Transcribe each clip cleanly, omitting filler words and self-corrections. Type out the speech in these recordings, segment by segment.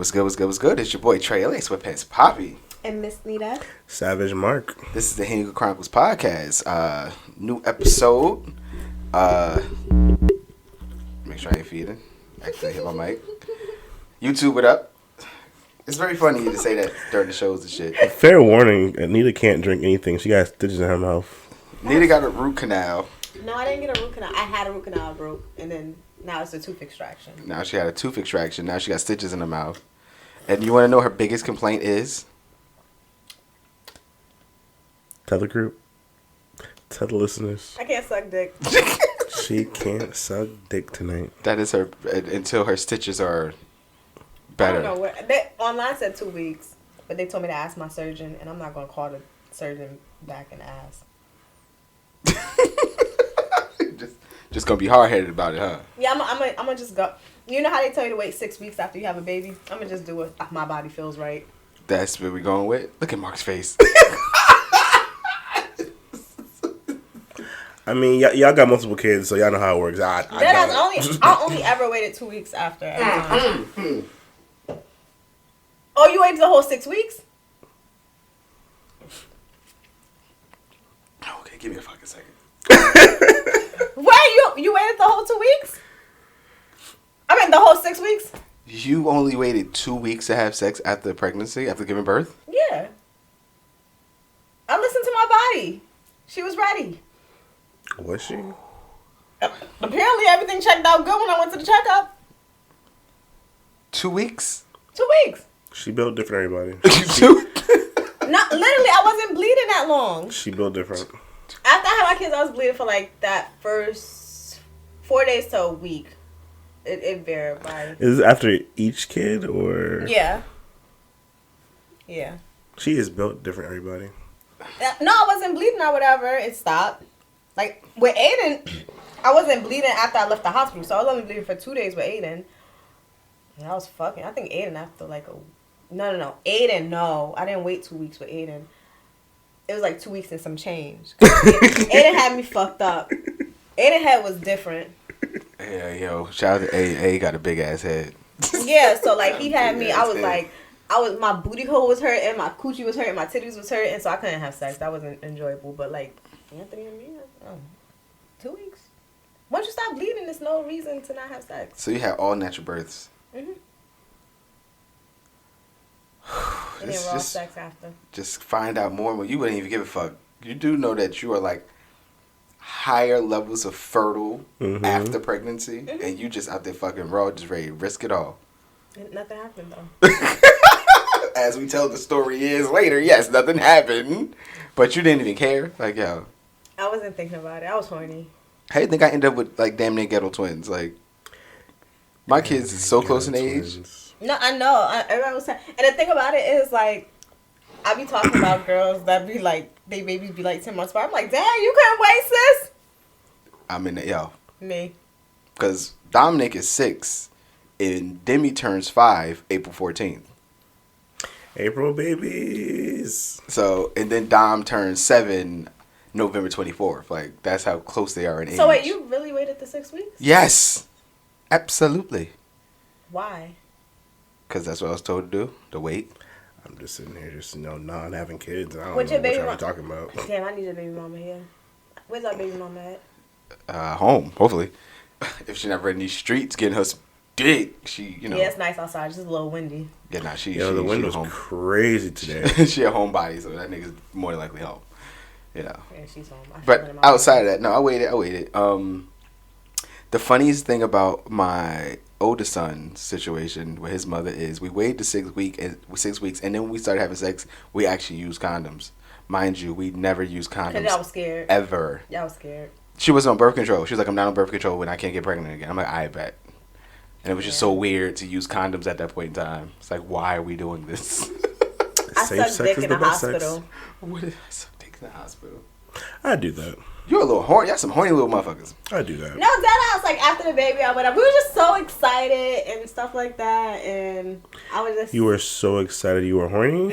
What's good, what's good, what's good? It's your boy Trey L.A. Sweatpants Poppy. And Miss Nita. Savage Mark. This is the Henny Chronicles podcast. New episode. Make sure I ain't feeding. Actually, hit my mic. YouTube it up. It's very funny to say that during the shows and shit. Fair warning, Nita can't drink anything. She got stitches in her mouth. Nita got a root canal. No, I didn't get a root canal. I had a root canal broke, and then now it's a tooth extraction. Now she had a tooth extraction. Now she got stitches in her mouth. And you want to know her biggest complaint is? Tell the group. Tell the listeners. I can't suck dick. She can't suck dick tonight. That is her, until her stitches are better. I don't know where. They, online said 2 weeks, but they told me to ask my surgeon, and I'm not going to call the surgeon back and ask. Just gonna be hard headed about it, huh? Yeah, I'm gonna just go. You know how they tell you to wait 6 weeks after you have a baby? I'm gonna just do what my body feels right. That's what we going with. Look at Mark's face. I mean, y'all got multiple kids, so y'all know how it works. I only ever waited 2 weeks after. Oh, you waited the whole 6 weeks? Okay, give me a fucking second. Wait, you waited the whole 2 weeks? I mean, the whole 6 weeks? You only waited 2 weeks to have sex after pregnancy, after giving birth? Yeah. I listened to my body. She was ready. Was she? Apparently, everything checked out good when I went to the checkup. 2 weeks? 2 weeks. She built different, everybody. Not literally, I wasn't bleeding that long. She built different. After I had my kids, I was bleeding for like that first 4 days to a week. It varied by. Is it after each kid or? Yeah. Yeah. She is built different, everybody. No, I wasn't bleeding or whatever. It stopped. Like with Aiden, I wasn't bleeding after I left the hospital, so I was only bleeding for 2 days with Aiden. And I was fucking. I think Aiden after like no. Aiden, no. I didn't wait 2 weeks with Aiden. It was like 2 weeks and some change. Aiden had me fucked up. Aiden head was different. Yeah, yo, shout out to A got a big ass head. Yeah, so like he had me, my booty hole was hurting, my coochie was hurting, my titties was hurting, so I couldn't have sex. That wasn't enjoyable. But like Anthony and me, 2 weeks. Once you stop bleeding, there's no reason to not have sex. So you had all natural births. Mhm. And then raw sex after. Just find out more. You wouldn't even give a fuck. You do know that you are like higher levels of fertile after pregnancy, and you just out there fucking raw, just ready to risk it all. And nothing happened though. As we tell the story years later, yes, nothing happened, but you didn't even care. Like, yo, I wasn't thinking about it. I was horny. How you think I ended up with like damn near ghetto twins? Like, my kids is so close in age. No, I know. Everyone was saying, and the thing about it is like, I be talking about girls that be like, they babies be like 10 months apart. I'm like, damn, you couldn't wait, sis. I'm in the Me. Because Dominic is 6, and Demi turns 5 April 14th. April babies. So, and then Dom turns 7 November 24th. Like, that's how close they are in age. So wait, you really waited the 6 weeks? Yes. Absolutely. Why? Because that's what I was told to do. To wait. I'm just sitting here, not having kids. I don't What's know your baby what y'all talking about. Damn, I need your baby mama here. Where's our baby mama at? Home, hopefully. If she's not running these streets, getting her some dick, she, you know. Yeah, it's nice outside. It's just a little windy. Yeah, nah, the wind was crazy today. She a homebody, so that nigga's more than likely home. You know. Yeah, she's home. But outside of that, no, I waited. The funniest thing about my oldest son's situation with his mother is we waited 6 weeks, and then when we started having sex, we actually used condoms. Mind you, we never used condoms. Because y'all was scared. Ever. Y'all was scared. She was on birth control. She was like, I'm not on birth control when I can't get pregnant again. I'm like, I bet. And it was just so weird to use condoms at that point in time. It's like, why are we doing this? I sucked dick in the hospital. What is I sucked dick in the hospital? I do that. You're a little horny. Y'all some horny little motherfuckers. I do that. No, deadass, like after the baby or whatever. We were just so excited and stuff like that. And I was just. You were so excited you were horny?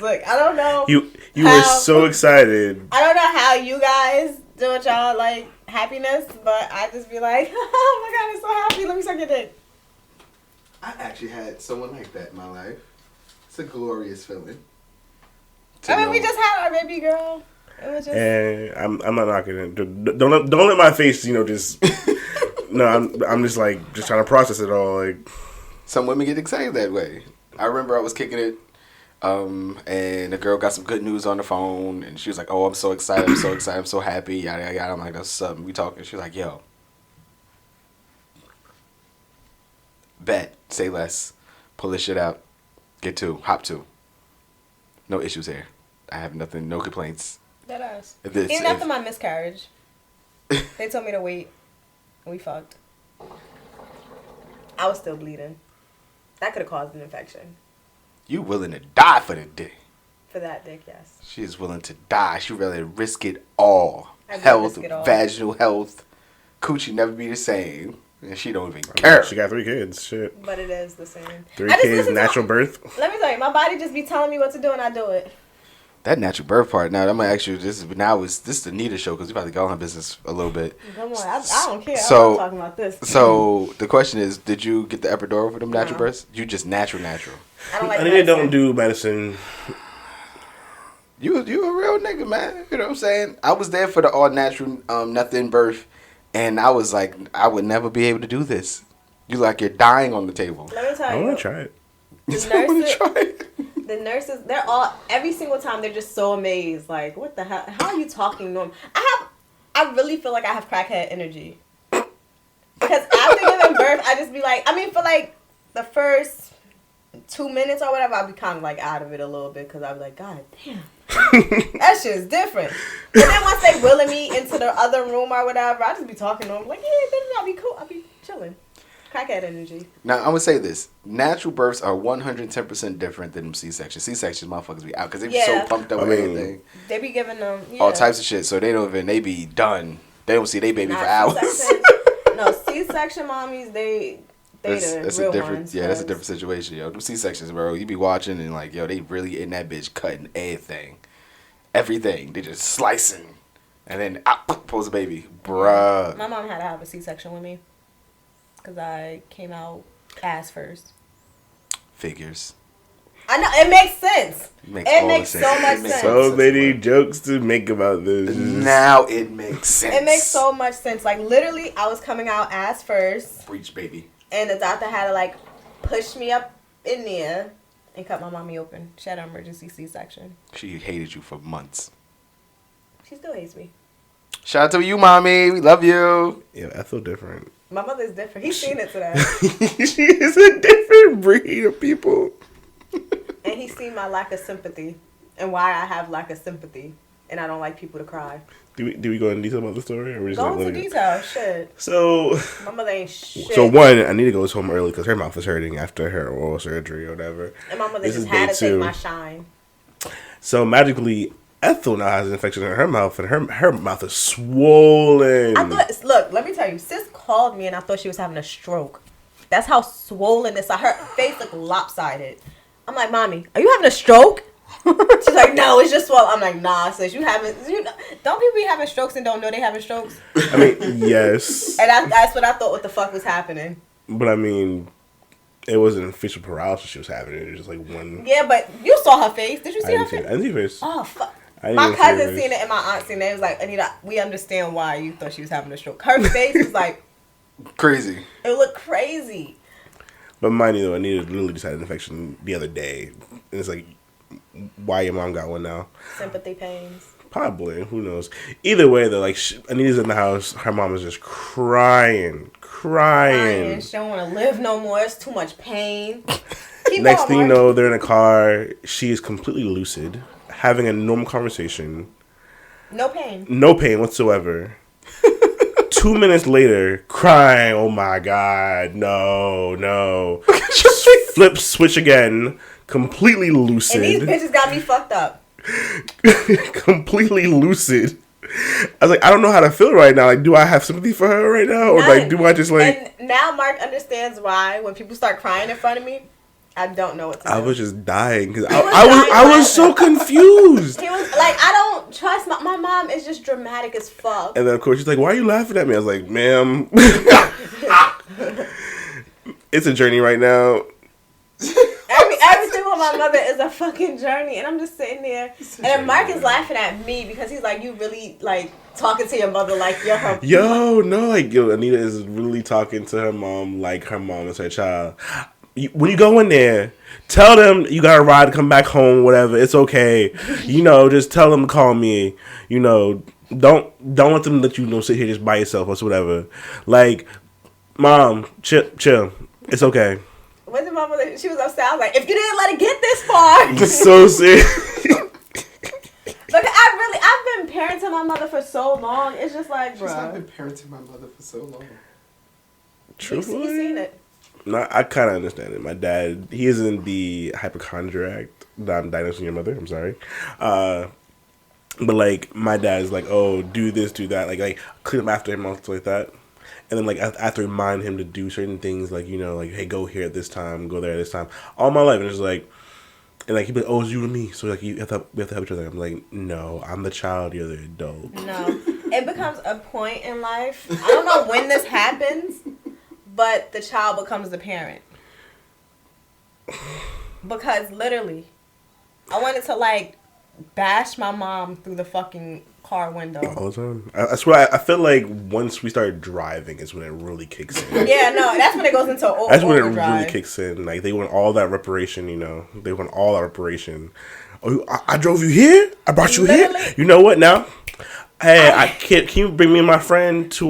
Like, I don't know. You were so excited. I don't know how you guys do it, y'all, like, happiness. But I just be like, oh my God, I'm so happy. Let me suck your dick. I actually had someone like that in my life. It's a glorious feeling. I mean, we just had our baby girl. It was just. And I'm not knocking it. Don't let my face, just. No, I'm just just trying to process it all. Like, some women get excited that way. I remember I was kicking it, and the girl got some good news on the phone, and she was like, "Oh, I'm so excited! I'm so excited! I'm so happy!" Yada yada yada. I'm like, "That's something." We talking. She was like, "Yo, bet, say less, pull this shit out, get to, hop to. No issues here. I have nothing, no complaints." That ass. Even after my miscarriage, they told me to wait. We fucked. I was still bleeding. That could have caused an infection. You willing to die for the dick? For that dick, yes. She is willing to die. She really risk it all. Health, vaginal health, coochie never be the same, and she don't even care. She got 3 kids. Shit. But it is the same. 3 kids, natural birth. Let me tell you, my body just be telling me what to do, and I do it. That natural birth part. Now I'm gonna ask you. This is the Nita show because we about to go on her business a little bit. Come on, I don't care. So, I'm talking about this. So the question is, did you get the epidural for them natural births? You just natural. I don't like. I think they don't do medicine. You a real nigga, man. You know what I'm saying? I was there for the all natural, nothing birth, and I was like, I would never be able to do this. You're dying on the table. Let me tell you. I want to try it. The nurses, they're all, every single time, they're just so amazed. Like, what the hell? How are you talking normal? I really feel like I have crackhead energy. Because after giving birth, I just be like, for like the first 2 minutes or whatever, I'll be kind of like out of it a little bit. Because I'll be like, God damn. That shit is different. And then once they willing me into the other room or whatever, I just be talking to them. Like, yeah, then I'll be cool. I'll be chilling. Crackhead energy. Now, I'm going to say this. Natural births are 110% different than C-sections. C-sections, motherfuckers be out because they be so pumped up with everything. They be giving them all types of shit, so they be done. They don't see their baby for hours. No, C-section mommies, that's a different ones, that's a different situation, yo. Them C-sections, bro, you be watching and like, yo, they really in that bitch cutting everything. They just slicing, and then pulls a baby, bruh. My mom had to have a C-section with me. Because I came out ass first. Figures. I know. It makes sense. It makes so much sense. So many jokes to make about this. Now it makes sense. It makes so much sense. Like, literally, I was coming out ass first. Breech, baby. And the doctor had to, like, push me up in there and cut my mommy open. She had an emergency C-section. She hated you for months. She still hates me. Shout out to you, mommy. We love you. Yeah, I feel different. My mother's different. He's seen it today. She is a different breed of people. And he's seen my lack of sympathy and why I have lack of sympathy. And I don't like people to cry. Do we go into detail about the story? Or we just go into detail. Shit. So. My mother ain't shit. So, one, I need to go home early because her mouth is hurting after her oral surgery or whatever. And my mother just had to take my shine. So, magically, Ethel now has an infection in her mouth, and her mouth is swollen. Look, let me tell you, sis called me and I thought she was having a stroke. That's how swollen this. Her face looked lopsided. I'm like, Mommy, are you having a stroke? She's like, no, it's just swollen. I'm like, nah, sis, don't people be having strokes and don't know they having strokes? I mean, yes. And that's what I thought. What the fuck was happening? But I mean, it wasn't facial paralysis she was having. It was just like one. Yeah, but you saw her face. Did you see her face? I didn't see her face. Oh fuck. My cousin seen it and my aunt seen it. It was like, Anita, we understand why you thought she was having a stroke. Her face was like crazy. It looked crazy. But mind you, though, Anita literally just had an infection the other day. And it's like, why your mom got one now? Sympathy pains. Probably. Who knows? Either way, though, like, Anita's in the house. Her mom is just crying. She don't want to live no more. It's too much pain. Next thing you know, they're in a car. She is completely lucid, having a normal conversation. No pain. No pain whatsoever. 2 minutes later, crying, oh my God, no. Flip switch again, completely lucid. And these bitches got me fucked up. Completely lucid. I was like, I don't know how to feel right now. Like, do I have sympathy for her right now? Or like, do I just like... And now Mark understands why when people start crying in front of me, I don't know what to do. I was just dying because I was so confused. He was like, I don't trust my mom is just dramatic as fuck. And then of course she's like, why are you laughing at me? I was like, ma'am. It's a journey right now. Everything with my mother is a fucking journey, and I'm just sitting there, and then Mark is laughing at me because he's like, "You really like talking to your mother like you're her." Anita is really talking to her mom like her mom is her child. When you go in there, tell them you got a ride to come back home, whatever. It's okay. Just tell them to call me. Don't let them let you sit here just by yourself or whatever. Like, mom, chill. It's okay. What did my mother? She was upset. I was like, if you didn't let it get this far. It's so serious. Look, I've been parenting my mother for so long. It's just like, bro. I've been parenting my mother for so long. Truthfully, you seen it. No, I kind of understand it. My dad, he isn't the hypochondriac that I'm diagnosing your mother. I'm sorry. But, like, my dad is like, oh, do this, do that. Like clean up after him and stuff like that. And then, like, I have to remind him to do certain things, like, like, hey, go here at this time, go there at this time. All my life. And it's like, and, like, he'd be like, oh, it's you and me. So, like, we have to help each other. I'm like, no, I'm the child, you're the adult. No. It becomes a point in life. I don't know when this happens, but the child becomes the parent. Because, literally, I wanted to, like, bash my mom through the fucking car window. All the time. I swear, I feel like once we start driving is when it really kicks in. Yeah, no, that's when it goes into overdrive. That's when it really kicks in. Like, they want all that reparation, They want all that reparation. Oh, I drove you here? I brought you Literally. here? You know what now? Hey, can you bring me and my friend to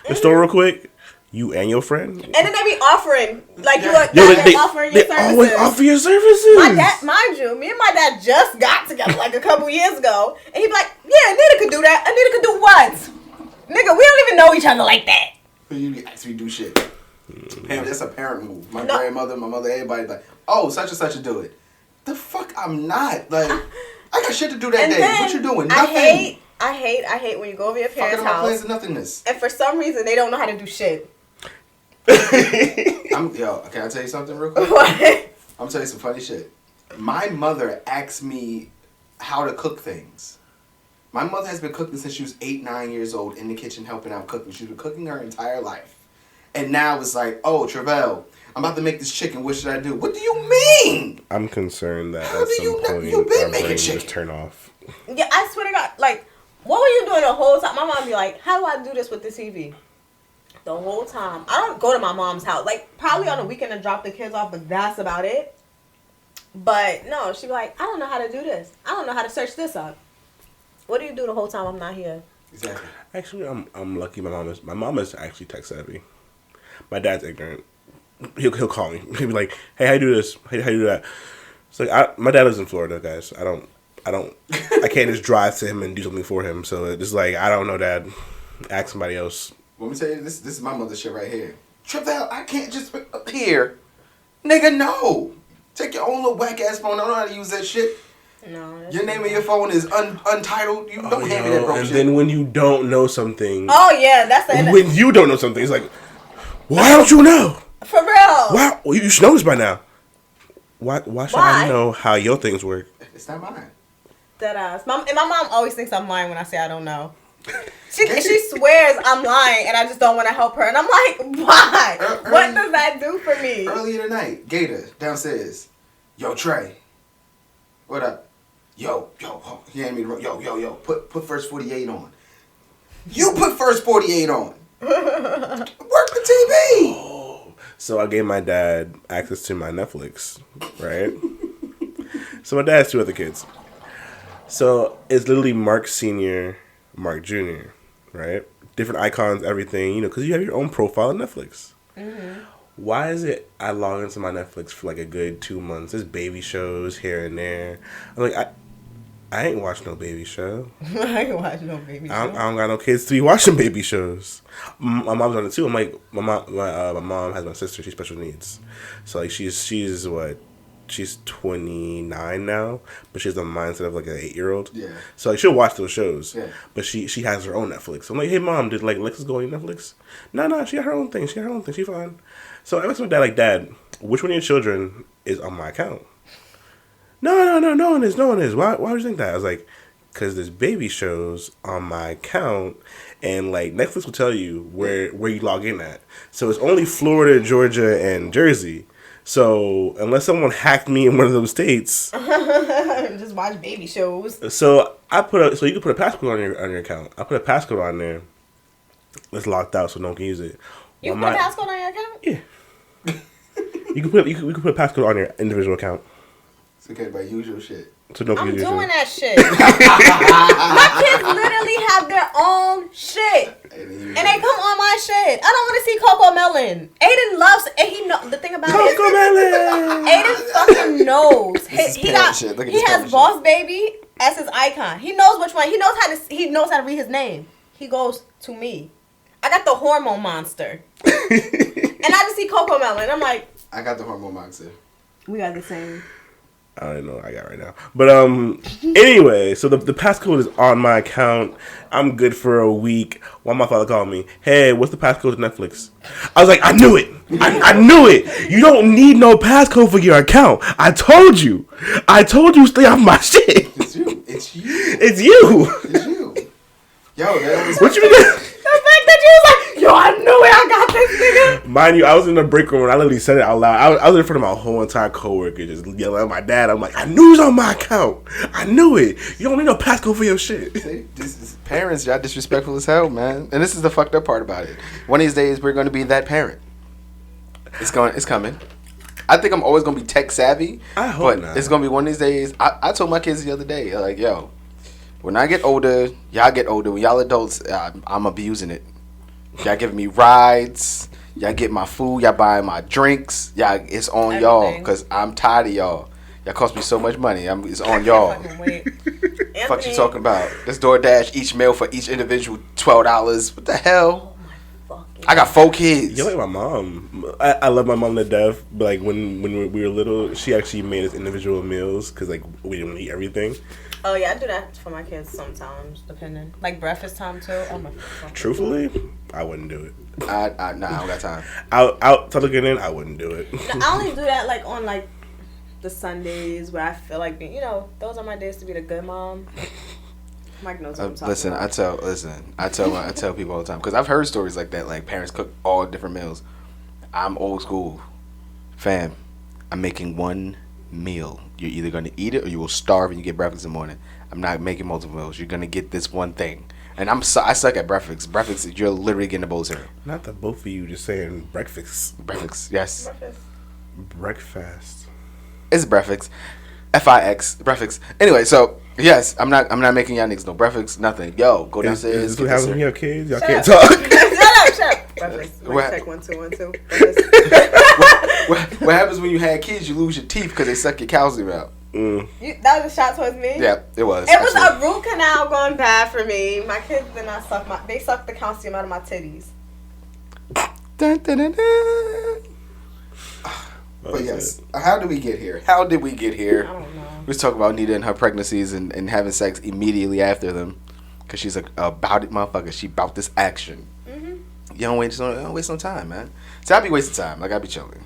the store real quick? You and your friend? And then they be offering, like, they offering your services. They always offer your services. My dad, mind you, me and my dad just got together like a couple years ago. And he'd be like, yeah, Anita could do that. Anita could do what? Nigga, we don't even know each other like that. You actually do shit. That's a parent move. My grandmother, my mother, everybody like, oh, such and such to do it. The fuck, I'm not. Like, I got shit to do that day. What you doing? Nothing. I hate when you go over your parents' fucking house. Plans of nothingness. And for some reason, they don't know how to do shit. Can I tell you something real quick? What? I'm gonna tell you some funny shit. My mother asked me how to cook things. My mother has been cooking since she was 8, 9 years old in the kitchen helping out cooking. She's been cooking her entire life. And now it's like, oh, Travell, I'm about to make this chicken. What should I do? What do you mean? I'm concerned that How at do some you point you've been our making brains chicken. just turn off. Yeah, I swear to God, like, what were you doing the whole time? My mom be like, how do I do this with the TV? The whole time. I don't go to my mom's house. Like, probably on the weekend to drop the kids off, but that's about it. But, no, she'd be like, I don't know how to do this. I don't know how to search this up. What do you do the whole time I'm not here? Exactly. Actually, I'm lucky. My mom is actually tech savvy. My dad's ignorant. He'll call me. He'll be like, hey, how you do this? How you do that? It's like, my dad lives in Florida, guys. I can't just drive to him and do something for him. So it's like, I don't know, Dad. Ask somebody else. Let me tell you, this is my mother shit right here. Travell, I can't just up here. Nigga, no. Take your own little whack ass phone. I don't know how to use that shit. No. Your name of your phone is untitled. You don't hand me that broke and shit. then when you don't know something. Oh, yeah, that's the When you don't know something, it's like, why don't you know? For real. Wow, you should know this by now. Why should I know how your things work? It's not mine. Deadass. And my mom always thinks I'm lying when I say I don't know. She swears I'm lying and I just don't want to help her. And I'm like, why? What does that do for me? Earlier tonight, Gator downstairs. Yo, Trey. What up? Yo. He ain't me. Yo. Put first 48 on. You put first 48 on. Work the TV. Oh, so I gave my dad access to my Netflix, right? So my dad has 2 other kids. So it's literally Mark Sr., Mark Jr., right? Different icons, everything, because you have your own profile on Netflix. Mm-hmm. Why is it I log into my Netflix for like a good 2 months? There's baby shows here and there. I'm like, I ain't watched no baby show. I ain't watching no baby show. I don't got no kids to be watching baby shows. My mom's on it too. I'm like, my mom has my sister. She's special needs. So like she's what? She's 29 now, but she has the mindset of like an 8-year-old. Yeah. So like she'll watch those shows. Yeah. But she has her own Netflix. I'm like, hey mom, did like Lexus go on your Netflix? No, she got her own thing. She fine. So I asked my dad, like, Dad, which one of your children is on my account? No one is. Why would you think that? I was like, because there's baby shows on my account, and like Netflix will tell you where you log in at. So it's only Florida, Georgia, and Jersey. So unless someone hacked me in one of those states, just watch baby shows. So you can put a passcode on your account. I put a passcode on there. It's locked out, so no one can use it. You put a passcode on your account? Yeah. You can put a passcode on your individual account. It's okay, but use your shit. So no one I'm can use doing your that shit. My kids literally have their own shit. And they come on my shit. I don't want to see Coco Melon. Aiden loves the thing about Coco Melon. Aiden fucking knows. He has Boss Baby as his icon. He knows which one. He knows how to read his name. He goes to me. I got the hormone monster. And I just see Coco Melon. I'm like, I got the hormone monster. We got the same. I don't even know what I got right now. But anyway, so the passcode is on my account. I'm good for a week. While my father called me, hey, what's the passcode to Netflix? I was like, I knew it. I knew it. You don't need no passcode for your account. I told you stay off my shit. It's you. It's you. It's you. It's you. Yo, what you mean? The fact that you was like, yo, I knew it. I got this nigga. Mind you, I was in the break room and I literally said it out loud. I was in front of my whole entire coworker just yelling at my dad. I'm like, I knew it was on my account. I knew it. You don't need no passcode for your shit. See, parents, y'all disrespectful as hell, man. And this is the fucked up part about it. One of these days, we're going to be that parent. It's coming. I think I'm always going to be tech savvy. I hope not. It's going to be one of these days. I told my kids the other day, like, yo, when I get older, y'all get older. When y'all adults, I'm abusing it. Y'all giving me rides. Y'all get my food. Y'all buying my drinks. Y'all, it's on y'all because I'm tired of y'all. Y'all cost me so much money. It's on y'all. Fuck you talking about? This DoorDash each meal for each individual $12. What the hell? I got 4 kids. You're like my mom. I love my mom to death, but like when we were little, she actually made us individual meals because like we didn't eat everything. Oh yeah, I do that for my kids sometimes, depending. Like breakfast time too. Oh my. Truthfully, I wouldn't do it. Nah, I don't got time. Out to looking in, I wouldn't do it. I only do that like on like the Sundays where I feel like being, those are my days to be the good mom. Mike knows what I'm talking about. I tell people all the time because I've heard stories like that. Like parents cook all different meals. I'm old school, fam. I'm making one meal. You're either going to eat it or you will starve and you get breakfast in the morning. I'm not making multiple meals. You're going to get this one thing. And I suck at breakfast. Breakfast, you're literally getting a bowl of cereal. Not the both of you just saying breakfast. Breakfast, yes. Breakfast. It's breakfast. FIX, breakfast. Anyway, so yes, I'm not making y'all niggas no breakfast, nothing. Yo, go downstairs. Is this what happens when you have kids? Y'all can't talk. talk. Shut up. Breakfast. Check 1 2 1 2. What happens when you had kids? You lose your teeth because they suck your calcium out. That was a shot towards me? Yeah, it was. It was a root canal going bad for me. My kids did not suck they sucked the calcium out of my titties. Dun, dun, dun, dun. But yes, how did we get here? I don't know. We was talking about Nita and her pregnancies and having sex immediately after them. Because she's about it, motherfucker. She about this action. Mm-hmm. You don't waste no time, man. So I be wasting time. Like I be chilling.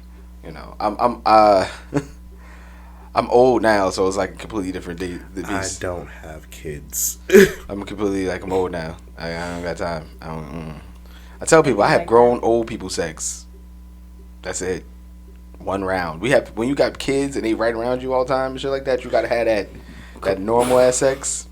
I'm old now, so it's like a completely different day. I don't have kids. I'm old now. I don't got time. I tell people I have grown old people sex. That's it. One round. When you got kids and they right around you all the time and shit like that, you gotta have that normal ass sex.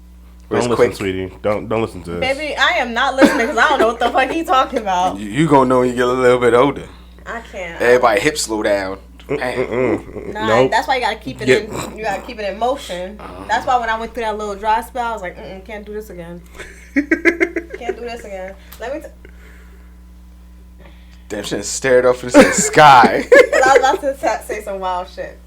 Don't listen, sweetie. Don't listen to this. Baby, I am not listening because I don't know what the fuck he talking about. You gonna know when you get a little bit older. I can't. Everybody hips slow down. Nah, nope. That's why you gotta keep it in. You gotta keep it in motion. That's why when I went through that little dry spell, I was like, can't do this again. Can't do this again. Let me. Damn, shit stared up into the sky. I was about to say some wild shit.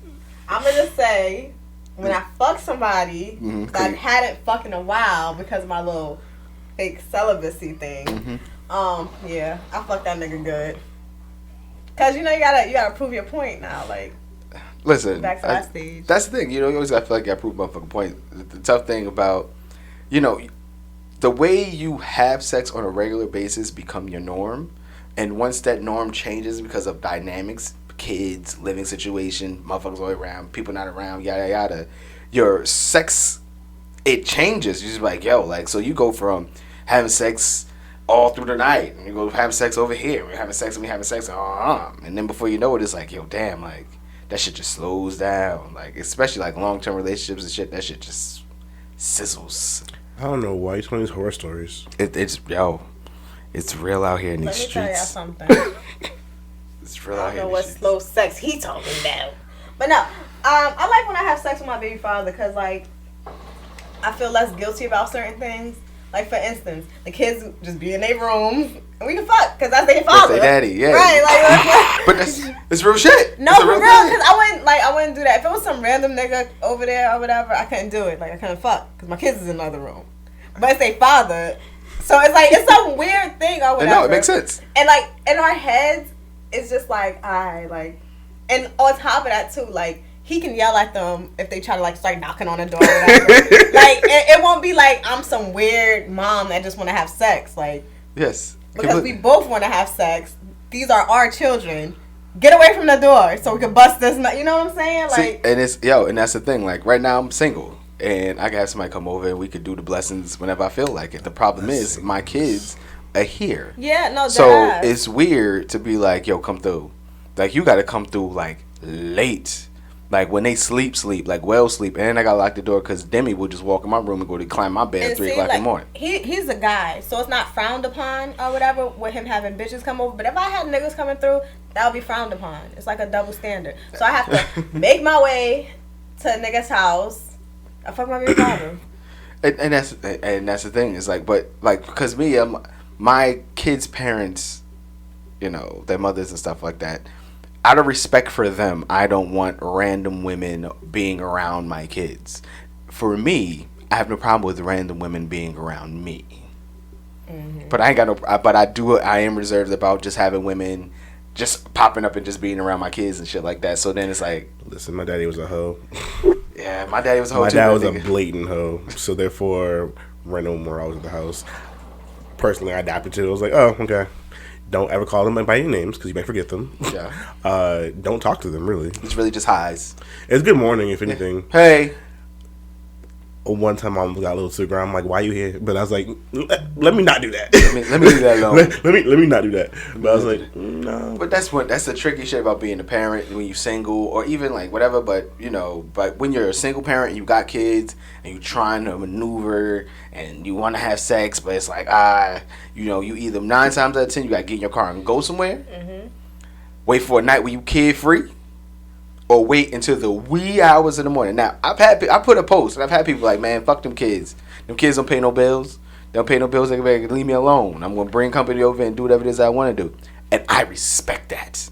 I'm gonna say when I fuck somebody that I hadn't fucked in a while because of my little fake celibacy thing. Yeah, I fucked that nigga good. Cause you gotta prove your point now. Like, listen, back to that stage. That's the thing. You always gotta feel like you gotta prove a motherfucking point. The tough thing about, the way you have sex on a regular basis become your norm. And once that norm changes because of dynamics, kids, living situation, motherfuckers all around, people not around, yada yada, your sex it changes. You just like, yo, like, so you go from having sex all through the night, and you go having sex over here, we're having sex, and then before you know it, it's like, yo, damn, like, that shit just slows down. Like, especially like long-term relationships and shit, that shit just sizzles. I don't know why you telling these horror stories. It's real out here in these streets. Let me tell y'all something. It's real out I here. don't in know these what streets. slow sex he talking about. But no, I like when I have sex with my baby father because, like, I feel less guilty about certain things. Like, for instance, the kids just be in their rooms and we can fuck because that's their father. That's their daddy, yeah. Right, like, But it's real shit. no, It's a for real, thing. because I wouldn't do that. If it was some random nigga over there or whatever, I couldn't do it. Like, I couldn't fuck because my kids is in another room. But it's their father. So it's like, it's some weird thing or whatever. No, it makes sense. And, like, in our heads, it's just like, like, and on top of that, too, like, he can yell at them if they try to, like, start knocking on the door or whatever. Like, it won't be like I'm some weird mom that just want to have sex. Like, Yes. because we both want to have sex. These are our children. Get away from the door so we can bust this nut. You know what I'm saying? Like, See, and that's the thing. Like, right now I'm single, and I can have somebody come over and we could do the blessings whenever I feel like it. The problem is my kids are here. yeah, no, So deadass. it's weird to be like, yo, come through. Like, you got to come through, like, late. Like, when they sleep, like, well sleep. And I got to lock the door because Demi will just walk in my room and go to climb my bed at 3 o'clock in the morning. He's a guy, so it's not frowned upon or whatever with him having bitches come over. But if I had niggas coming through, that would be frowned upon. It's like a double standard. So I have to make my way to a nigga's house. I fuck my baby father. And that's the thing. It's like, but, like, because me, my kids' parents, you know, their mothers and stuff like that, out of respect for them, I don't want random women being around my kids. For me, I have no problem with random women being around me. Mm-hmm. But I ain't got no. But I am reserved about just having women just popping up and just being around my kids and shit like that. So then it's like, Listen, my daddy was a hoe. yeah, my daddy was a hoe My too. dad was a nigga. blatant hoe. So therefore, random when I was at the house. Personally, I adapted to it. I was like, oh, okay. Don't ever call them by any names because you might forget them. Yeah. Don't talk to them, really. It's really just highs. It's good morning, if anything. Hey. One time, Mom got a little too I'm like, "Why you here?" But I was like, "Let me not do that. Let me leave that alone." let me not do that." But I was like, "No." But that's the tricky shit about being a parent when you're single or even like whatever. But you know, but when you're a single parent and you got kids and you're trying to maneuver and you want to have sex, but it's like you know, you either 9 times out of 10 you gotta get in your car and go somewhere, wait for a night where you kid free, or wait until the wee hours in the morning. Now, I put a post, and I've had people like, man, fuck them kids. Them kids don't pay no bills. They don't pay no bills. They can leave me alone. I'm going to bring company over and do whatever it is I want to do. And I respect that.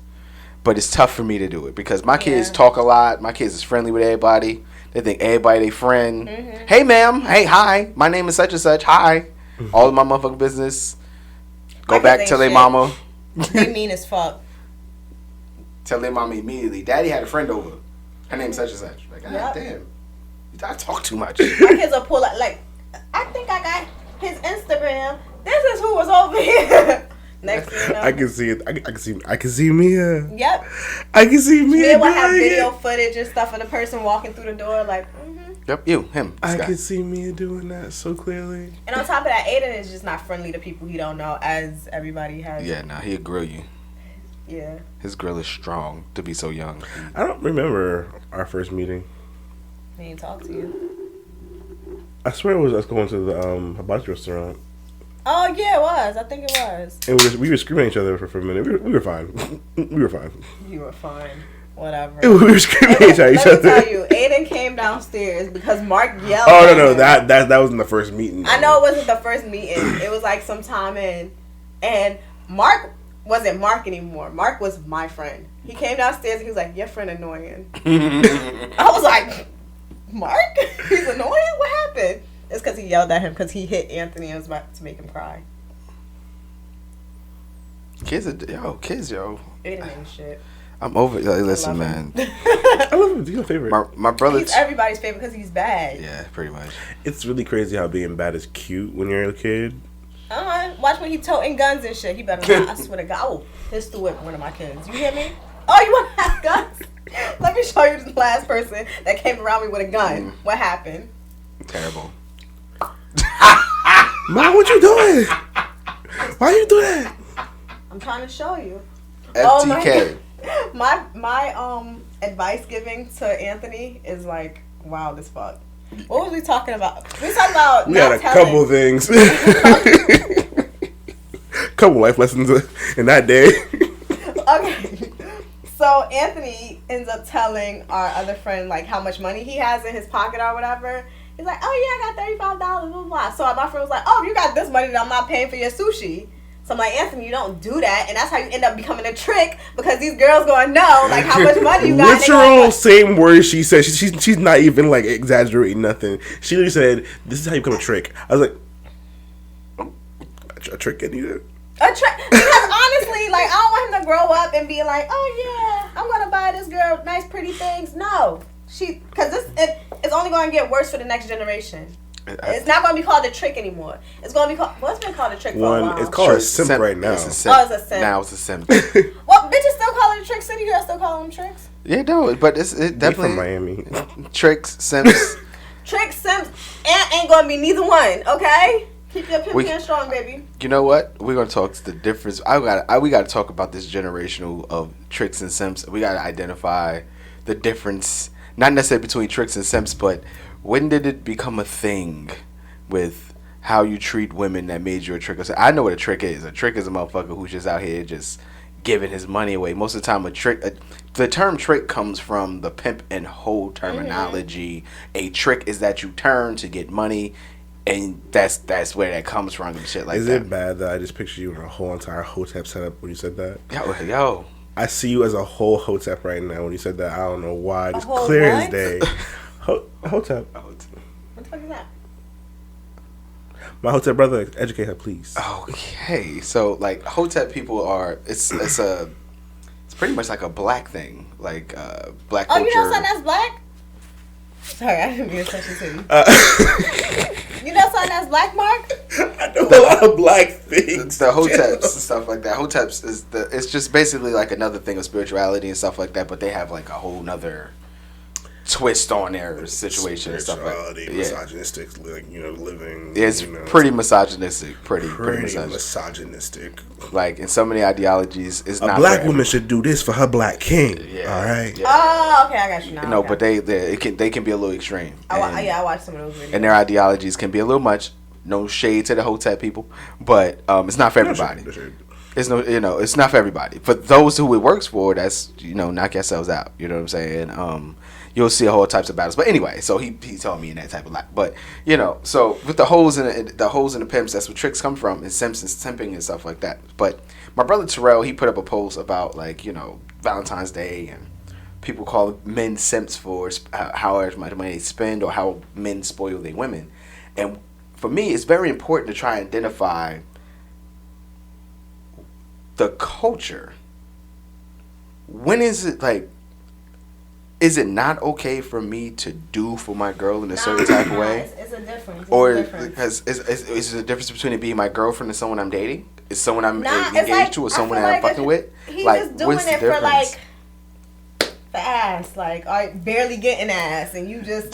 But it's tough for me to do it because my kids talk a lot. My kids is friendly with everybody. They think everybody their friend. Mm-hmm. Hey, ma'am. Hey, hi. My name is such and such. Hi. All of my motherfucking business. Go back, tell their mama. They mean as fuck. Tell their mama immediately. Daddy had a friend over. Her name's such and such. Like, God damn. I talk too much. My kids will pull out, like, I think I got his Instagram. This is who was over here. Next thing you know. I can see it. I can see Mia. Yep. I can see Mia. Mia will have video footage and stuff of the person walking through the door, like, Yep, him. I can see Mia doing that so clearly. And on top of that, Aiden is just not friendly to people he don't know, as everybody has. Yeah, nah, he'll grill you. Yeah. His grill is strong to be so young. I don't remember our first meeting. He didn't talk to you. I swear it was us going to the hibachi restaurant. Oh, yeah, it was. I think it was. And we were screaming at each other for a minute. We were fine. We were fine. You were fine. Whatever. We were screaming at each Let me other. tell you, Aiden came downstairs because Mark yelled. Oh at no, him. that was in the first meeting. I know it wasn't the first meeting. It was like sometime in, and Mark wasn't Mark anymore. Mark was my friend. He came downstairs and he was like, "Your friend annoying." I was like, "Mark? He's annoying? What happened?" It's because he yelled at him because he hit Anthony and was about to make him cry. Kids, yo. Aiden ain't shit. I'm over. Like, listen, love man. I love him. He's your favorite. My brother. He's everybody's favorite because he's bad. Yeah, pretty much. It's really crazy how being bad is cute when you're a kid. Watch when he toting guns and shit. He better not. I swear to God. Oh, pistol whip one of my kids. You hear me? Oh, you want to have guns? Let me show you the last person that came around me with a gun. What happened? Terrible. Mom, what you doing? Why you do that? I'm trying to show you. FTK. My advice giving to Anthony is like wild as fuck. What was we talking about? We talking about. We had a couple things. Couple life lessons in that day. Okay. So Anthony ends up telling our other friend like how much money he has in his pocket or whatever. He's like, oh yeah, I got $35, blah, blah, blah. So my friend was like, oh, you got this money that I'm not paying for your sushi. So I'm like, Anthony, you don't do that. And that's how you end up becoming a trick because these girls going to know like how much money you got. Literal same words she said. She's not even like exaggerating nothing. She literally said, this is how you become a trick. I was like, a trick getting you? A trick. Because honestly, like, I don't want him to grow up and be like, oh yeah, I'm going to buy this girl nice pretty things. No. Because it's only going to get worse for the next generation. It's not going to be called a trick anymore. It's going to be called, what's been called a trick for a while? It's called a simp right now. It's a simp. Now it's a simp. Well, bitches still call it a trick. City girls still call them tricks. Yeah, no, but it's definitely from Miami. Tricks, simps. Tricks, simps, ain't going to be neither one, okay? Keep your pimp hand strong, baby. You know what? We're going to talk to the difference. We got to talk about this generational of tricks and simps. We got to identify the difference, not necessarily between tricks and simps, but when did it become a thing with how you treat women that made you a trick? I know what a trick is. A trick is a motherfucker who's just out here just giving his money away. Most of the time, the term trick comes from the pimp and hoe terminology. Mm-hmm. A trick is that you turn to get money, and that's where that comes from and shit like that. Is it bad that I just pictured you in a whole entire Hotep setup when you said that? Yo. I see you as a whole Hotep right now when you said that. I don't know why. Just clear what? As day. Hotep. What the fuck is that? My Hotep brother, educate her, please. Okay, so like Hotep people are it's pretty much like a black thing, like black culture. Oh, you know something that's black? Sorry, I didn't mean to touch you. You know something that's black, Mark? I know a lot of black things. The Hoteps and stuff like that. Hoteps it's just basically like another thing of spirituality and stuff like that, but they have like a whole nother twist on their situation and stuff like that. Misogynistic, like, living. It's pretty misogynistic. Pretty misogynistic. Like in so many ideologies, it's not. A black woman should do this for her black king. Yeah. All right. Yeah. Oh, okay, I got you now. No, okay. But they can be a little extreme. I watched some of those videos. And their ideologies can be a little much. No shade to the Hotep people, but it's not for everybody. It's it's not for everybody. For those who it works for, that's knock yourselves out. You know what I'm saying? You'll see all types of battles. But anyway, so he told me in that type of life. But so with the hoes and the pimps, that's where tricks come from, and simps and simping and stuff like that. But my brother Terrell, he put up a post about Valentine's Day, and people call men simps for how much money they spend or how men spoil their women. And for me, it's very important to try and identify the culture. When is it like? Is it not okay for me to do for my girl in a certain type of way? It's a difference. Because is there a difference between it being my girlfriend and someone I'm dating? Is someone I'm engaged to or someone I'm fucking with? He's just doing it for for ass, barely getting ass, and you just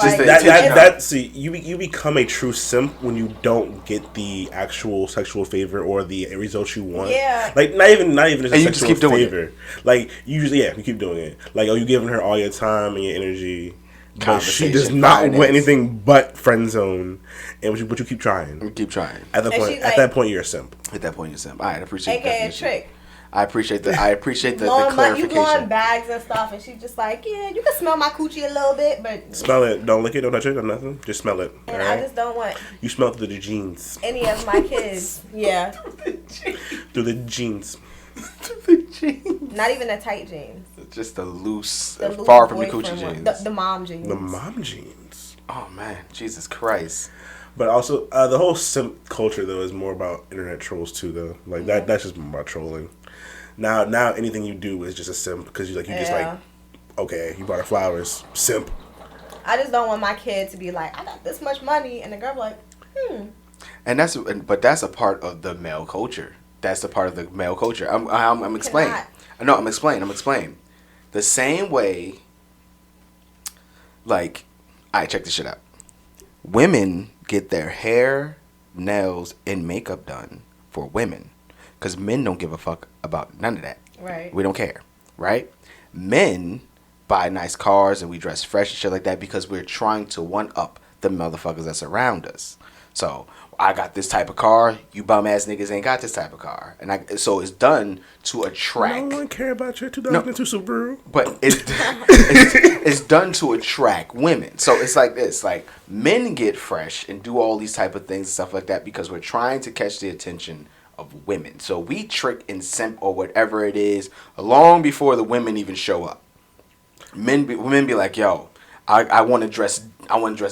you become a true simp when you don't get the actual sexual favor or the results you want. Yeah, not even a and sexual you just keep doing favor. It. You keep doing it. You giving her all your time and your energy, but she does not want anything but friend zone, and but you keep trying. You keep trying. At that point, you're a simp. At that point, you're a simp. All right, I appreciate AKA a trick. I appreciate the clarification. You blowing bags and stuff, and she's just like, yeah, you can smell my coochie a little bit, but smell it. Don't lick it. Don't touch it. Don't nothing. Just smell it. And I just don't want you smell through the jeans. Any of my kids, yeah, through the jeans. Not even the tight jeans. Just the loose far from the coochie jeans. The mom jeans. The mom jeans. Oh man, Jesus Christ. But also, the whole simp culture though is more about internet trolls too though. That's just more about trolling. Now anything you do is just a simp because you okay, you bought her flowers, simp. I just don't want my kid to be like, I got this much money, and the girl be like, And that's a part of the male culture. That's a part of the male culture. I'm explaining. No, I'm explaining. The same way. Check this shit out. Women get their hair nails and makeup done for women, because men don't give a fuck about none of that. Right. We don't care, right? Men buy nice cars and we dress fresh and shit like that because we're trying to one up the motherfuckers that surround us. So I got this type of car, you bum ass niggas ain't got this type of car, and so it's done to attract. No one care about your 2002 Subaru. But it's done to attract women. So it's like this, like men get fresh and do all these type of things and stuff like that because we're trying to catch the attention of women. So we trick and simp or whatever it is long before the women even show up. Women be like, yo, I want to dress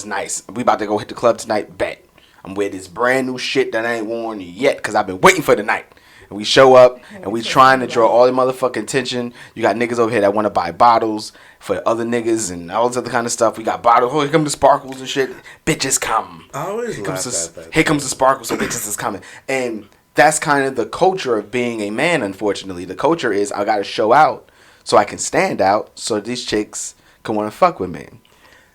nice. We about to go hit the club tonight. Bet I'm with this brand new shit that I ain't worn yet because I've been waiting for the night. And we show up and we trying to draw all the motherfucking attention. You got niggas over here that want to buy bottles for other niggas and all this other kind of stuff. We got bottles. Oh, here come the sparkles and shit. Bitches come. I always laugh at that. Here comes the sparkles, so bitches is coming. And that's kind of the culture of being a man, unfortunately. The culture is I got to show out so I can stand out so these chicks can want to fuck with me.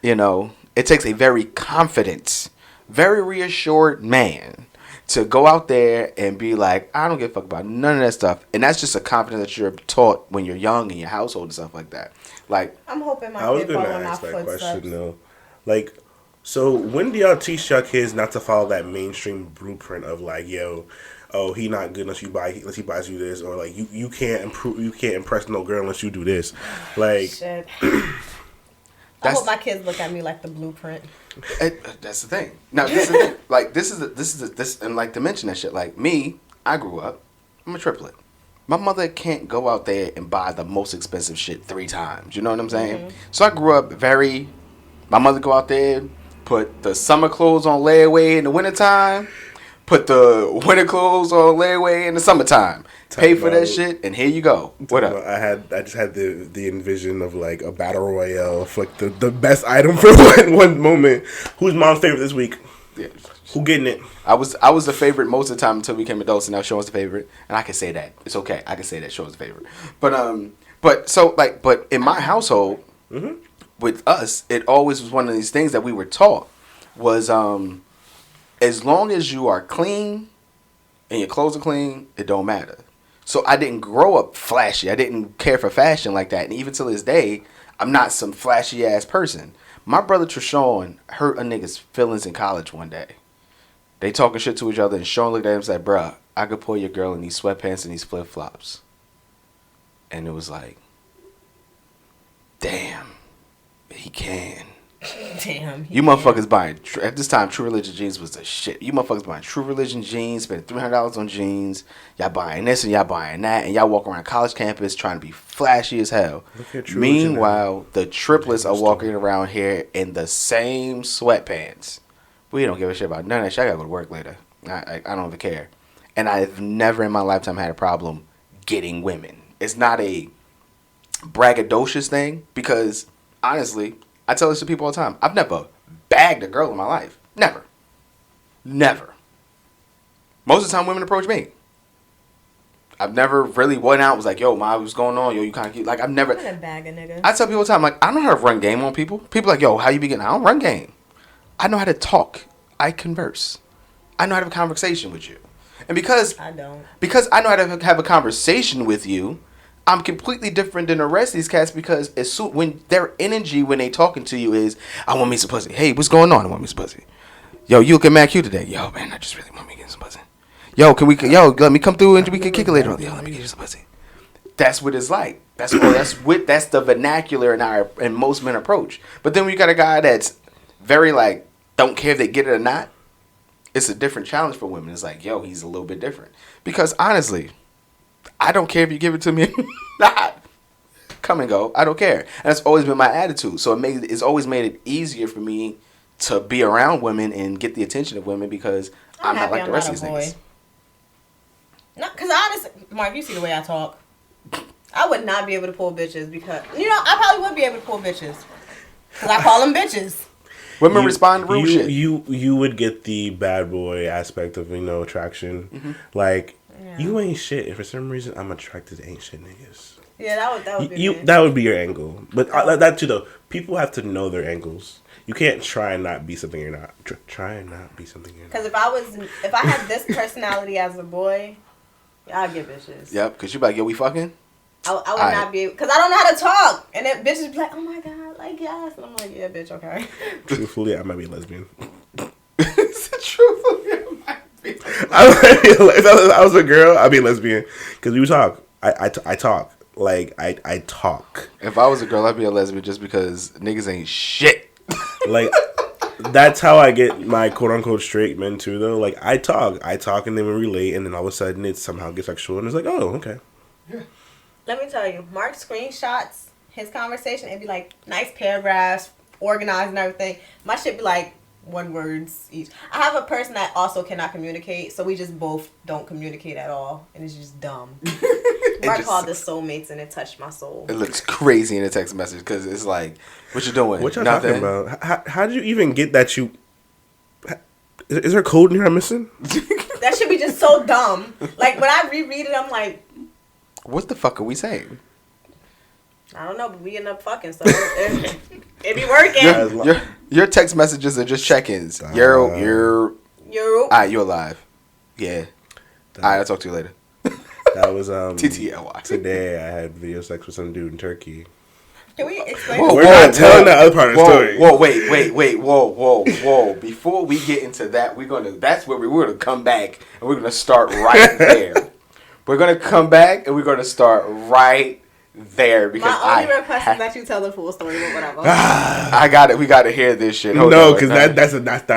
You know, it takes a very confident, very reassured man to go out there and be like, I don't give a fuck about none of that stuff. And that's just a confidence that you're taught when you're young in your household and stuff like that. Like, I'm hoping I was kid gonna follow my ask that footsteps. question though. Like, so when do y'all teach your kids not to follow that mainstream blueprint of like, yo, oh, he not good unless he buys you this, or like you can't impress no girl unless you do this. Like, Shit. I hope my kids look at me like the blueprint. That's the thing. Now, this is the thing. Like, this, and like to mention that shit. Like me, I grew up. I'm a triplet. My mother can't go out there and buy the most expensive shit 3 times. You know what I'm saying? Mm-hmm. So I grew up my mother go out there, put the summer clothes on layaway in the wintertime, put the winter clothes on layaway in the summertime. Pay for that shit, and here you go. What up? I just had the envision of like a battle royale for like the best item for one moment. Who's mom's favorite this week? Yeah. Who getting it? I was the favorite most of the time until we became adults, and now Sean's the favorite, and I can say that it's okay. I can say that Sean's the favorite, but in my household, mm-hmm. with us, it always was one of these things that we were taught was as long as you are clean and your clothes are clean, it don't matter. So I didn't grow up flashy. I didn't care for fashion like that, and even till this day, I'm not some flashy ass person. My brother Treshawn hurt a nigga's feelings in college one day. They talking shit to each other, and Sean looked at him and said, bruh, I could pull your girl in these sweatpants and these flip-flops. And it was like, damn, he can. Damn. You motherfuckers buying, at this time, True Religion jeans was the shit. You motherfuckers buying True Religion jeans, spending $300 on jeans. Y'all buying this and y'all buying that, and y'all walk around college campus trying to be flashy as hell. Meanwhile, the triplets are walking around here in the same sweatpants. We don't give a shit about none of that shit. I gotta go to work later. I don't even care. And I've never in my lifetime had a problem getting women. It's not a braggadocious thing because, honestly, I tell this to people all the time. I've never bagged a girl in my life. Never. Most of the time, women approach me. I've never really went out and was like, yo, Ma, what's going on? Yo, you kind of cute. Like, I've never. I'm gonna bag a nigga. I tell people all the time, like, I don't know how to run game on people. People like, yo, how you begin? I don't run game. I know how to talk. I converse. I know how to have a conversation with you. And because I don't. Because I know how to have a conversation with you, I'm completely different than the rest of these cats because when their energy when they talking to you is, I want me some pussy. Hey, what's going on? I want me some pussy. Yo, you looking mad cute today. Yo, man, I just really want me to get some pussy. Yo, let me come through and we can kick it later on. Yo, let me get you some pussy. That's what it's like. That's the vernacular in most men approach. But then when you got a guy that's very like, don't care if they get it or not, it's a different challenge for women. It's like, yo, he's a little bit different. Because honestly, I don't care if you give it to me or not. Come and go. I don't care. And that's always been my attitude. So it's always made it easier for me to be around women and get the attention of women because I'm not like the rest of these niggas. No, because honestly, Mark, you see the way I talk. I would not be able to pull bitches because, I probably would be able to pull bitches. Because I call them bitches. Women respond to real shit. You would get the bad boy aspect of, attraction. Mm-hmm. Like, Yeah. You ain't shit, and for some reason I'm attracted to ain't shit niggas. Yeah, that would be You me. that would be your angle, but that too though. People have to know their angles. You can't try and not be something you're not. Try and not be something you're not. Because if I had this personality as a boy, I'll get bitches. Yep, because you like, yo, we fucking? I would not be, because I don't know how to talk. And then bitches be like, oh my God, like, yes. And I'm like, yeah, bitch, okay. Truthfully, I might be a lesbian. Truthfully, I might be. If I was a girl, I'd be a lesbian. Because we talk. I talk. Like, I talk. If I was a girl, I'd be a lesbian just because niggas ain't shit. Like, that's how I get my quote-unquote straight men, too, though. Like, I talk, and then we relate, and then all of a sudden it somehow gets sexual, and it's like, oh, okay. Yeah. Let me tell you, Mark screenshots his conversation. It'd be like nice paragraphs, organized and everything. My shit be like 1 words each. I have a person that also cannot communicate, so we just both don't communicate at all, and it's just dumb. Mark called us soulmates, and it touched my soul. It looks crazy in a text message because it's like, what you doing? What y'all Nothing. talking about? How did you even get that you... Is there a code in here I'm missing? That should be just so dumb. Like, when I reread it, I'm like... What the fuck are we saying? I don't know, but we end up fucking, so it be working. Your text messages are just check-ins. You're... Alright, you alive. Yeah. Alright, I'll talk to you later. That was TTLY. Today I had video sex with some dude in Turkey. Can we explain? We're not telling the other part of the story. Whoa, wait, whoa. Before we get into that, that's where we're gonna come back and we're gonna start right there. We're gonna come back and we're gonna start right there because my only request is that you tell the full story, but whatever. I got it. We got to hear this shit. No, because that's not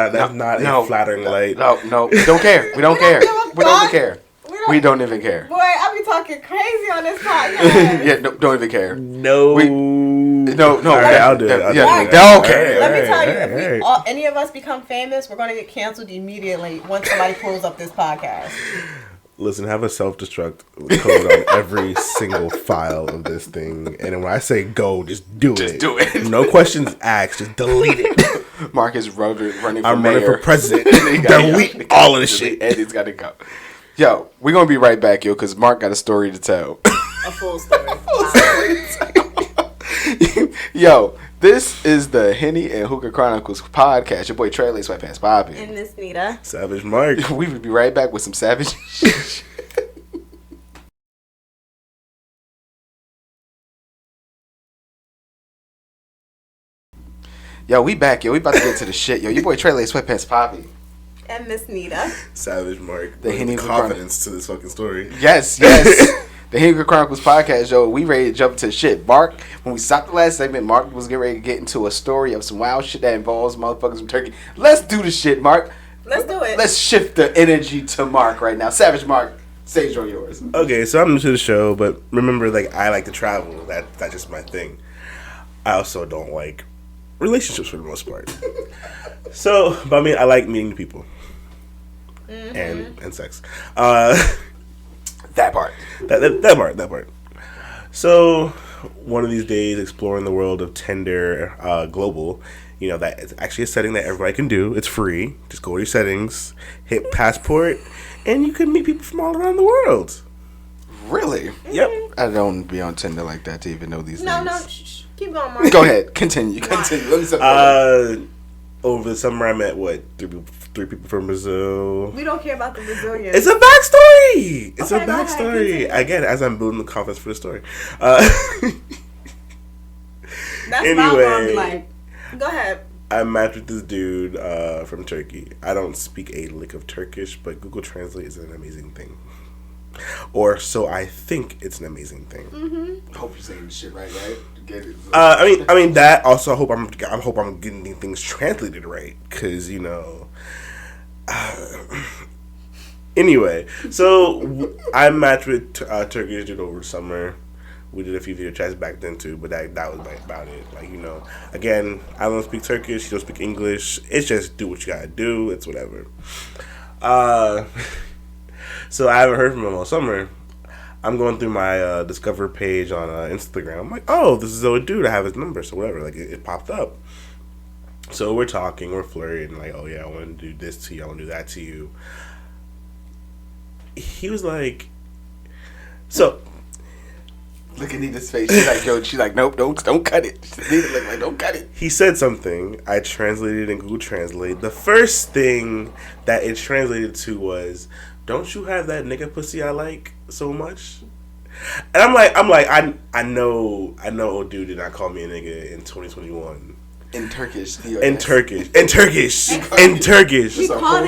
a flattering light. No, we don't care. We don't care. We don't even care. We don't even care. Boy, I be talking crazy on this podcast. Yeah, don't even care. No. No. Right, I'll do it. Okay. Let me tell you, if any of us become famous, we're going to get canceled immediately once somebody pulls up this podcast. Listen, have a self-destruct code on every single file of this thing. And when I say go, just do it. Just do it. No questions asked. Just delete it. Mark is running for mayor. I'm running for president. Delete all of the shit. Eddie's got to go. Yo, we're going to be right back, yo, because Mark got a story to tell. A full story. Yo, this is the Henny and Hookah Chronicles podcast. Your boy Trey Lace Sweatpants Bobby. And Miss Nita. Savage Mark. We will be right back with some savage shit. Yo, we back, yo. We about to get to the shit, yo. Your boy Trey Lace Sweatpants Poppy. And Miss Nita. Savage Mark. The Henny confidence to this fucking story. Yes. The Hookah Chronicles podcast, yo. We ready to jump to shit. Mark, when we stopped the last segment, Mark was getting ready to get into a story of some wild shit that involves motherfuckers from Turkey. Let's do the shit, Mark. Let's do it. Let's shift the energy to Mark right now. Savage Mark, stage all yours. Okay, so I'm new to the show, but remember, like, I like to travel. That's just my thing. I also don't like relationships for the most part. So, but I mean, I like meeting people. And sex. That part. That part. So, one of these days, exploring the world of Tinder Global, you know, that it's actually a setting that everybody can do. It's free. Just go to your settings, hit passport, and you can meet people from all around the world. Really? Yep. I don't be on Tinder like that to even know these things. No, keep going, Mark. Go ahead. Continue. Let me over the summer, I met, three people from Brazil. We don't care about the Brazilians. It's a backstory. It's okay, a backstory. Again, as I'm building the confidence for the story. That's anyway, not what I'm like. Go ahead. I matched with this dude from Turkey. I don't speak a lick of Turkish, but Google Translate is an amazing thing. Or so I think it's an amazing thing. Mm-hmm. I hope you're saying this shit right? Get it. I mean that. Also, I hope I'm getting things translated right, because you know. Anyway, so I matched with Turkish dude over summer. We did a few video chats back then too, but that was like about it. Like, you know, again, I don't speak Turkish. He don't speak English. It's just do what you gotta do. It's whatever. So I haven't heard from him all summer. I'm going through my Discover page on Instagram. I'm like, oh, this is a dude. I have his number, so whatever. Like, it popped up. So we're talking, we're flirting. Like, oh yeah, I want to do this to you. I want to do that to you. he was like, so. Look at Nita's face. She's like, yo. She's like, nope, don't cut it. Nita look like, don't cut it. He said something. I translated in Google Translate. The first thing that it translated to was, "Don't you have that nigga pussy I like so much?" And I'm like, I know, old dude did not call me a nigga in 2021. In Turkish. He called it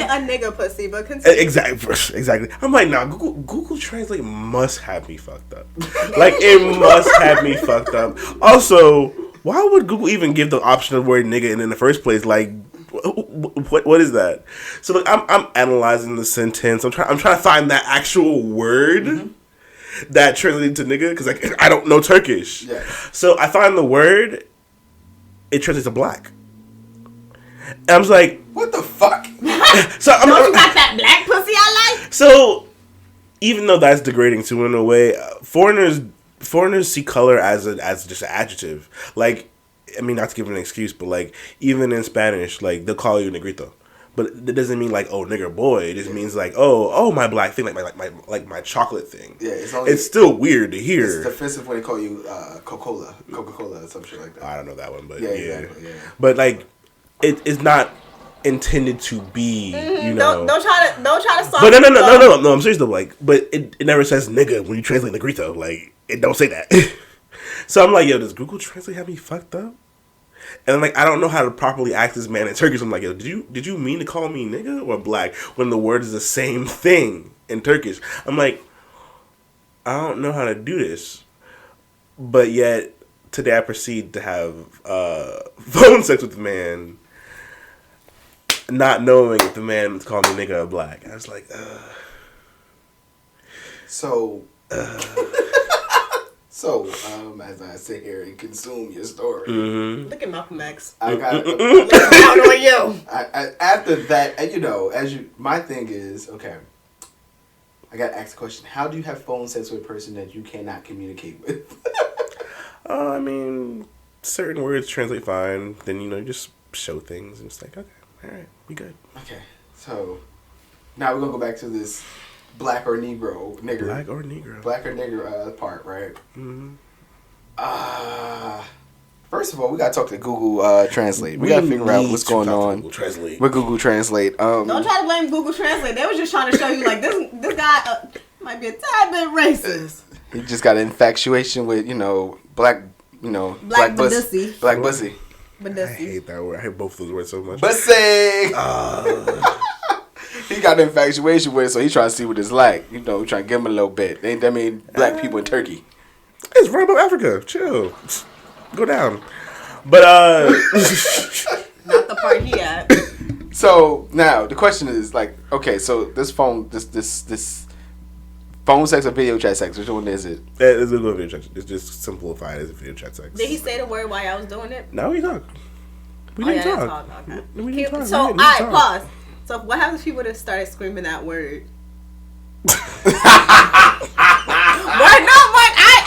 a nigga pussy, but continue. Exactly. I'm like, nah, Google Translate must have me fucked up. Like, it must have me fucked up. Also, why would Google even give the option of word nigga in the first place? Like, what is that? So, look, I'm analyzing the sentence. I'm trying to find that actual word that translated to nigga, because like, I don't know Turkish. Yeah. So I find the word. It translates to black. And I was like, what the fuck? So don't you got that black pussy I like? So, even though that's degrading too in a way, foreigners see color as just an adjective. Like, I mean, not to give an excuse, but like, even in Spanish, like, they'll call you negrito. But it doesn't mean like, oh, nigger boy. It just means like, oh, my black thing, like my chocolate thing. Yeah, it's still weird to hear. It's offensive when they call you Coca-Cola, or some shit like that. I don't know that one, but yeah. Exactly, yeah. But like, it's not intended to be, you know. Don't try to solve. But no. I'm serious though. Like, but it never says nigga when you translate negrito. Like, it don't say that. So I'm like, yo, does Google Translate have me fucked up? And I'm like, I don't know how to properly ask this man in Turkish. I'm like, yo, did you mean to call me nigga or black when the word is the same thing in Turkish? I'm like, I don't know how to do this. But yet, today I proceed to have phone sex with the man, not knowing if the man was calling me nigga or black. I was like, So, as I sit here and consume your story, look at Malcolm X. I got down on you. After that, you know, my thing is, okay, I got to ask the question: how do you have phone sex with a person that you cannot communicate with? I mean, certain words translate fine. Then you just show things, and it's like, okay, all right, we good. Okay, so now we're gonna go back to this. Black or nigger. Black or nigger part, right? Mm-hmm. First of all, we gotta talk to Google Translate. We gotta figure out what's going on with Google Translate. Don't try to blame Google Translate. They was just trying to show you like this guy might be a tad bit racist. He just got an infatuation with black pussy. Black pussy. I hate that word. I hate both of those words so much. Pussy. He got an infatuation with it, so he's trying to see what it's like. Trying to give him a little bit. Black people in Turkey. It's right above Africa. Chill. Go down. But, not the part he at. So, now, the question is, like, okay, so this phone sex or video chat sex, which one is it? It's a video chat. It's just simplified as video chat sex. Did he say the word while I was doing it? No, we talk. We didn't talk. Okay. We didn't talk. So, alright, pause. So what happens if people just started screaming that word?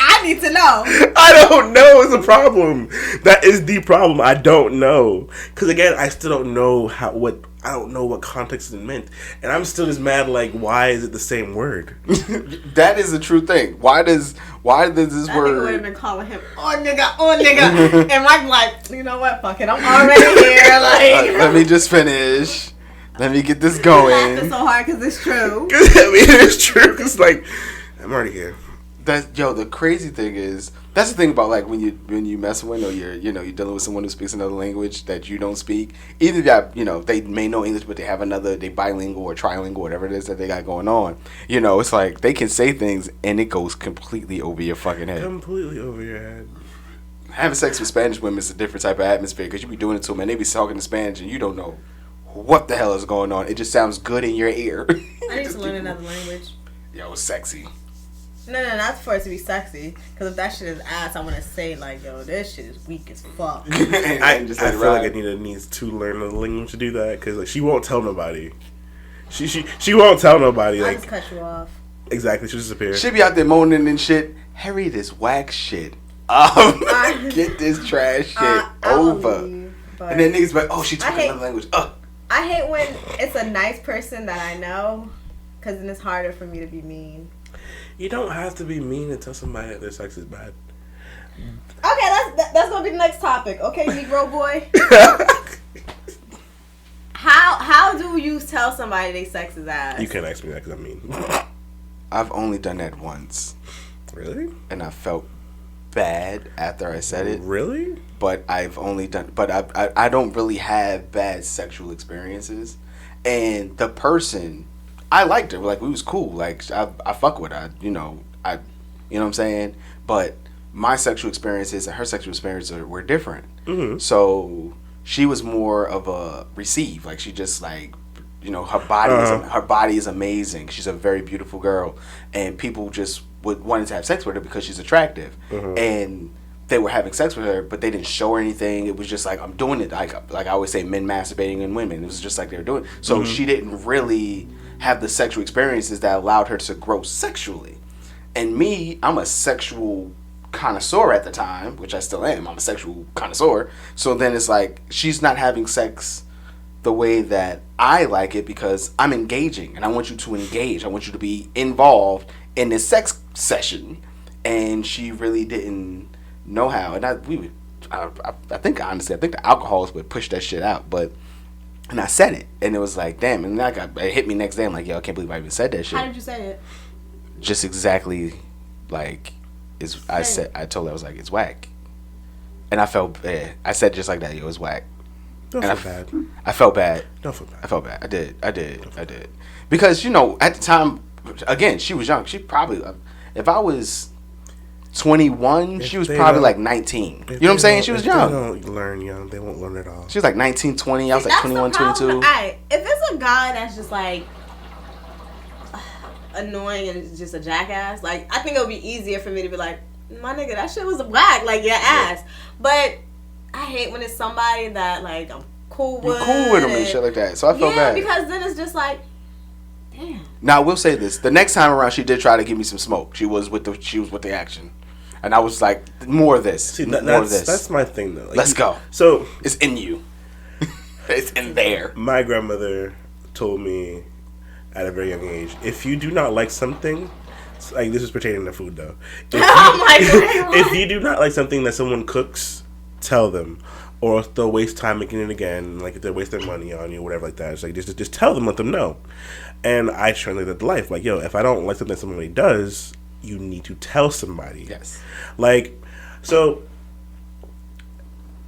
I need to know. I don't know is the problem. That is the problem. I don't know. Because again, I still don't know I don't know what context it meant. And I'm still just mad, like, why is it the same word? That is the true thing. Why does this word... Nigga would have been calling him, oh nigga. And Mike like, you know what, fuck it, I'm already here. Like, let me just finish. Let me get this going. I'm laughing so hard because it's true. It's true. It's like, I'm already here. The crazy thing is, that's the thing about like when you mess with or you're dealing with someone who speaks another language that you don't speak. Either that they may know English but they bilingual or trilingual, whatever it is that they got going on. It's like they can say things and it goes completely over your fucking head. Completely over your head. Having sex with Spanish women is a different type of atmosphere because you be doing it to them and they be talking in Spanish and you don't know what the hell is going on. It just sounds good in your ear. I need to learn another language. Yo, sexy. No, not for it to be sexy. Because if that shit is ass, I want to say like, yo, this shit is weak as fuck. I feel like Anita needs to learn the language to do that because like she won't tell nobody. She won't tell nobody. I like just cut you off. Exactly, she'll disappear. She be out there moaning and shit. Harry, this whack shit. Get this trash shit over. Leave, and then niggas be like, oh, she took another language. I hate when it's a nice person that I know, Because then it's harder for me to be mean. You don't have to be mean to tell somebody that their sex is bad. Okay, that's gonna be the next topic. Okay, Negro boy. How do you tell somebody they sex is ass? You can't ask me that because I'm mean. I've only done that once. Really? And I felt bad after I said it. Really? But I've only done. But I don't really have bad sexual experiences. And the person, I liked her. Like, we was cool. Like, I fuck with her. You know what I'm saying? But my sexual experiences and her sexual experiences were different. Mm-hmm. So she was more of a receive. Like, she just like, you know, her body is amazing. She's a very beautiful girl, and people just wanted to have sex with her because she's attractive. Mm-hmm. And they were having sex with her, but they didn't show her anything. It was just like, I'm doing it. Like I always say, men masturbating in women. It was just like they were doing it. So mm-hmm. she didn't really have the sexual experiences that allowed her to grow sexually. And me, I'm a sexual connoisseur at the time, which I still am. I'm a sexual connoisseur. So then it's like, she's not having sex the way that I like it because I'm engaging, and I want you to engage. I want you to be involved in this sex session. And she really didn't know how. And I think the alcohols would push that shit out. And I said it, and it was like, damn. And it hit me next day. I'm like, yo, I can't believe I even said that shit. How did you say it? Just exactly like I told her, I was like, it's whack. And I felt bad. I said just like that, yo, it's whack. Don't feel bad. I felt bad. Don't feel bad. I felt bad. I did. Because, you know, at the time, again, she was young. She probably, if I was 21, she was probably like 19. You know what I'm saying? She was young. They don't learn young. They won't learn at all. She was like 19, 20. I was like 21, 22. Alright, if it's a guy that's just like annoying and just a jackass, like, I think it would be easier for me to be like, my nigga, that shit was whack, like your ass. But I hate when it's somebody that like I'm cool with. You're cool with them and shit like that. So I felt bad. Yeah, because then it's just like, damn. Now I will say this: the next time around, she did try to give me some smoke. She was with the action, and I was like, more of this. See, that's my thing though. Like, let's go. So it's in you. It's in there. My grandmother told me at a very young age, if you do not like something, like this is pertaining to food though. If you do not like something that someone cooks, tell them, or if they'll waste time making it again, like if they're wasting money on you, whatever like that. It's like just tell them, let them know. And I translate that to life. Like, yo, if I don't like something that somebody does, you need to tell somebody. Yes. Like, so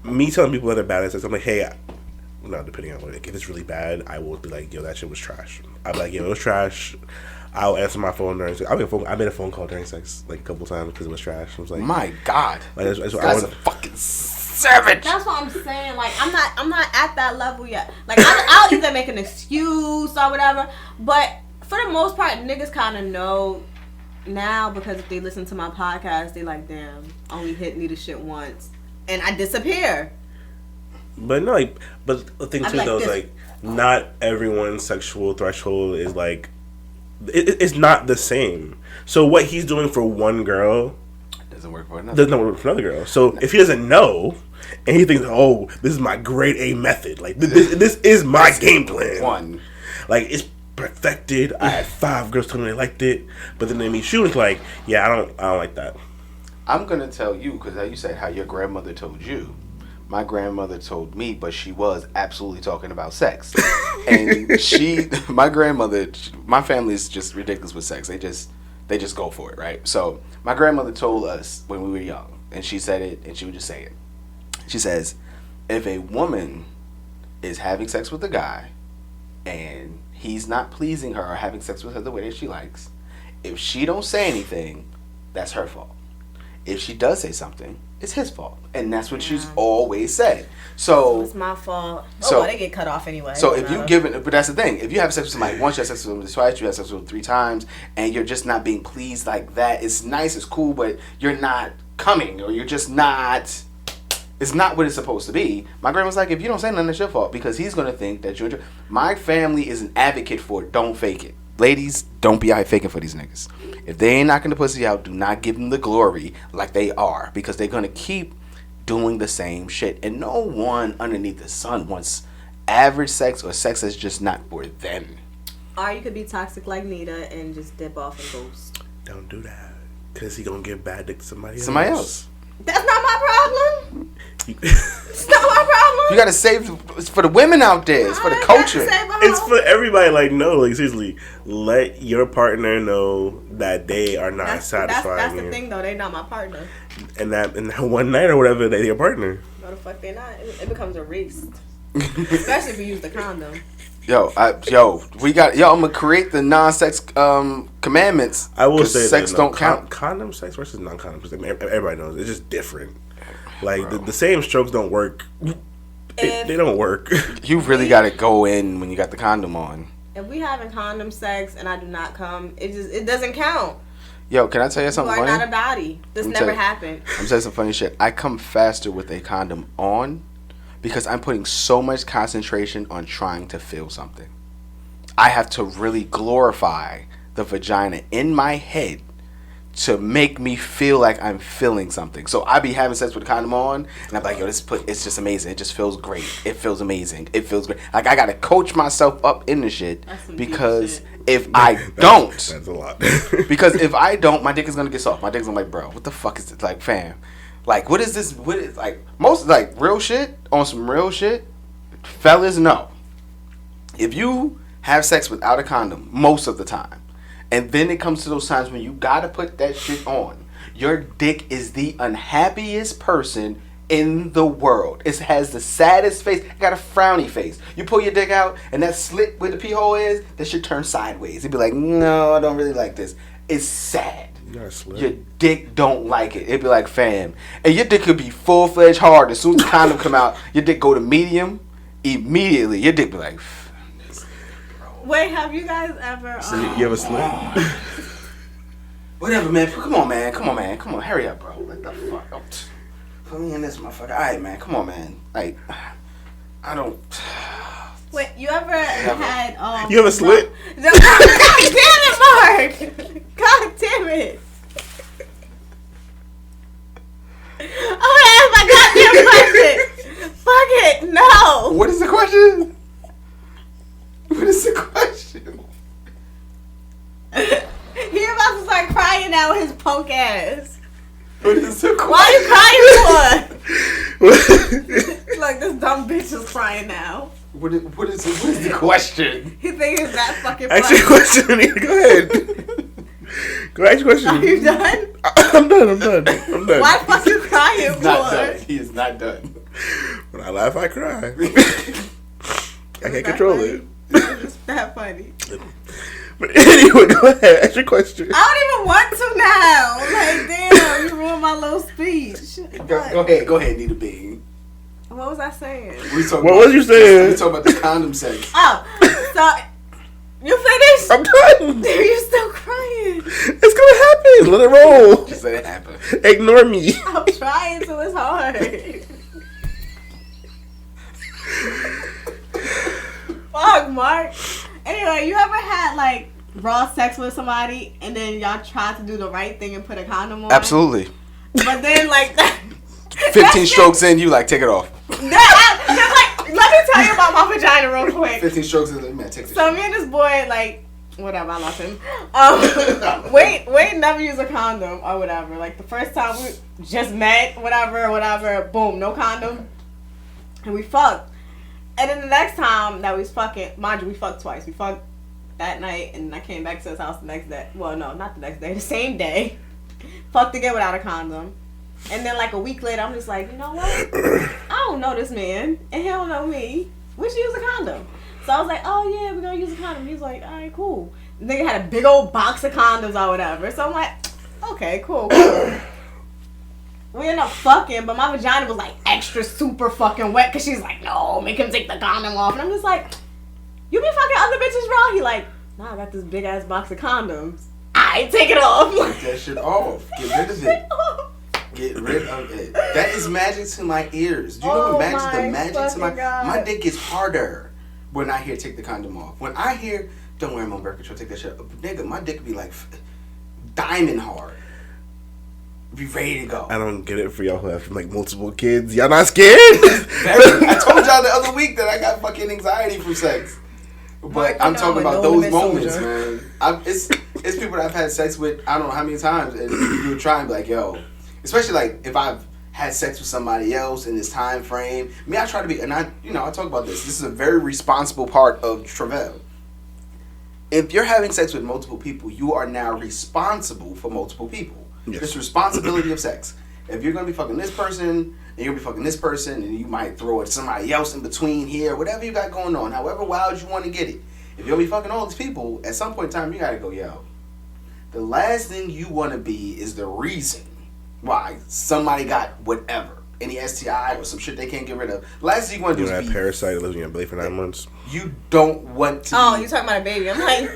me telling people that they're bad at sex, I'm like, hey, depending on what, like, if it's really bad, I will be like, yo, that shit was trash. I'll be like, yo, it was trash. I'll answer my phone during sex. I made a phone call during sex like a couple times because it was trash. I was like, my God, like, that's a fucking savage. That's what I'm saying. Like, I'm not at that level yet. Like, I'll either make an excuse or whatever. But for the most part, niggas kind of know now because if they listen to my podcast, they like, damn, only hit me the shit once, and I disappear. But no, like, but the thing too though is like, not everyone's sexual threshold is like, it's not the same. So what he's doing for one girl doesn't work for another. Does not work for another girl. So if he doesn't know, and he thinks, oh, this is my grade A method, like this is my game plan. One, like it's perfected. I had 5 girls telling me they liked it, but then they meet you and it's like, yeah, I don't like that. I'm gonna tell you because you said how your grandmother told you. My grandmother told me, but she was absolutely talking about sex. And my grandmother, my family is just ridiculous with sex. They just go for it, right? So my grandmother told us when we were young, and she said it, and she would just say it. She says, if a woman is having sex with a guy, and he's not pleasing her or having sex with her the way that she likes, if she don't say anything, that's her fault. If she does say something, it's his fault. And that's what she's always said. So it's my fault. They get cut off anyway. So if you give it, but that's the thing. If you have sex with somebody once, you have sex with them twice, you have sex with them 3 times, and you're just not being pleased like that, it's nice, it's cool, but you're not coming, or you're just not, it's not what it's supposed to be. My grandma's like, if you don't say nothing, it's your fault, because he's going to think that you're, my family is an advocate for don't fake it. Ladies, don't be out faking for these niggas. If they ain't knocking the pussy out, do not give them the glory like they are, because they're going to keep doing the same shit. And no one underneath the sun wants average sex or sex that's just not for them. Or you could be toxic like Nita and just dip off and ghost. Don't do that. Because he going to give bad dick to somebody else. That's not my problem. It's not my problem. You gotta save. It's for the women out there. It's for the culture. It's for everybody. Like, no, like seriously, let your partner know that they are not satisfying. That's the thing, though. They're not my partner. And that one night or whatever, they're your partner. No, the fuck they're not. It becomes a race, especially if you use the condom. I'm gonna create the non-sex commandments. I will say sex that, don't count. Condom sex versus non-condom sex. Everybody knows it's just different. Like the same strokes don't work. They don't work. You really gotta go in when you got the condom on. If we having condom sex and I do not come, it doesn't count. Yo, can I tell you something funny? You are not a body. This never happened. I'm saying some funny shit. I come faster with a condom on because I'm putting so much concentration on trying to feel something. I have to really glorify the vagina in my head to make me feel like I'm feeling something. So I be having sex with the condom on, and I'm like, yo, it's just amazing. It just feels great. It feels amazing. It feels great. Like, I gotta coach myself up in the shit because if I don't, that's a lot. because if I don't, my dick is gonna get soft. My dick's gonna be like, bro, what the fuck is this? Like, fam, like, what is this? What is, like, most, like, real shit, on some real shit, fellas, no. If you have sex without a condom, most of the time, and then it comes to those times when you gotta put that shit on, your dick is the unhappiest person in the world. It has the saddest face. It got a frowny face. You pull your dick out, and that slit where the pee hole is, that shit turn sideways. It'd be like, no, I don't really like this. It's sad. Your dick don't like it. It'd be like, fam. And your dick could be full-fledged hard. As soon as the condom come out, your dick go to medium. Immediately, your dick be like, wait, have you guys ever... So you ever slit? Whatever, man. Come on, man. Come on. Hurry up, bro. What the fuck? Put me in this motherfucker. All right, man. Come on, man. Like, I don't... Wait, you ever had... you ever slit? God damn it, Mark! God damn it! I'm gonna ask my goddamn question! Fuck it, no! What is the question? What is the question? He about to start crying now with his punk ass. What is the question? Why are you crying for? Like, this dumb bitch is crying now. What is the question? He thinks it's that fucking funny. Ask your question. Go ahead. Go ask your question. Are you done? I'm done. Why the fuck you crying He's for? not done. He is not done. When I laugh, I cry. I can't control it. It's that funny. But anyway, go ahead. Ask your question. I don't even want to now. Like, damn, you ruined my little speech. Go ahead, Nita B. What was I saying? What was you saying? We talking about the condom sex. Oh, so you finished? I'm done. You're still crying. It's gonna happen. Let it roll. Just let it happen. Ignore me. I'm trying till it's hard. Fuck, Mark. Anyway, you ever had like raw sex with somebody and then y'all tried to do the right thing and put a condom on? Absolutely. But then like 15 strokes in, you like, take it off. Let me tell you about my vagina real quick. 15 strokes in, man, take it. So me and this boy, like, whatever, I lost him. Wait, never use a condom or whatever. Like the first time we just met, whatever, boom, no condom, and we fucked. And then the next time that we was fucking, mind you, we fucked twice. We fucked that night, and I came back to his house the next day. Well, no, not the next day, the same day. Fucked again without a condom. And then like a week later, I'm just like, you know what? I don't know this man, and he don't know me. We should use a condom. So I was like, oh yeah, we're gonna use a condom. He's like, all right, cool. The nigga had a big old box of condoms or whatever. So I'm like, okay, cool. We ended up fucking, but my vagina was like extra super fucking wet because she's like, no, make him take the condom off. And I'm just like, you be fucking other bitches raw? He like, nah, I got this big ass box of condoms. I take it off. Take that shit off. Get rid of it. Get rid of it. That is magic to my ears. Do you know what the magic to my God. My dick gets harder when I hear take the condom off. When I hear don't wear my birth control, take that shit off. Nigga, my dick be like diamond hard. Be ready to go. I don't get it for y'all who have like multiple kids. Y'all not scared? I told y'all the other week that I got fucking anxiety from sex. But I'm talking about those moments, man. It's people that I've had sex with, I don't know how many times, and you try and be like, yo, especially like if I've had sex with somebody else in this time frame. Me, I try to be, and I talk about this. This is a very responsible part of travail. If you're having sex with multiple people, you are now responsible for multiple people. Yes. It's responsibility of sex. If you're gonna be fucking this person, and you're gonna be fucking this person, and you might throw it somebody else in between here, whatever you got going on, however wild you want to get it. If you're gonna be fucking all these people, at some point in time, you gotta go, yo. The last thing you want to be is the reason why somebody got whatever, any STI or some shit they can't get rid of. Last thing you want to do is that parasite that lives in your belly for 9 months. You don't want to. Oh, you talking about a baby? I'm like,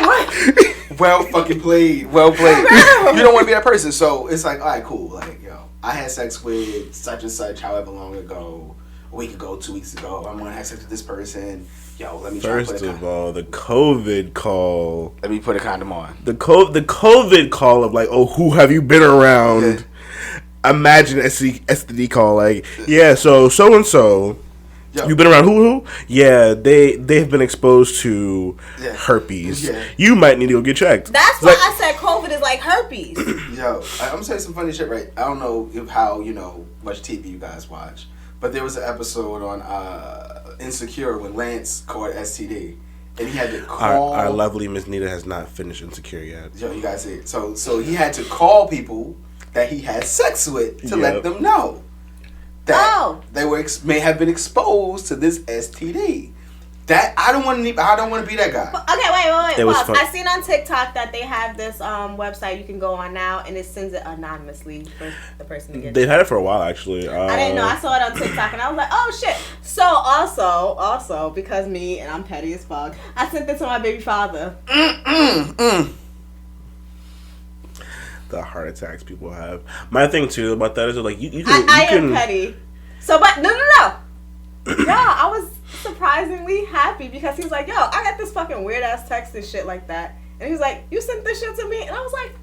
what? Well fucking played. Well played. You don't want to be that person. So it's like, all right, cool. Like, yo, I had sex with such and such however long ago, a week ago, 2 weeks ago. I'm going to have sex with this person. Yo, let me try to put a condom. First of all, the COVID call. Let me put a condom on. The COVID call of like, oh, who have you been around? Yeah. Imagine STD call like, yeah, so and so. You been around who? Yeah, they've been exposed to herpes. Yeah. You might need to go get checked. That's why I said COVID is like herpes. Yo, I'm gonna say some funny shit, right? I don't know how much TV you guys watch, but there was an episode on Insecure when Lance caught STD, and he had to call. Our lovely Miss Nita has not finished Insecure yet. Yo, you guys see it. So he had to call people that he had sex with to let them know that they may have been exposed to this STD. That I don't want to be that guy. Okay, wait. Pause. I seen on TikTok that they have this website you can go on now, and it sends it anonymously for the person to get. They've had it for a while, actually. I didn't know. I saw it on TikTok, and I was like, oh shit. So also because me and I'm petty as fuck, I sent it to my baby father. The heart attacks people have. My thing too about that is like you I am petty. So, but no. Yeah, I was surprisingly happy because he was like, yo, I got this fucking weird ass text and shit like that. And he was like, you sent this shit to me? And I was like,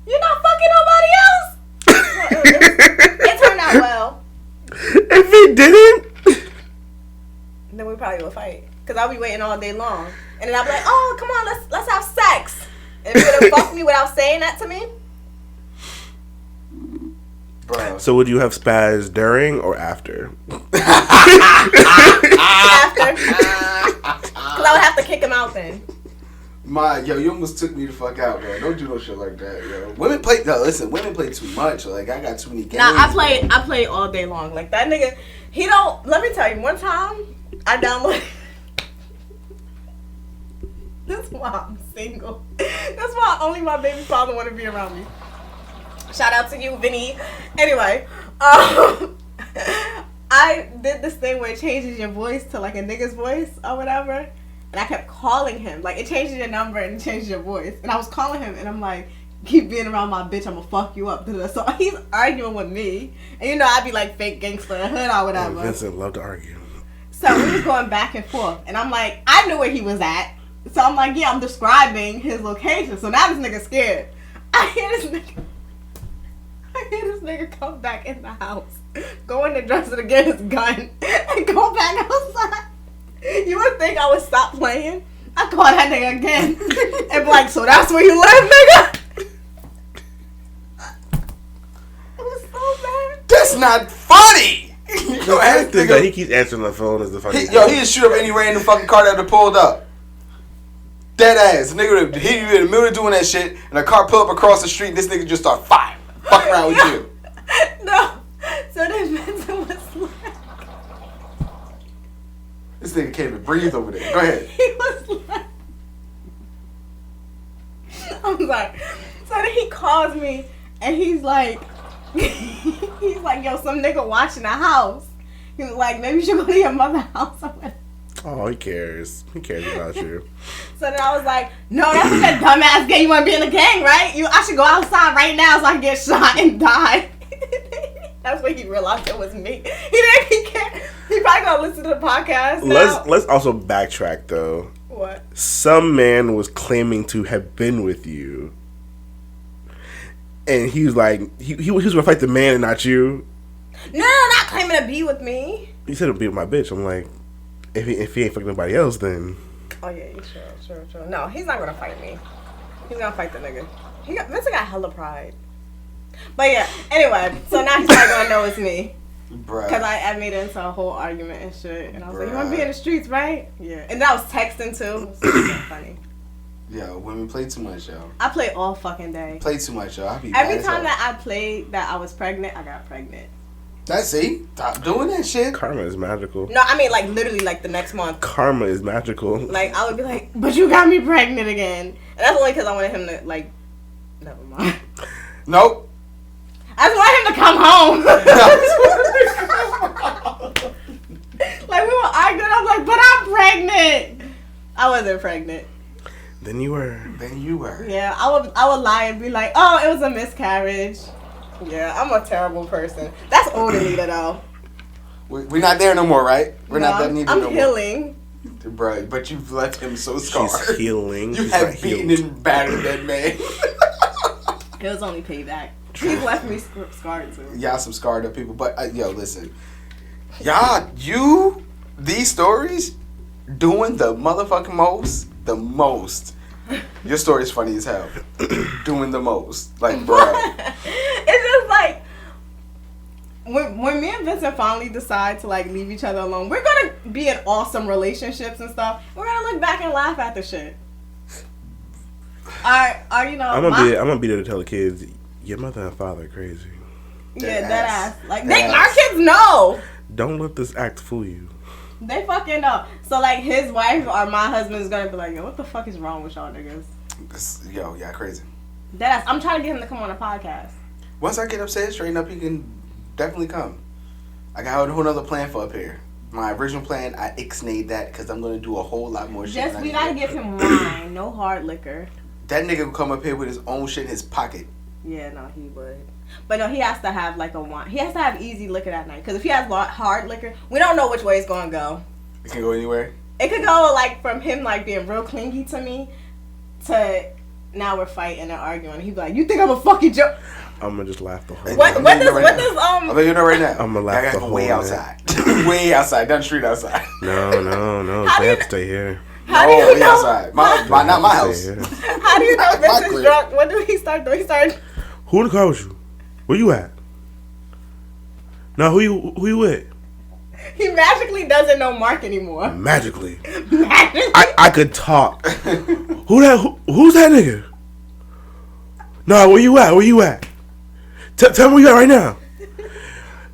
you're not fucking nobody else? It turned out well. If it didn't, then we probably would fight. Because I'll be waiting all day long. And then I'll be like, oh, come on, let's have sex. And if you would have fucked me without saying that to me? Bro. So would you have spaz during or after? After. Because I would have to kick him out then. You almost took me the fuck out, man. Don't do no shit like that, yo. Women play too much. Like, I got too many games. Nah, I play all day long. Like, that nigga, let me tell you, one time, I downloaded. That's why I'm single. That's why only my baby father want to be around me. Shout out to you, Vinny. Anyway, I did this thing where it changes your voice to like a nigga's voice or whatever. And I kept calling him. Like, it changes your number and it changes your voice. And I was calling him and I'm like, keep being around my bitch, I'm gonna fuck you up. So he's arguing with me. And I'd be like fake gangster in the hood or whatever. Oh, Vincent loved to argue. So we was going back and forth. And I'm like, I knew where he was at. So I'm like, yeah, I'm describing his location. So now this nigga's scared. I hear this nigga come back in the house, go in the dresser to get his gun, and go back outside. You would think I would stop playing. I call that nigga again. And be like, so that's where you live, nigga? It was so bad. That's not funny! He keeps answering the phone as the fucking he just shoot up any random fucking car that pulled up. Dead ass. The nigga would hit you in the middle of doing that shit, and a car pull up across the street, and this nigga just start firing. Fuck around with you. No. So then Vincent was like... This nigga can't even breathe over there. Go ahead. He was like... I'm sorry. So then he calls me, and he's like... he's like, yo, some nigga watching the house. He was like, maybe you should go to your mother's house. Oh, he cares. He cares about you. So then I was like, no, that's that dumbass gang. You want to be in the gang, right? I should go outside right now so I can get shot and die. That's when he realized it was me. He can't. He probably gonna listen to the podcast now. Let's also backtrack though. What? Some man was claiming to have been with you, and he was like, he was gonna fight the man and not you. No, not claiming to be with me. He said to be with my bitch. I'm like, If he ain't fucking nobody else, then. Oh yeah, sure. No, he's not gonna fight me. He's gonna fight the nigga. Vincent got hella pride. But yeah, anyway, so now he's not gonna know it's me. Bruh. Because I made it into a whole argument and shit. And I was like, you wanna be in the streets, right? Yeah. And I was texting too. It was so funny. Yo, women play too much, yo. I play all fucking day. Play too much, yo. Every time that I played that I was pregnant, I got pregnant. That's it. Stop doing that shit. Karma is magical. No, I mean like literally like the next month. Karma is magical. Like I would be like, but you got me pregnant again. And that's only because I wanted him to like, never mind. Nope. I just want him to come home. Like we were arguing. I was like, but I'm pregnant. I wasn't pregnant. Then you were. Yeah, I would lie and be like, oh, it was a miscarriage. Yeah, I'm a terrible person. That's old Anita though. We're not there no more, right? We're not that needed no more. I'm healing. Bro, but you've left him so scarred. She's healing. You have beaten and battered that man. It was only payback. He left me scarred too. Y'all some scarred up people. But, yo, listen. These stories, doing the motherfucking most. Your story is funny as hell. Doing the most. Like, bro. It's just like, when me and Vincent finally decide to, like, leave each other alone, we're gonna be in awesome relationships and stuff. We're gonna look back and laugh at the shit. You know, I'm gonna be there to tell the kids, your mother and father are crazy. Yeah, that ass. Like, our kids know. Don't let this act fool you. They fucking know. So, like, his wife or my husband is gonna be like, yo, what the fuck is wrong with y'all niggas? Yo, yeah, crazy. That ass. I'm trying to get him to come on a podcast. Once I get upstairs, straighten up, he can definitely come. I got a whole other plan for up here. My original plan, I ixnayed that because I'm going to do a whole lot more shit. We got to give him wine. No hard liquor. That nigga will come up here with his own shit in his pocket. Yeah, no, he would. But no, he has to have like a wine. He has to have easy liquor that night. Because if he has hard liquor, we don't know which way it's going to go. It can go anywhere? It could go like from him like being real clingy to me to now we're fighting and arguing. He'd be like, you think I'm a fucking joke? I'm gonna just laugh the whole What does I'm letting you know right now. I'm gonna laugh the whole way outside. Way outside. Down the street outside. No. They have to stay here. How do you know? Outside. Not my house. How do you know this is drunk? What did he start doing? He started. Who in the car with you? Where you at? No, who you with? He magically doesn't know Mark anymore. Magically. I could talk. Who's that nigga? No, where you at? Tell me where you at right now.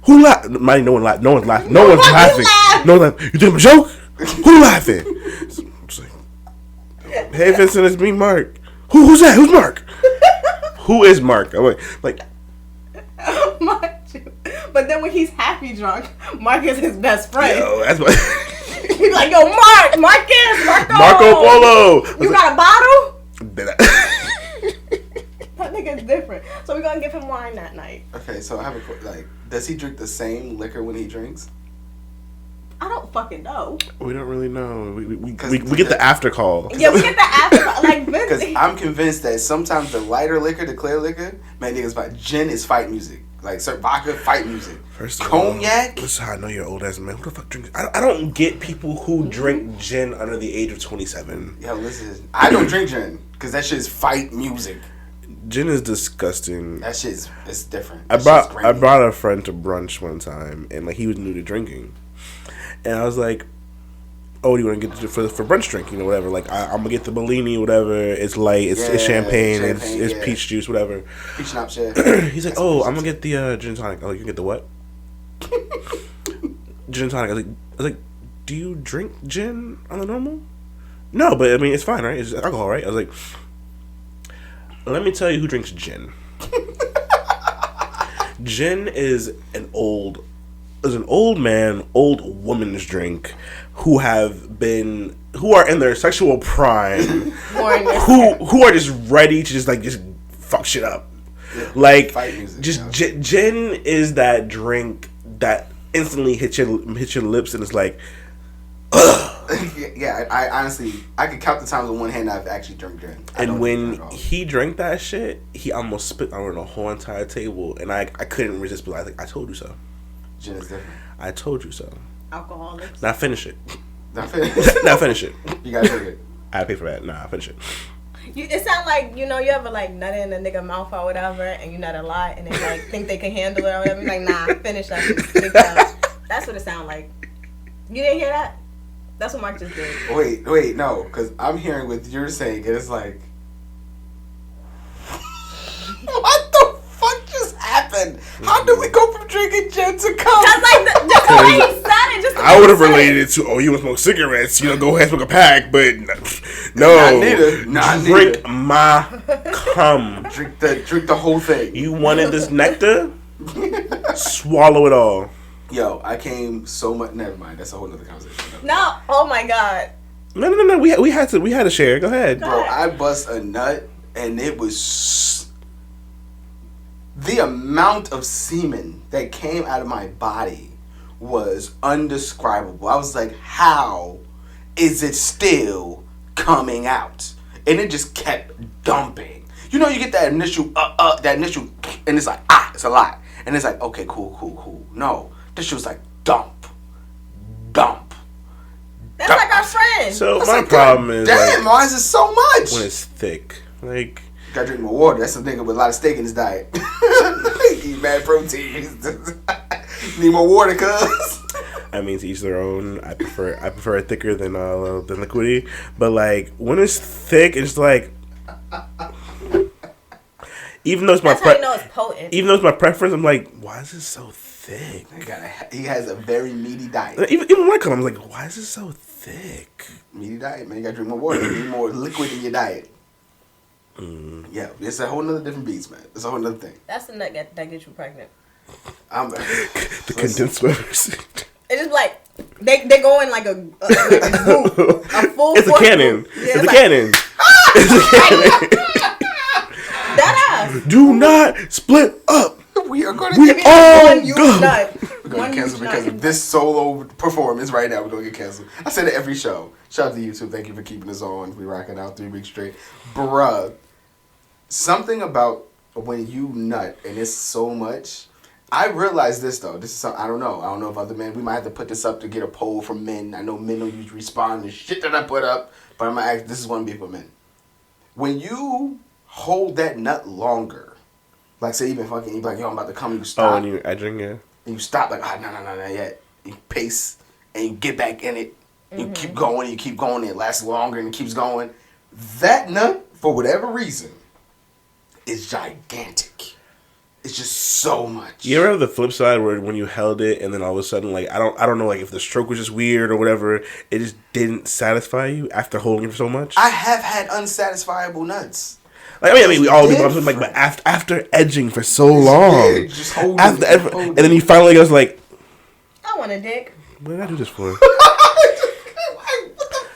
Who laughed? No one's laughing. No one's laughing. No one's laughing. You think I'm a joke? Who laughing? It's like, hey Vincent, it's me, Mark. Who's that? Who's Mark? Who is Mark? I'm like Mark. But then when he's happy drunk, Mark is his best friend. Yo, that's what. He's like, yo, Marco Polo. You got a bottle? That nigga's different. So we're gonna give him wine that night. Okay, so I have does he drink the same liquor when he drinks? I don't fucking know. We don't really know. We get the after call. Yeah, we get the after call. Like, because I'm convinced that sometimes the lighter liquor, the clear liquor, man, niggas, but gin is fight music. Like, vodka, fight music. First of cognac. This is how I know you're old ass man. Who the fuck drinks? I don't get people who drink gin under the age of 27. Yo, listen, I don't drink gin because that shit is fight music. Gin is disgusting. That shit is different. I brought a friend to brunch one time, and like he was new to drinking, and I was like, "Oh, do you want to get for brunch drink? You know, whatever. Like I'm gonna get the Bellini, whatever. It's light. It's champagne. It's peach juice, whatever. Peach schnapps, yeah. He's like, "Oh, I'm gonna get the gin and tonic." I was like, "You get the what?" Gin and tonic. I was like, "Do you drink gin on the normal?" No, but I mean it's fine, right? It's alcohol, right? I was like, let me tell you who drinks gin. Gin is an old man, old woman's drink who are in their sexual prime, who are just ready to just fuck shit up. Yeah, like music, gin is that drink that instantly hits your lips and it's like, ugh. Yeah, I honestly could count the times on one hand I've actually drank gin. And when he drank that shit, he almost spit on the whole entire table, and I couldn't resist. But I told you so. Gin is different. I told you so. Alcoholics. Now finish it. Not finish. Now finish it. You gotta drink it. I pay for that. Nah, finish it. It sounds like, you ever like nut in a nigga mouth or whatever, and you nut a lot, and they like think they can handle it or whatever. You're like, nah, finish that. That's what it sounds like. You didn't hear that? That's what Mark just did. Wait, no, because I'm hearing what you're saying, and it's like, what the fuck just happened? How did we go from drinking gin to cum? That's like just the way he said it. I would have related it to, you want to smoke cigarettes, go ahead and smoke a pack, but no. Not drink neither. my cum. Drink the whole thing. You wanted this nectar? Swallow it all. Yo, I came so much. Never mind. That's a whole nother conversation. No. Oh my god. No. We had to share. Go ahead. Bro, I bust a nut, and it was the amount of semen that came out of my body was undescribable. I was like, how is it still coming out? And it just kept dumping. You get that initial and it's like, it's a lot. And it's like, okay, cool. No, this shit was like dump. That's like our friend. So my problem is, damn, why is it so much? when it's thick, like. Gotta drink more water. That's a nigga with a lot of steak in his diet. Eat bad protein. Need more water, cuz. I mean, to each their own. I prefer it thicker than liquidy. But like when it's thick, it's like, even though it's my it's potent. Even though it's my preference, I'm like, why is it so thick? He has a very meaty diet. Even when I come, I'm like, why is it so thick? Meaty diet, man. You gotta drink more water. You need more liquid in your diet. Yeah, it's a whole nother different beast, man. It's a whole nother thing. That's the nut that gets you pregnant. The condensed sweaters. It's just like they go in like a full. It's a cannon. Yeah, it's a cannon. It's a cannon. That ass. Do not split up. We are going We to get all One go. nut. We're going to cancel because of this solo performance right now. We're going to get canceled. I said it every show. Shout out to YouTube. Thank you for keeping us on. We rocking out 3 weeks straight. Bruh. Something about when you nut and it's so much. I realize this though. This is something I don't know. I don't know if other men. We might have to put this up to get a poll from men. I know men don't usually respond to shit that I put up, but I'm gonna ask. This is one be for men. When you hold that nut longer, like say even fucking, you be like, yo, I'm about to come. You stop. Oh, and you edging, yeah. And you stop like, no, not yet. You pace and you get back in it. You keep going. You keep going. It lasts longer and it keeps going. That nut, for whatever reason, is gigantic. It's just so much. You ever have the flip side where when you held it and then all of a sudden, like, I don't know, like if the stroke was just weird or whatever, it just didn't satisfy you after holding it for so much? I have had unsatisfiable nuts. Like, I mean, we all do, but I'm saying, like, but after edging for so long, Just hold after it. and then you finally goes like, I want a dick. what did I do this for? What the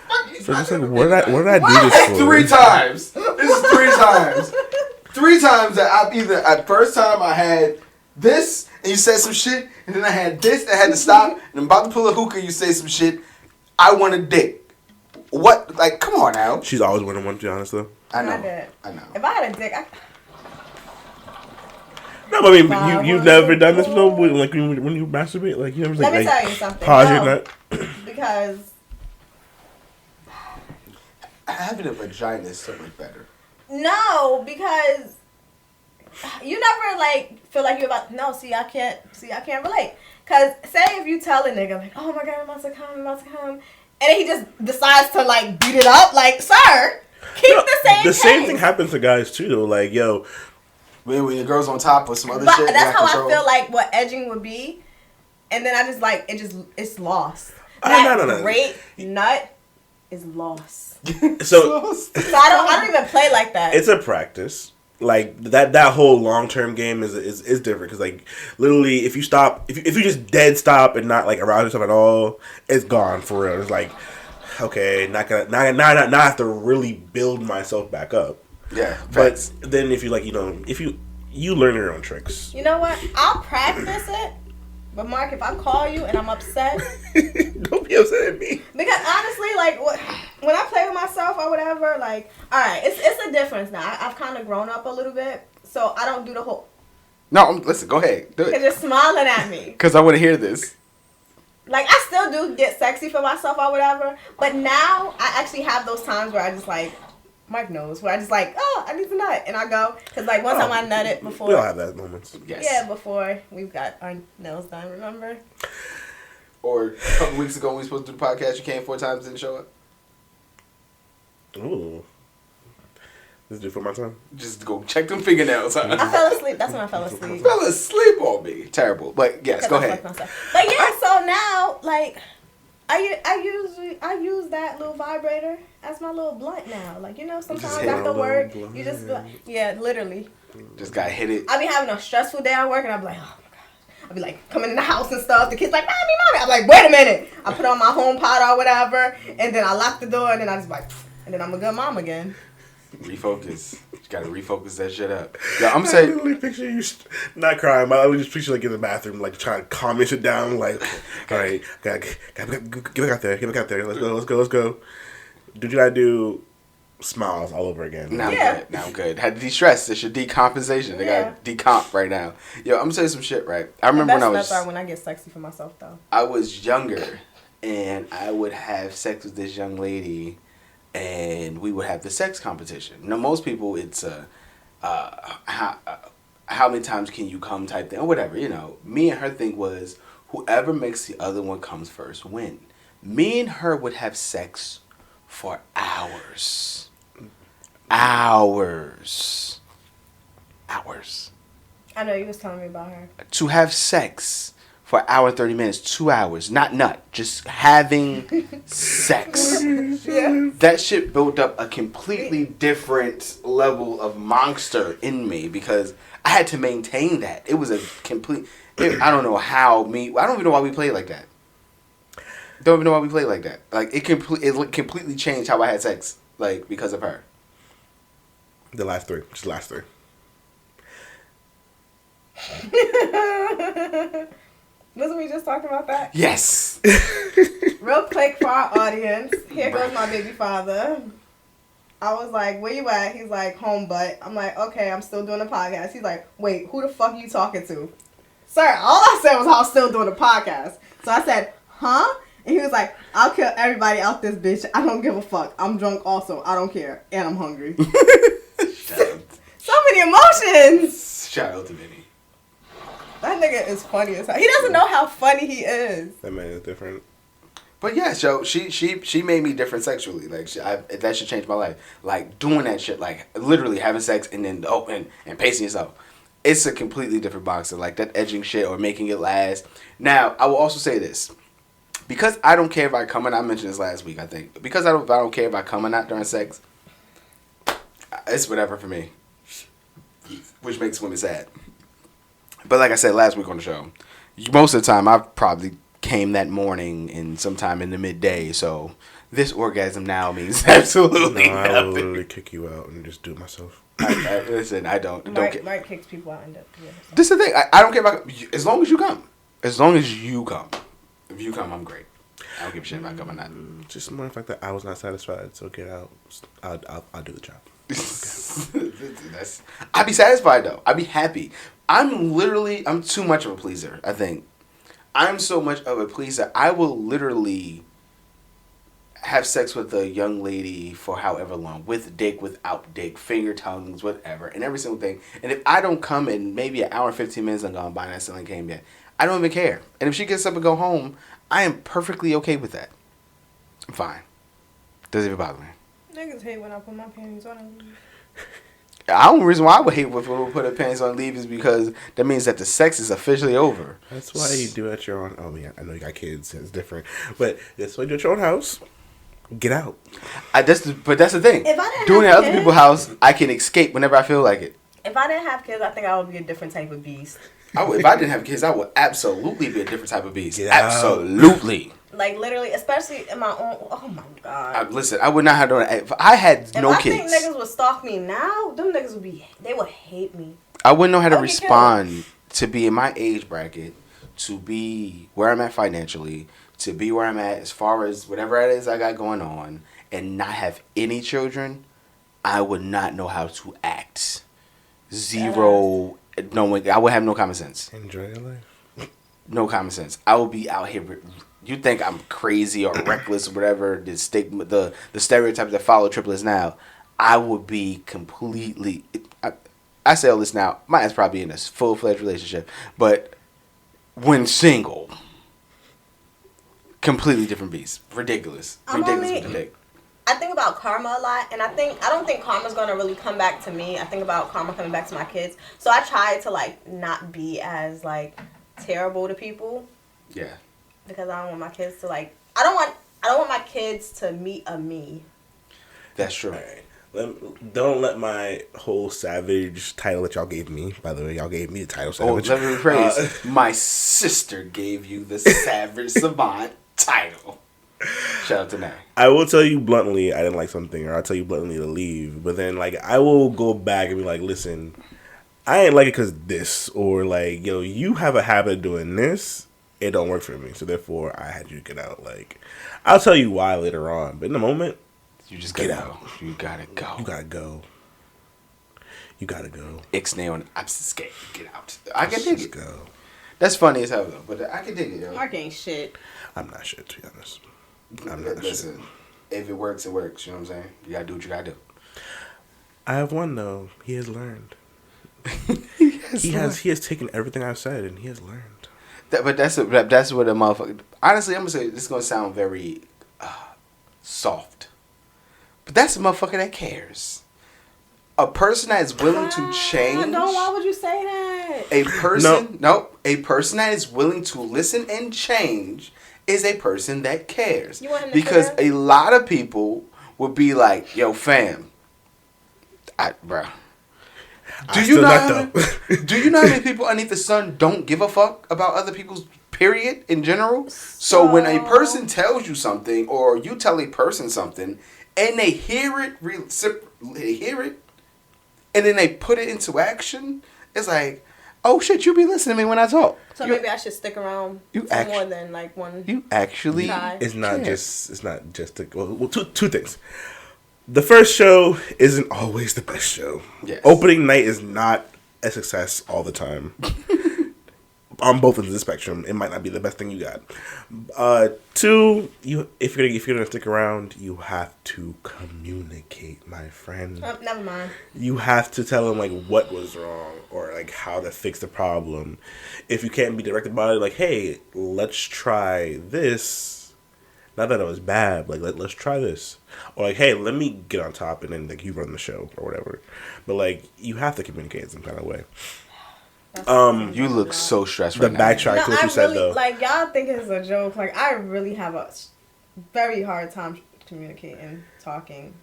fuck? So just like, what did I do this for? 3 times. This is 3 times. 3 times that I've either at first time I had this and you said some shit, and then I had this that had to stop, and I'm about to pull a hookah, you say some shit. I want a dick. What? Like, come on now. She's always wanted one, to be honest, though. I know. I know. If I had a dick, No, but I mean, you've never done this before, like when you masturbate, like you never let me like, tell you something. pause your nut. Because having a vagina is so much better. no, because you never like feel like you're about. No, I can't relate. Cause say if you tell a nigga like, oh my god, I'm about to come, and then he just decides to like beat it up, like, sir, keep the same. The same thing happens to guys too, though. Like, yo, when your girl's on top of some other but shit, that's how control. I feel like what edging would be, and then I just like it's lost. No. Great nut is lost. So I don't even play like that. it's a practice. Like that whole long term game is different because like literally if you stop if you just dead stop and not like arouse yourself at all, it's gone for real. It's like, okay, not have to really build myself back up. Yeah, facts. But then if you like if you learn your own tricks. You know what? I'll practice it. But Mark, if I call you and I'm upset, don't be upset at me. Because honestly, like when I play with myself or whatever, like, all right, it's a difference now. I've kind of grown up a little bit, so I don't do the whole. No, listen. Go ahead. Do Because it. you're smiling at me. Because I want to hear this. Like, I still do get sexy for myself or whatever, but now I actually have those times where I just like, Mark knows, where I just like, oh, I need to nut, and I go, because like one time I nutted before. We all have that moments. Yes. Yeah, before we've got our nails done, remember? Or a couple weeks ago when we were supposed to do the podcast, you came 4 times and didn't show up. Ooh. This is for my time. Just go check them fingernails. Huh? I fell asleep. That's when I fell asleep. Fell asleep on me. Terrible. But yes, go ahead. But yeah, so now like I use that little vibrator as my little blunt now. Like, you know, sometimes after work, you just yeah, literally. Just got hit it. I be having a stressful day at work, and I be like, oh my god. I be like coming in the house and stuff. The kids like, mommy. I'm like, wait a minute. I put on my home pod or whatever, and then I lock the door, and then I just like, and then I'm a good mom again. Refocus. You gotta refocus that shit up. Yeah, I'm saying. I literally picture you not crying, but I would just picture like in the bathroom, like trying to calm your shit down. Like, all right, get back out there. Let's go. Did you gotta do smiles all over again? Now I'm good. Had to de-stress. It's your decompensation. They got decomp right now. Yo, I'm gonna tell you some shit, right? I remember when I was. That's when I get sexy for myself, though. I was younger, and I would have sex with this young lady. And we would have the sex competition. Now, most people, it's how many times can you come type thing or whatever. You know, me and her thing was whoever makes the other one comes first win. Me and her would have sex for hours. I know you was telling me about her. To have sex for an hour and 30 minutes, 2 hours, not nut, just having sex. Yeah. That shit built up a completely different level of monster in me because I had to maintain that. It was a complete. I don't know how me. I don't even know why we played like that. Don't even know why we played like that. Like it completely changed how I had sex. Like because of her. The last 3, just the last 3. Wasn't we just talking about that? Yes. Real quick for our audience. Here goes my baby father. I was like, where you at? He's like, home butt. I'm like, okay, I'm still doing a podcast. He's like, wait, who the fuck are you talking to? Sir, all I said was I was still doing a podcast. So I said, huh? And he was like, I'll kill everybody out this bitch. I don't give a fuck. I'm drunk also. I don't care. And I'm hungry. So many emotions. Shout out to Henny. That nigga is funny as hell. He doesn't know how funny he is. That man is different. But yeah, so she made me different sexually. Like that should change my life. Like doing that shit, like literally having sex and then and pacing yourself. It's a completely different boxer. Like that edging shit or making it last. Now I will also say this, because I don't care if I come or not. I mentioned this last week, I think. Because I don't care if I come or not during sex. It's whatever for me, which makes women sad. But like I said last week on the show, most of the time I probably came that morning and sometime in the midday. So this orgasm now means absolutely nothing. I will literally kick you out and just do it myself. Listen, I don't. Mike kicks people out and end up doing it. This is the thing. I don't care about as long as you come. As long as you come. If you come, I'm great. I don't give a shit about coming or not. Just more the fact that I was not satisfied, so get out. I'll do the job. I'd be satisfied though. I'd be happy. I'm too much of a pleaser, I think. I'm so much of a pleaser. I will literally have sex with a young lady for however long. With dick, without dick, finger tongues, whatever. And every single thing. And if I don't come in maybe an hour and 15 minutes I'm gone by and I still ain't came yet, I don't even care. And if she gets up and go home, I am perfectly okay with that. I'm fine. Doesn't even bother me. Niggas hate when I put my panties on and leave. The only reason why I would hate when people put their panties on and leave is because that means that the sex is officially over. That's why you do it at your own. Oh man, I know you got kids. It's different, but that's why you do it at your own house. Get out. But that's the thing. If I didn't doing it have at other kids, people's house, I can escape whenever I feel like it. If I didn't have kids, I think I would be a different type of beast. If I didn't have kids, I would absolutely be a different type of beast. Get out. Absolutely. Like literally, especially in my own. Oh my god. Listen, I would not have done it. If I had no kids. If I think niggas would stalk me now, them niggas would be. They would hate me. I wouldn't know how to respond to be in my age bracket, to be where I'm at financially, to be where I'm at as far as whatever it is I got going on, and not have any children. I would not know how to act. Zero. No, I would have no common sense. Enjoy your life. No common sense. I would be out here you think I'm crazy or reckless or whatever, the stigma, the stereotypes that follow triplets now, I would be completely. I say all this now. My ass probably in a full-fledged relationship, but when single, completely different beast. Ridiculous. Ridiculous with the dick. I think about karma a lot, and I don't think karma's gonna really come back to me. I think about karma coming back to my kids. So I try to like not be as like terrible to people. Yeah. Because I don't want my kids to like. I don't want my kids to meet a me. That's true. Right. Don't let my whole savage title that y'all gave me. By the way, y'all gave me the title savage. Oh, let me rephrase. My sister gave you the Savage Savant title. Shout out to Nay. I will tell you bluntly I didn't like something, or I'll tell you bluntly to leave. But then, like, I will go back and be like, listen, I ain't like it because this, or like, yo, you have a habit of doing this. It don't work for me, so therefore I had you get out. Like, I'll tell you why later on, but in the moment, you just get out. You gotta go. You gotta go. You gotta go. Ixnay on. I'm scared. Get out. I can dig it. Go. That's funny as hell though, but I can dig it, yo. Mark ain't shit. I'm not shit, to be honest. Listen, if it works, it works. You know what I'm saying? You gotta do what you gotta do. I have one though. He has learned. He has taken everything I've said and he has learned. But that's what a motherfucker. Honestly, I'm gonna say this is gonna sound very soft, but that's a motherfucker that cares. A person that is willing to change. No, why would you say that? A person, a person that is willing to listen and change is a person that cares. You want him to because care? a lot of people would be like, "Yo, fam, bruh." Do you know how many people underneath the sun don't give a fuck about other people's period in general? So when a person tells you something, or you tell a person something, and they hear it, and then they put it into action, it's like, oh shit, you be listening to me when I talk. So maybe I should stick around more than like one. You actually, it's not just two things. The first show isn't always the best show. Yes. Opening night is not a success all the time. On both ends of the spectrum, it might not be the best thing you got. Two, if you're gonna stick around, you have to communicate, my friend. Oh, never mind. You have to tell them like what was wrong or like how to fix the problem. If you can't be direct about it, like, hey, let's try this. Not that it was bad, like let's try this, or like, hey, let me get on top and then like you run the show or whatever. But like you have to communicate in some kind of way. You look so stressed right now. The backtrack to what you said though. Like y'all think it's a joke. Like I really have a very hard time communicating, talking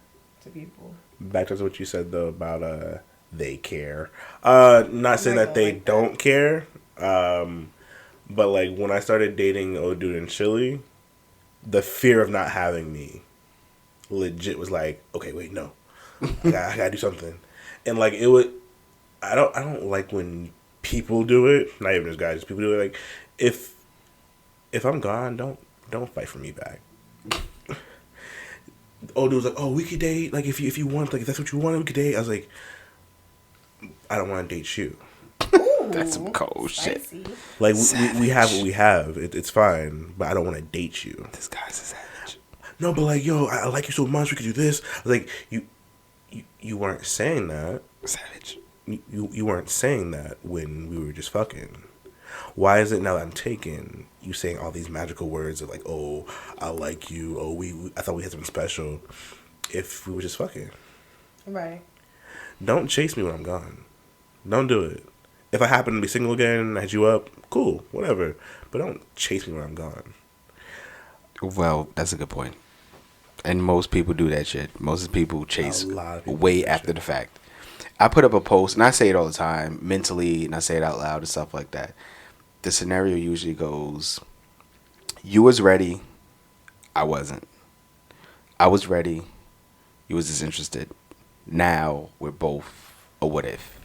to people. Backtrack to what you said though about they care. Not saying that they don't care. But like when I started dating old dude in Chile, the fear of not having me legit was like, okay, wait, no. I gotta do something. And like it would I don't like when people do it, not even just guys, just people do it. Like if I'm gone, don't fight for me back. Old dude was like, oh, we could date, like if you want, like if that's what you want, we could date. I was like, I don't want to date you. Ooh, that's some cold spicy. shit. Like we have what we have. It's fine, but I don't want to date you. This guy's a savage. No, but like, yo, I like you so much. We could do this. I was like, you weren't saying that. Savage. You weren't saying that when we were just fucking. Why is it now that I'm taken, you saying all these magical words of like, oh, I like you. Oh, I thought we had something special. If we were just fucking. Right. Don't chase me when I'm gone. Don't do it. If I happen to be single again and I hit you up, cool, whatever. But don't chase me when I'm gone. Well, that's a good point. And most people do that shit. Most people chase way after the fact. I put up a post, and I say it all the time, mentally, and I say it out loud and stuff like that. The scenario usually goes, you was ready, I wasn't. I was ready, you was disinterested. Now we're both a what if.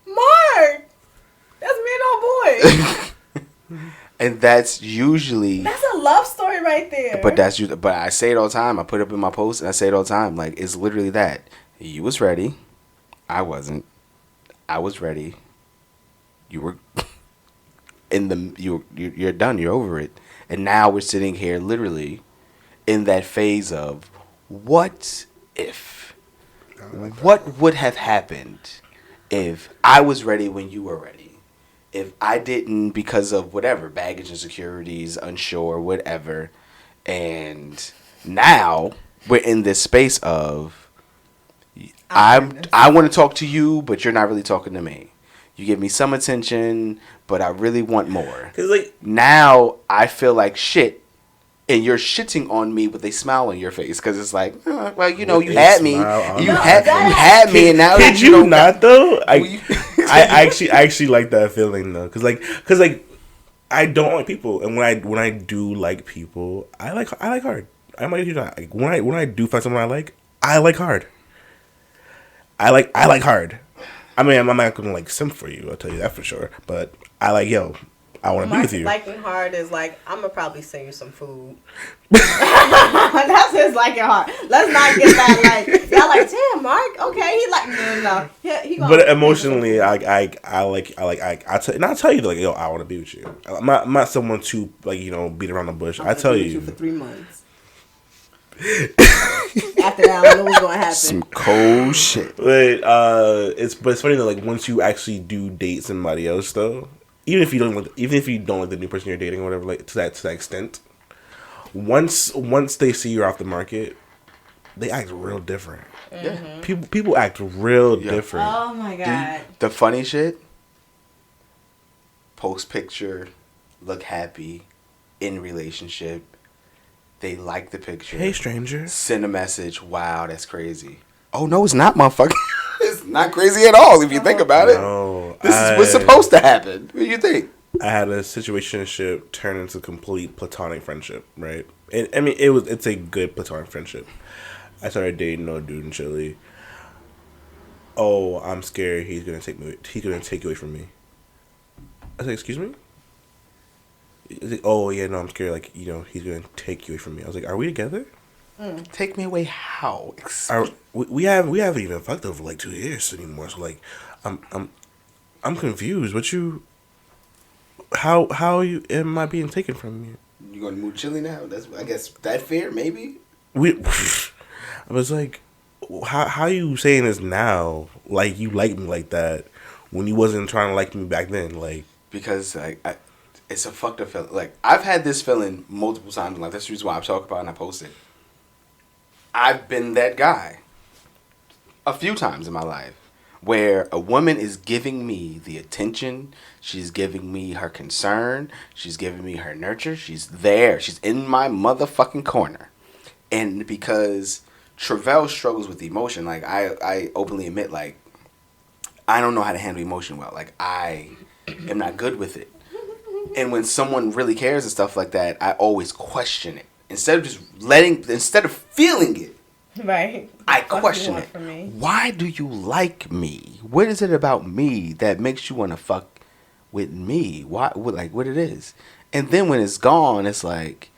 Mark! That's me and old boy. And that's usually... That's a love story right there. But I say it all the time. I put it up in my post, and I say it all the time. Like, it's literally that. You was ready. I wasn't. I was ready. You were... you're done. You're over it. And now we're sitting here literally in that phase of what if? What would have happened if I was ready when you were ready? If I didn't because of whatever, baggage insecurities, unsure, whatever, and now we're in this space of I want to talk to you, but you're not really talking to me. You give me some attention, but I really want more. 'Cause like now I feel like shit, and you're shitting on me with a smile on your face because it's like, well, you know, you had me, you had me, and now could you not though? I actually like that feeling though, because I don't like people, and when I do like people, I like hard. I'm like you not. Like, when I do find someone I like hard. I like hard. I mean, I'm not gonna like simp for you. I'll tell you that for sure. But I like I want to be with you. Liking hard is like, I'm gonna probably send you some food. That's his liking hard. Let's not get that like y'all like, damn, Mark. Okay, he like no. He gonna but emotionally, I'll tell you like, yo, I want to be with you. I'm not someone to like beat around the bush. I tell you for 3 months. After that, I don't know what's gonna happen. Some cold shit. But it's funny that like once you actually do date somebody else though, even if you don't like the new person you're dating or whatever, like to that extent, once they see you're off the market, they act real different. Mm-hmm. People act real different. Oh my god. The funny shit. Post picture, look happy, in relationship. They like the picture. Hey, stranger. Send a message. Wow, that's crazy. Oh, no, it's not, motherfucker. It's not crazy at all if you think about it. No, this is what's supposed to happen. What do you think? I had a situationship turn into complete platonic friendship, right? It's a good platonic friendship. I started dating no dude in Chile. Oh, I'm scared he's gonna take you away from me. I said, excuse me? Like, oh yeah, no, I'm scared. Like he's gonna take you away from me. I was like, are we together? Take me away how? We haven't even fucked over like 2 years anymore. So like, I'm confused. What you? How am I being taken from you? You gonna move Chile now? I guess that fair maybe. I was like, how you saying this now? Like you like me like that when you wasn't trying to like me back then? Like because it's a fucked up feeling. Like, I've had this feeling multiple times. Like, that's the reason why I'm talking about it and I post it. I've been that guy a few times in my life where a woman is giving me the attention. She's giving me her concern. She's giving me her nurture. She's there. She's in my motherfucking corner. And because Travell struggles with emotion, like, I openly admit, like, I don't know how to handle emotion well. Like, I am not good with it. And when someone really cares and stuff like that, I always question it. Instead of feeling it, right? I question it. Why do you like me? What is it about me that makes you want to fuck with me? What it is? And then when it's gone, it's like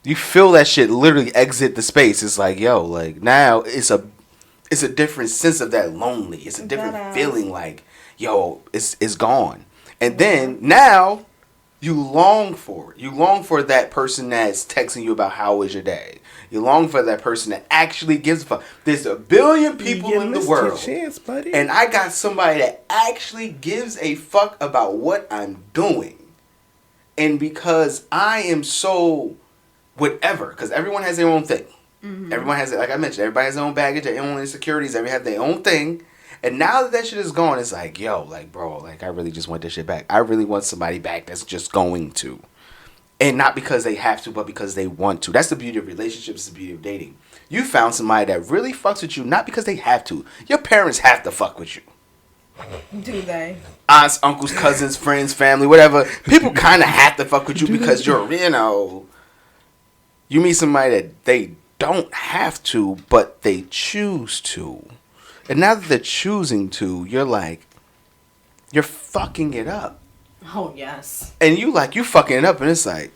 you feel that shit literally exit the space. It's like, yo, like now it's a different sense of that lonely. It's a different feeling. Like, yo, it's gone. And then now you long for it. You long for that person that's texting you about how was your day. You long for that person that actually gives a fuck. There's a billion people in the world. Chance, buddy. And I got somebody that actually gives a fuck about what I'm doing. And because I am so whatever, because everyone has their own thing. Mm-hmm. Everyone has, like I mentioned, everybody has their own baggage, their own insecurities. Everybody have their own thing. And now that shit is gone, it's like, yo, like, bro, like, I really just want this shit back. I really want somebody back that's just going to. And not because they have to, but because they want to. That's the beauty of relationships, the beauty of dating. You found somebody that really fucks with you, not because they have to. Your parents have to fuck with you. Do they? Aunts, uncles, cousins, friends, family, whatever. People kind of have to fuck with you because you're, you meet somebody that they don't have to, but they choose to. And now that they're choosing to, you're like, you're fucking it up. Oh, yes. And you fucking it up, and it's like,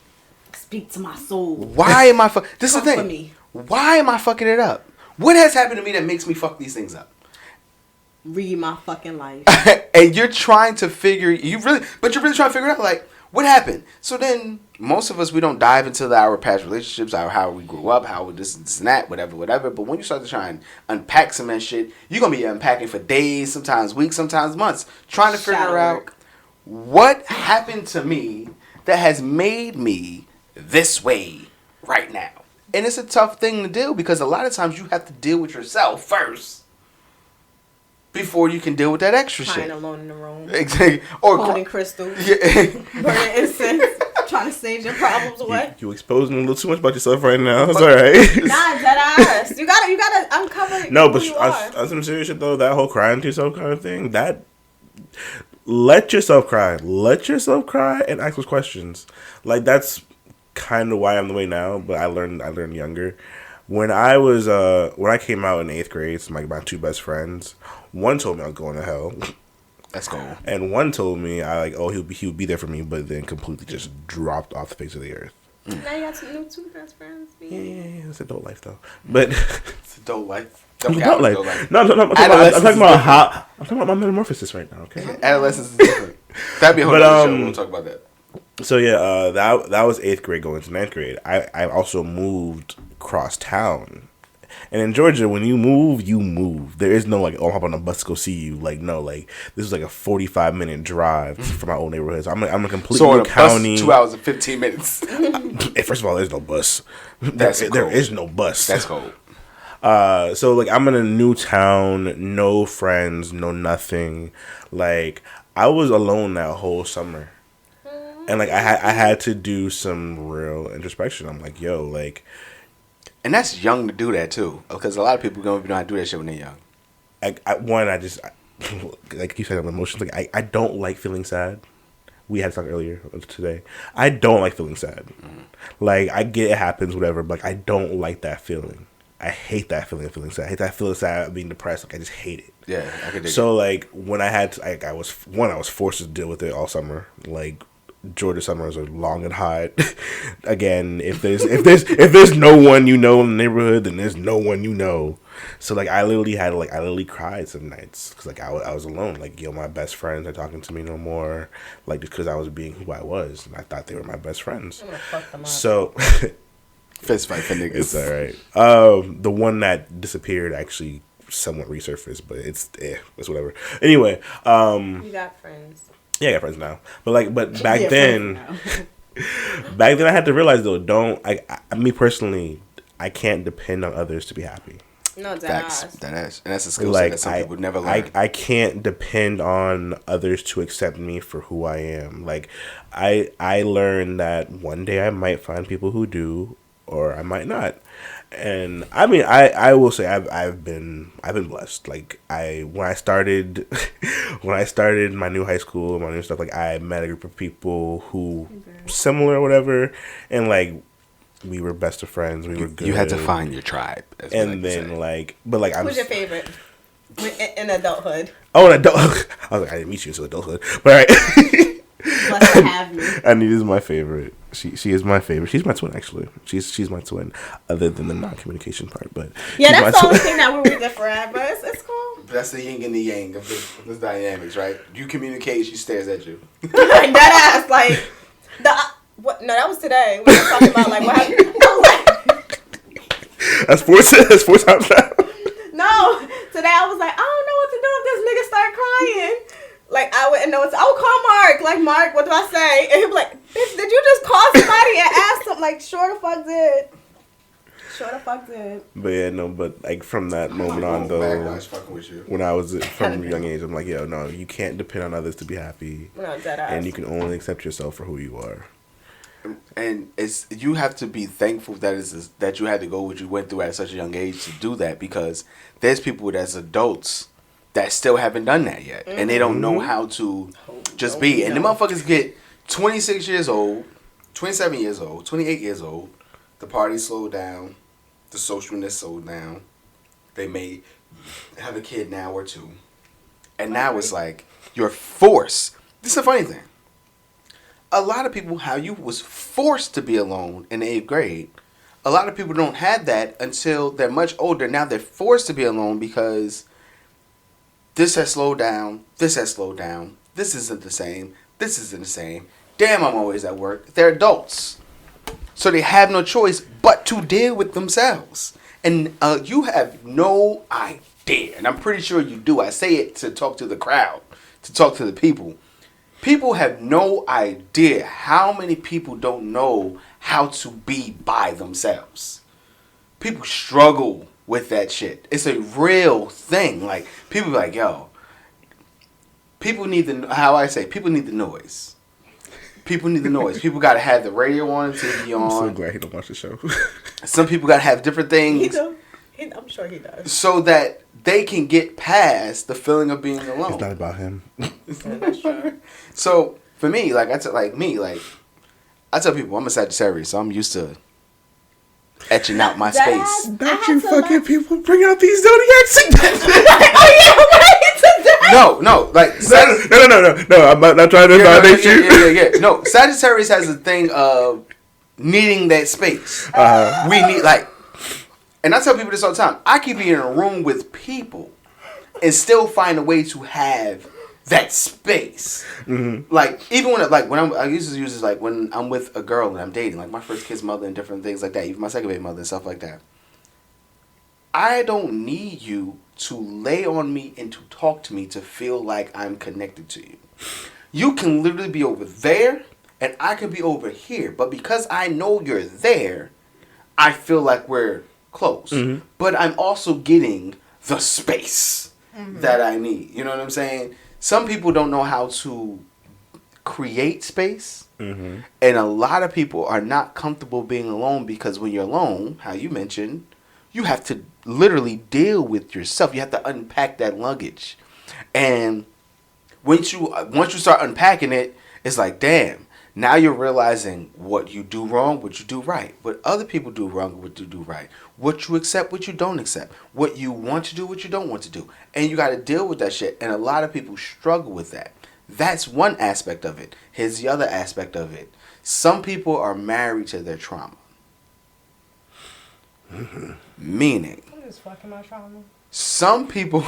speak to my soul. Why am I this is the thing. Why am I fucking it up? What has happened to me that makes me fuck these things up? read my fucking life. And you're trying to figure, you're really trying to figure out, like, what happened? So then, most of us, we don't dive into our past relationships, how we grew up, how this and that, whatever. But when you start to try and unpack some of that shit, you're going to be unpacking for days, sometimes weeks, sometimes months, trying to figure out what happened to me that has made me this way right now. And it's a tough thing to do because a lot of times you have to deal with yourself first before you can deal with that extra Crying shit. alone in the room. Exactly. Or holding crystals. Yeah. Burning incense. Trying to save your problems away. You exposing a little too much about yourself right now. It's alright. Nah, dead ass. You gotta uncover. No, but who you are. on some serious shit though, that whole crying to yourself kind of thing, that let yourself cry and ask those questions. Like that's kind of why I'm the way now. But I learned younger. When I came out in 8th grade, so my two best friends, one told me I was going to hell. That's cool. And one told me he would be there for me, but then completely just dropped off the face of the earth. Now you got two best friends. Yeah, it's adult life though. But it's adult life. Adult life. No, I'm talking about my metamorphosis right now. Okay. Adolescence is different. That'd be a whole other show. We'll talk about that. So yeah, that was 8th grade going to 9th grade. I also moved cross town. And in Georgia, when you move. There is no like, oh, I'm hopping on a bus to go see you. Like, no, like this is like a 45-minute drive from my old neighborhood. So I'm a completely new county. Bus, 2 hours and 15 minutes. First of all, there's no bus. There is no bus. That's cold. So like I'm in a new town, no friends, no nothing. Like I was alone that whole summer. And like I had to do some real introspection. I'm like, yo, like. And that's young to do that too, because a lot of people don't know how to do that shit when they're young. Like you said, on emotions. Like I don't like feeling sad. We had to talk earlier today. I don't like feeling sad. Mm-hmm. Like I get it happens, whatever. But like, I don't like that feeling. I hate that feeling of feeling sad. I hate that feeling sad, being depressed. Like I just hate it. Yeah, I could dig So like when I had to, I was forced to deal with it all summer. Like. Georgia summers are long and hot. Again, if there's no one you know in the neighborhood, then there's no one you know. So like I literally cried some nights because like I was alone. Like yo, my best friends are talking to me no more. Like just because I was being who I was, and I thought they were my best friends. I'm gonna fuck them up. So fist fight for niggas. It's alright. The one that disappeared actually somewhat resurfaced, but it's whatever. Anyway, you got friends. Yeah, I got friends now. But back then, I had to realize though, me personally, I can't depend on others to be happy. No, that ass. And that's a skill set that some people never learn. I can't depend on others to accept me for who I am. Like, I learned that one day I might find people who do, or I might not. And I mean, I will say I've been blessed. Like when I started my new high school, my new stuff, like I met a group of people who similar or whatever, and like we were best of friends. We were good. You had to find your tribe. And then who's your favorite in adulthood? Oh, an adult. I was like, I didn't meet you until adulthood, but all right. Blessed to have you. Anita's my favorite. She is my favorite. She's my twin, actually. She's my twin, other than the non-communication part. But yeah, that's the only thing that we're different. But it's cool. That's the yin and the yang of this dynamics, right? You communicate, she stares at you. Like that ass, like what? No, that was today. We were talking about like what happened. That's four times now. No, today I was like, I don't know what to do if this nigga start crying. Like, I wouldn't know what to... I would call Mark. Like, Mark, what do I say? And he'd be like, bitch, did you just call somebody and ask them? Like, sure the fuck did. Sure the fuck did. But yeah, no, but like from that moment on, though, when I was from a young age, I'm like, yo, no, you can't depend on others to be happy. No, dead ass. And you can only accept yourself for who you are. And you have to be thankful that you had to go what you went through at such a young age to do that, because there's people that's adults that still haven't done that yet. Mm-hmm. And they don't know how to just be. And the motherfuckers get 26 years old, 27 years old, 28 years old. The party slowed down. The socialness slowed down. They may have a kid now or two. And now it's like, you're forced. This is the funny thing. A lot of people, how you was forced to be alone in the 8th grade. A lot of people don't have that until they're much older. Now they're forced to be alone because This has slowed down. This has slowed down. This isn't the same. This isn't the same. Damn, I'm always at work. They're adults. So they have no choice but to deal with themselves. And you have no idea. And I'm pretty sure you do. I say it to talk to the crowd, to talk to the people. People have no idea how many people don't know how to be by themselves. People struggle with that shit. It's a real thing. Like, people be like, yo, people need people need the noise. People need the noise. People got to have the radio on, the TV on. I'm so glad he don't watch the show. Some people got to have different things. I'm sure he does. So that they can get past the feeling of being alone. It's not about him. That's true. So, for me, I tell people I'm a Sagittarius, so I'm used to etching out my space. Not you fucking people bring out these zodiac signals. Oh yeah, right. No, No. I'm not trying to validate you. Yeah. No, Sagittarius has a thing of needing that space. We need and I tell people this all the time. I could be in a room with people and still find a way to have that space. Mm-hmm. Like, even I used to use this like when I'm with a girl and I'm dating, like my first kid's mother and different things like that, even my second baby mother and stuff like that. I don't need you to lay on me and to talk to me to feel like I'm connected to you. You can literally be over there and I can be over here. But because I know you're there, I feel like we're close. Mm-hmm. But I'm also getting the space that I need. You know what I'm saying? Some people don't know how to create space. Mm-hmm. And a lot of people are not comfortable being alone because when you're alone, how you mentioned, you have to literally deal with yourself. You have to unpack that luggage. And once you start unpacking it, it's like, damn, now you're realizing what you do wrong, what you do right. What other people do wrong, what you do right. What you accept, what you don't accept. What you want to do, what you don't want to do. And you got to deal with that shit. And a lot of people struggle with that. That's one aspect of it. Here's the other aspect of it. Some people are married to their trauma. Mm-hmm. Meaning, just fucking my trauma. Some people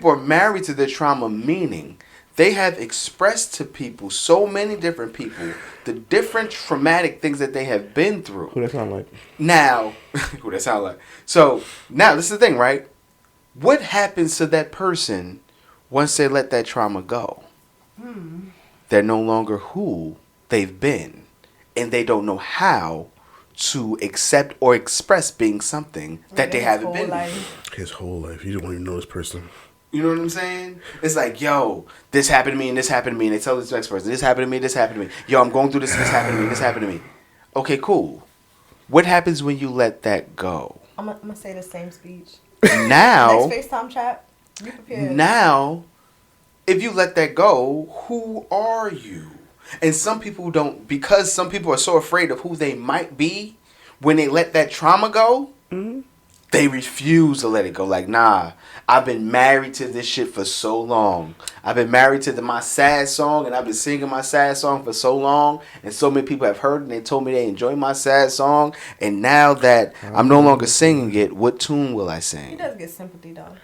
are married to their trauma, meaning they have expressed to people, so many different people, the different traumatic things that they have been through. Who that sound like? Now, who that sound like? So, now, this is the thing, right? What happens to that person once they let that trauma go? They're no longer who they've been, and they don't know how to accept or express being something that they haven't been. His whole life. You don't even know this person. You know what I'm saying? It's like, yo, this happened to me and this happened to me. And they tell this next person, this happened to me, this happened to me. Yo, I'm going through this and this happened to me, this happened to me. Okay, cool. What happens when you let that go? I'm going to say the same speech. Now. Next FaceTime chat. Be prepared. Now, if you let that go, who are you? And some people don't, because some people are so afraid of who they might be when they let that trauma go, they refuse to let it go. Like, nah, I've been married to this shit for so long. I've been married to my sad song, and I've been singing my sad song for so long, and so many people have heard it, and they told me they enjoy my sad song, and now that I'm no longer singing it, what tune will I sing? He does get sympathy, though.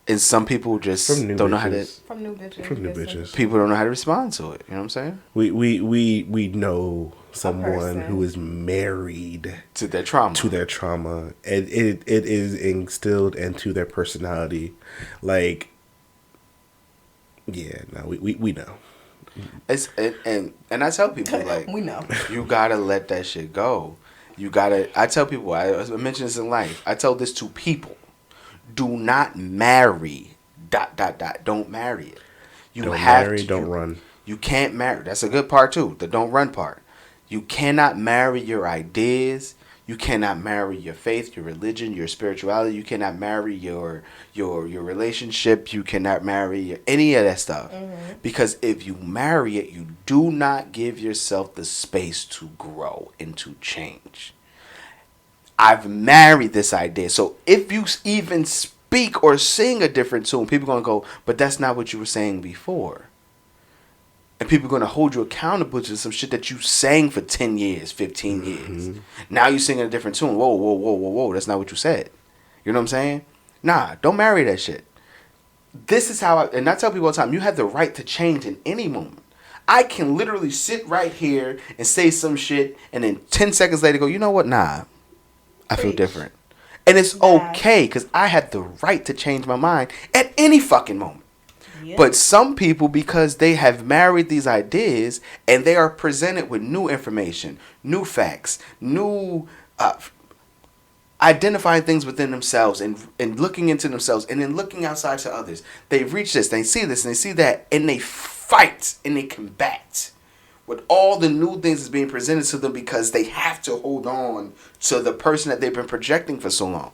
And some people just don't know how to. From new bitches. From new bitches. People don't know how to respond to it. You know what I'm saying? We know someone who is married to their trauma. And it is instilled into their personality. Like, yeah, no, we know. It's and I tell people, like, we know. You gotta let that shit go. I tell people, I mention this in life. I tell this to people. Do not marry ... Don't marry it. Don't run. You can't marry. That's a good part too. The don't run part. You cannot marry your ideas. You cannot marry your faith, your religion, your spirituality. You cannot marry your relationship. You cannot marry any of that stuff. Mm-hmm. Because if you marry it, you do not give yourself the space to grow and to change. I've married this idea. So if you even speak or sing a different tune, people are going to go, but that's not what you were saying before. And people are going to hold you accountable to some shit that you sang for 10 years, 15 years. Now you're singing a different tune. Whoa. That's not what you said. You know what I'm saying? Nah, don't marry that shit. this is how and I tell people all the time, you have the right to change in any moment. I can literally sit right here and say some shit, and then 10 seconds later go, you know what? Nah, I feel different. And it's okay, because I have the right to change my mind at any fucking moment. Yep. But some people, because they have married these ideas, and they are presented with new information, new facts, new identifying things within themselves, and looking into themselves, and then looking outside to others. They reach this, they see this, and they see that, and they fight, and they combat with all the new things that's being presented to them, because they have to hold on to the person that they've been projecting for so long.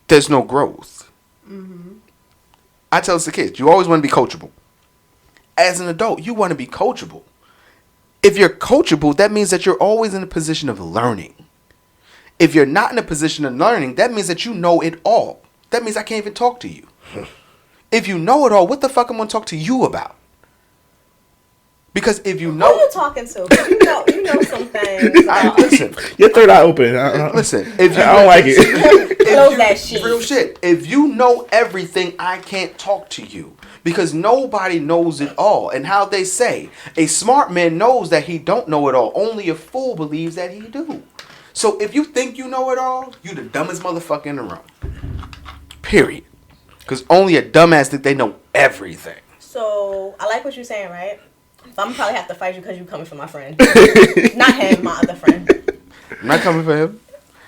There's no growth. Mm-hmm. I tell this to kids, you always want to be coachable. As an adult, you want to be coachable. If you're coachable, that means that you're always in a position of learning. If you're not in a position of learning, that means that you know it all. That means I can't even talk to you. If you know it all, what the fuck am I going to talk to you about? Because if you know... Who are you talking to? You know some things. Listen. Your third eye open. Listen. If you, I don't like it. Close that shit. Real shit. If you know everything, I can't talk to you. Because nobody knows it all. And how they say, a smart man knows that he don't know it all. Only a fool believes that he do. So if you think you know it all, you the dumbest motherfucker in the room. Period. Because only a dumbass think they know everything. So, I like what you're saying, right? So I'm gonna probably have to fight you because you're coming for my friend. Not him, my other friend. I'm not coming for him.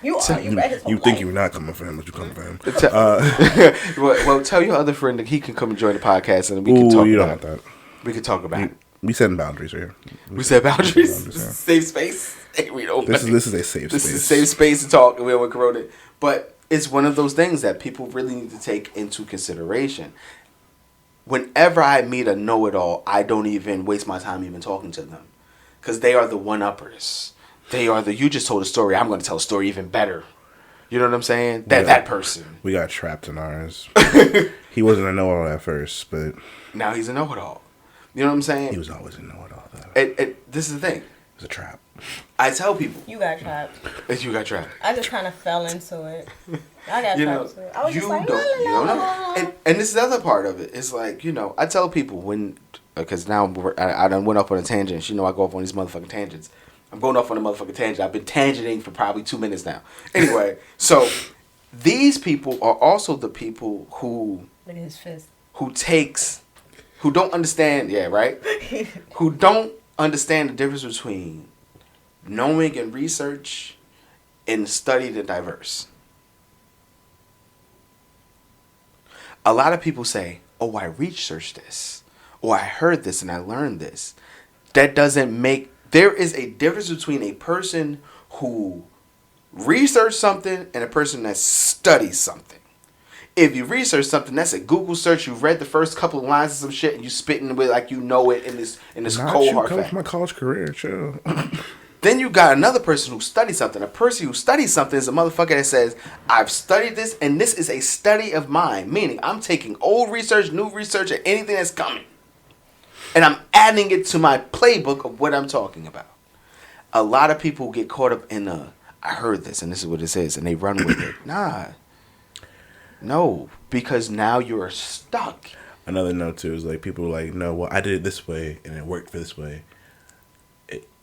You are. You read his whole You think life. you're not coming for him, but you're coming for him. Well, tell your other friend that he can come and join the podcast, and we can talk you about don't have that. We can talk about it. We setting boundaries right here. We set boundaries. Yeah. Safe space. Hey, we don't. This is a safe space. This is a safe space to talk, and we don't want corona. But it's one of those things that people really need to take into consideration. Whenever I meet a know-it-all, I don't even waste my time even talking to them. Because they are the one-uppers. They are the, you just told a story, I'm going to tell a story even better. You know what I'm saying? That person. We got trapped in ours. He wasn't a know-it-all at first, but... Now he's a know-it-all. You know what I'm saying? He was always a know-it-all, though. This is the thing. It was a trap. I tell people. You got trapped. You got trapped. I just kind of fell into it. I got trapped too. I was you just like, don't know. And this is the other part of it. It's like, I tell people when, because now I done went off on a tangent. I go off on these motherfucking tangents. I'm going off on a motherfucking tangent. I've been tangenting for probably 2 minutes now. Anyway, so these people are also the people who... Look at his fist. Who don't understand, yeah, right? Who don't understand the difference between knowing and research and studied and diverse. A lot of people say, oh, I researched this, or I heard this and I learned this. That doesn't make... There is a difference between a person who researched something and a person that studies something. If you research something, that's a Google search. You read the first couple of lines of some shit and you spitting with like you know it in this cold hard fact. My college career, chill. Then you got another person who studies something. A person who studies something is a motherfucker that says, I've studied this and this is a study of mine. Meaning I'm taking old research, new research, and anything that's coming. And I'm adding it to my playbook of what I'm talking about. A lot of people get caught up in I heard this and this is what it says, and they run with it. Nah. No, because now you're stuck. Another note too is like people are like, no, well I did it this way and it worked for this way.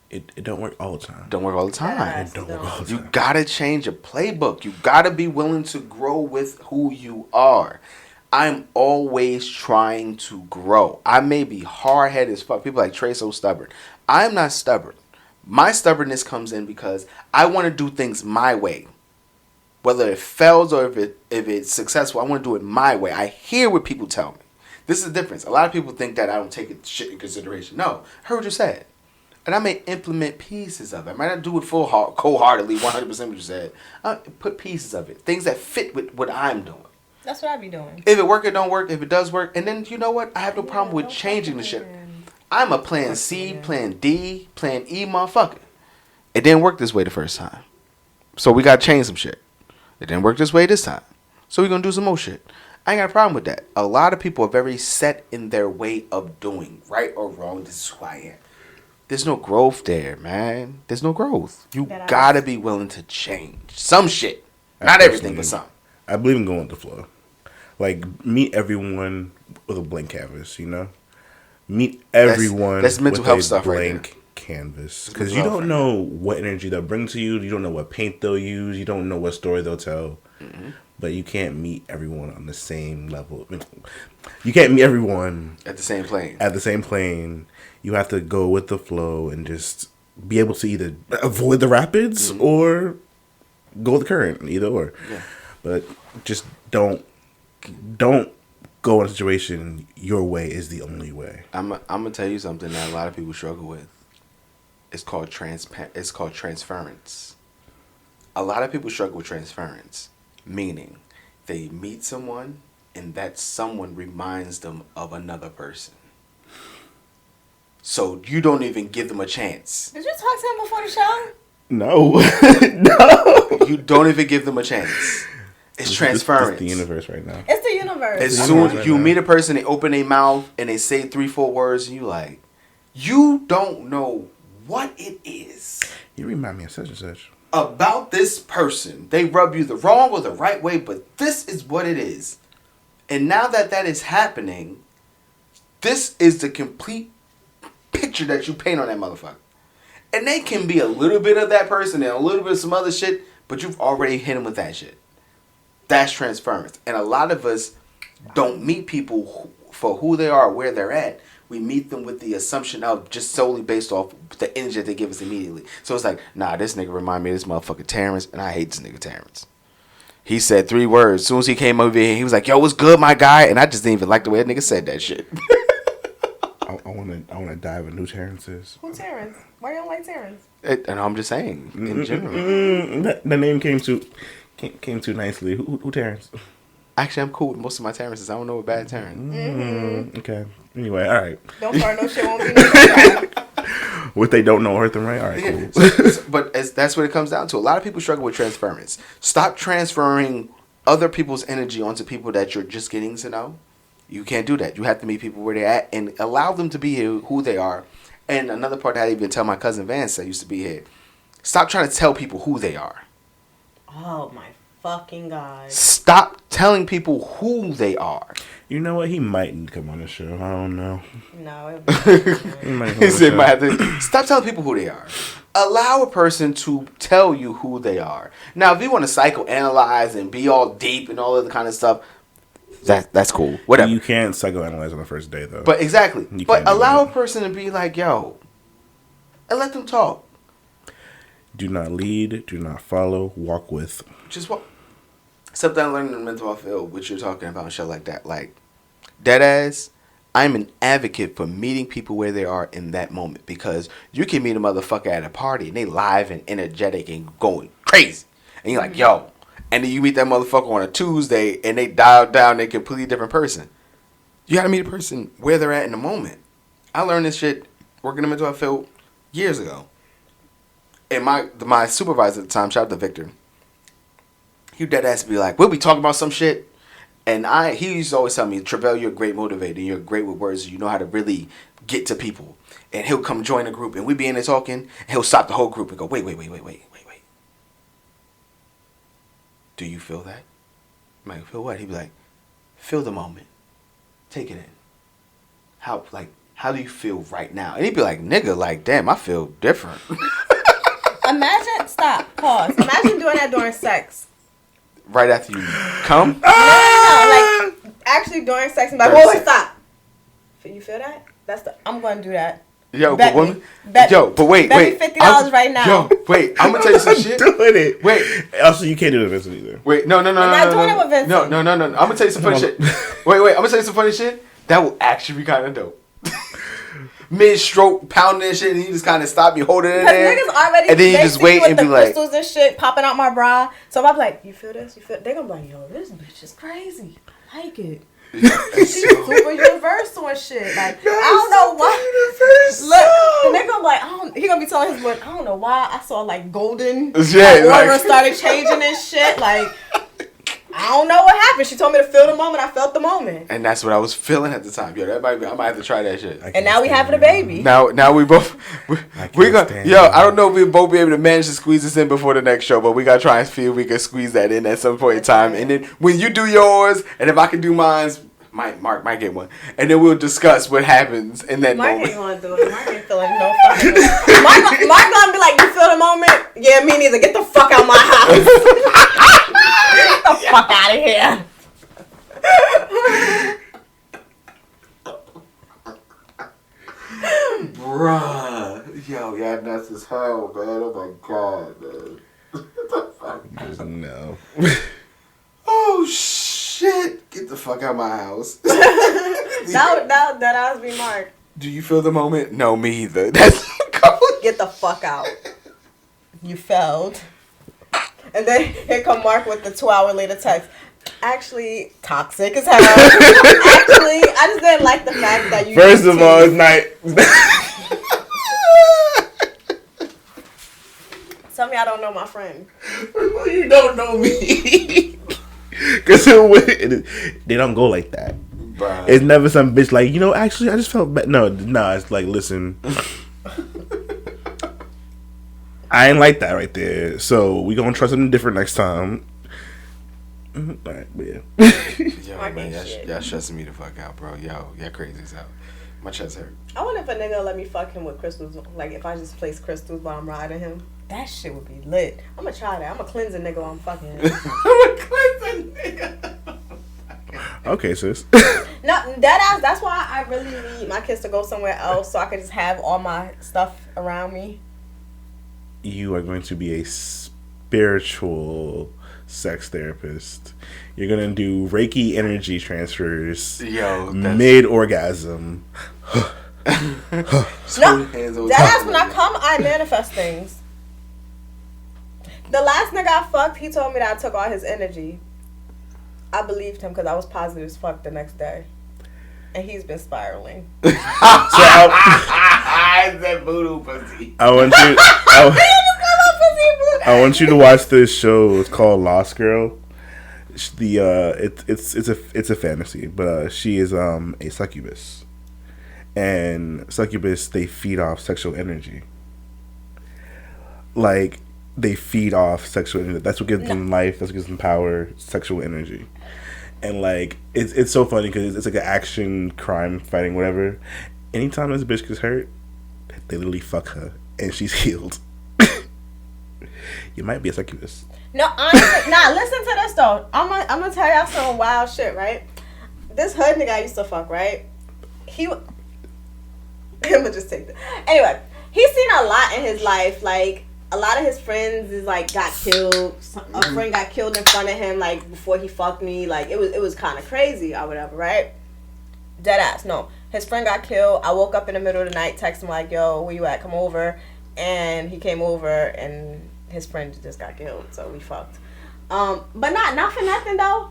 It don't work all the time. Don't work all the time. It don't work all the time. You gotta change your playbook. You gotta be willing to grow with who you are. I'm always trying to grow. I may be hard-headed as fuck. People are like, Trey's so stubborn. I'm not stubborn. My stubbornness comes in because I want to do things my way. Whether it fails or if it's successful, I want to do it my way. I hear what people tell me. This is the difference. A lot of people think that I don't take shit in consideration. No, I heard what you said. And I may implement pieces of it. I might not do it cold-heartedly, 100% what you said. I put pieces of it. Things that fit with what I'm doing. That's what I be doing. If it work, it don't work. If it does work, and then you know what? I have no problem with changing the shit. I'm a plan C, plan D, plan E motherfucker. It didn't work this way the first time. So we got to change some shit. It didn't work this way this time. So we're going to do some more shit. I ain't got a problem with that. A lot of people are very set in their way of doing. Right or wrong, this is who I am. There's no growth there, man. There's no growth. You got to be willing to change. Some shit. Not everything, but some. I believe in going with the flow. Like, meet everyone with a blank canvas, you know? Meet everyone that's mental with health a stuff right blank canvas. Because you don't know what energy they'll bring to you. You don't know what paint they'll use. You don't know what story they'll tell. Mm-hmm. But you can't meet everyone on the same level. You can't meet everyone at the same plane. At the same plane. You have to go with the flow and just be able to either avoid the rapids or go with the current. Either or. Yeah. But just don't go in a situation your way is the only way. I'm gonna tell you something that a lot of people struggle with. It's called transference. A lot of people struggle with transference, meaning they meet someone and that someone reminds them of another person. So you don't even give them a chance. Did you talk to him before the show? No. No. You don't even give them a chance. It's transference. It's the universe right now. It's the universe. As soon as you meet a person, they open their mouth and they say 3-4 words, and you like, you don't know what it is. You remind me of such and such. About this person. They rub you the wrong or the right way, but this is what it is. And now that is happening, this is the complete picture that you paint on that motherfucker. And they can be a little bit of that person and a little bit of some other shit, but you've already hit them with that shit. That's transference. And a lot of us don't meet people for who they are, where they're at. We meet them with the assumption of just solely based off the energy that they give us immediately. So it's like, nah, this nigga remind me of this motherfucker Terrence, and I hate this nigga Terrence. He said 3 words. As soon as he came over here, he was like, yo, what's good, my guy? And I just didn't even like the way that nigga said that shit. I wanna dive into who Terrence is. Who Terrence? Why you don't like Terrence? And I'm just saying, in general. The name came too nicely. Who Terrence? Actually, I'm cool with most of my Terrences. I don't know a bad Terrence. Okay. Anyway, all right. Don't start no shit. Won't be no What they don't know hurt them right. All right, cool. But that's what it comes down to. A lot of people struggle with transference. Stop transferring other people's energy onto people that you're just getting to know. You can't do that. You have to meet people where they're at and allow them to be who they are. And another part that I even tell my cousin Vance that used to be here. Stop trying to tell people who they are. Oh my fucking God. Stop telling people who they are. You know what? He might come on the show. I don't know. No. He might have to stop telling people who they are. Allow a person to tell you who they are. Now, if you want to psychoanalyze and be all deep and all of the kind of stuff, that's cool. Whatever. You can't psychoanalyze on the first day, though. But exactly. But allow a person to be like, yo, and let them talk. Do not lead. Do not follow. Walk with. Just walk. Something I learned in mental health field, which you're talking about and shit like that. Like, deadass, I'm an advocate for meeting people where they are in that moment. Because you can meet a motherfucker at a party and they live and energetic and going crazy. And you're like, yo. And then you meet that motherfucker on a Tuesday and they dial down a completely different person. You gotta meet a person where they're at in the moment. I learned this shit working in mental health field years ago. And my supervisor at the time, shout out to Victor, he dead ass be like, we'll be talking about some shit. And he used to always tell me, Travell, you're a great motivator. You're great with words. You know how to really get to people. And he'll come join a group and we be in there talking. And he'll stop the whole group and go, wait. Do you feel that? I'm like, feel what? He'd be like, feel the moment. Take it in. How do you feel right now? And he'd be like, nigga, like, damn, I feel different. Pause. Imagine doing that during sex. Right after you come? No, like, actually during sex and like, wait, stop. You feel that? I'm going to do that. Yo, bet but me. Bet wait. Bet me $50 right now. Yo, wait, I'm gonna tell you some shit. Doing it. Wait. Also, you can't do it with Vincent either. Wait, no. I'm not doing it with Vincent. No. I'm gonna tell you some funny shit. Wait, I'm gonna tell you some funny shit. That will actually be kind of dope. Mid-stroke, pounding and shit, and you just kind of stop, you hold it in there. Niggas already and then you just wait and be like, crystals and shit popping out my bra. So if I'm like, you feel this? They're gonna be like, yo, this bitch is crazy. I like it. She's super universal and shit. Like, I don't know why. Look, the nigga gonna be like, he gonna be telling his boy, I don't know why I saw like golden aura started changing and shit. Like, I don't know what happened. She told me to feel the moment. I felt the moment. And that's what I was feeling at the time. Yo, that might be. I might have to try that shit. And now we having a baby. Now we both. We gonna. Yo, I don't know if we'll both be able to manage to squeeze this in before the next show, but we gotta try and see if we can squeeze that in at some point in time. And then when you do yours, and if I can do mine, Mark might get one, and then we'll discuss what happens in that Mark moment. ain't gonna do it. Mark ain't feeling no fucking moment. Mark gonna be like, you feel the moment? Yeah, me neither. Get the fuck out my house. Get the fuck out of here. Bruh. Yo, yeah, nuts as hell, man. Oh my god, man. What the fuck? No. Oh, shit. Get the fuck out of my house. That ass be Mark. Do you feel the moment? No, me either. That's cold. Get the fuck out. You failed. And then here come Mark with the 2-hour later text. Actually, toxic as hell. Actually, I just didn't like the fact that you. First of all, it's night. Tell me I don't know my friend. You don't know me. Because they don't go like that. Bruh. It's never some bitch like, actually, I just felt bad. No, it's like, listen. I ain't like that right there. So we gonna try something different next time. Alright, but yeah. Yo, man, y'all stressing me the fuck out, bro. Yo, y'all crazy as hell. My chest hurt. I wonder if a nigga let me fuck him with crystals. Like, if I just place crystals while I'm riding him. That shit would be lit. I'm gonna try that. I'm gonna cleanse a nigga while I'm fucking him. I'm a cleansing nigga. Okay, sis. No, that's why I really need my kids to go somewhere else so I can just have all my stuff around me. You are going to be a spiritual sex therapist. You're going to do Reiki energy transfers. Yo, mid-orgasm. No, that's when I come, I manifest things. The last nigga I fucked, he told me that I took all his energy. I believed him because I was positive as fuck the next day. And he's been spiraling. So that voodoo pussy. I want you to watch this show. It's called Lost Girl. It's a fantasy, but she is a succubus. And succubus, they feed off sexual energy. Like, they feed off sexual energy. That's what gives them life. That's what gives them power. Sexual energy. And like, it's so funny because it's like an action, crime, fighting, whatever. Anytime this bitch gets hurt, they literally fuck her, and she's healed. You might be a succubus. No, honestly, listen to this though. I'm gonna tell y'all some wild shit, right? This hood nigga I used to fuck, right? I'm gonna just take that. Anyway, he's seen a lot in his life. Like, a lot of his friends is like got killed. A friend got killed in front of him, like before he fucked me. Like, it was kind of crazy or whatever, right? Dead ass. No, his friend got killed. I woke up in the middle of the night, text him like, "Yo, where you at? Come over." And he came over, and his friend just got killed. So we fucked. But not for nothing though.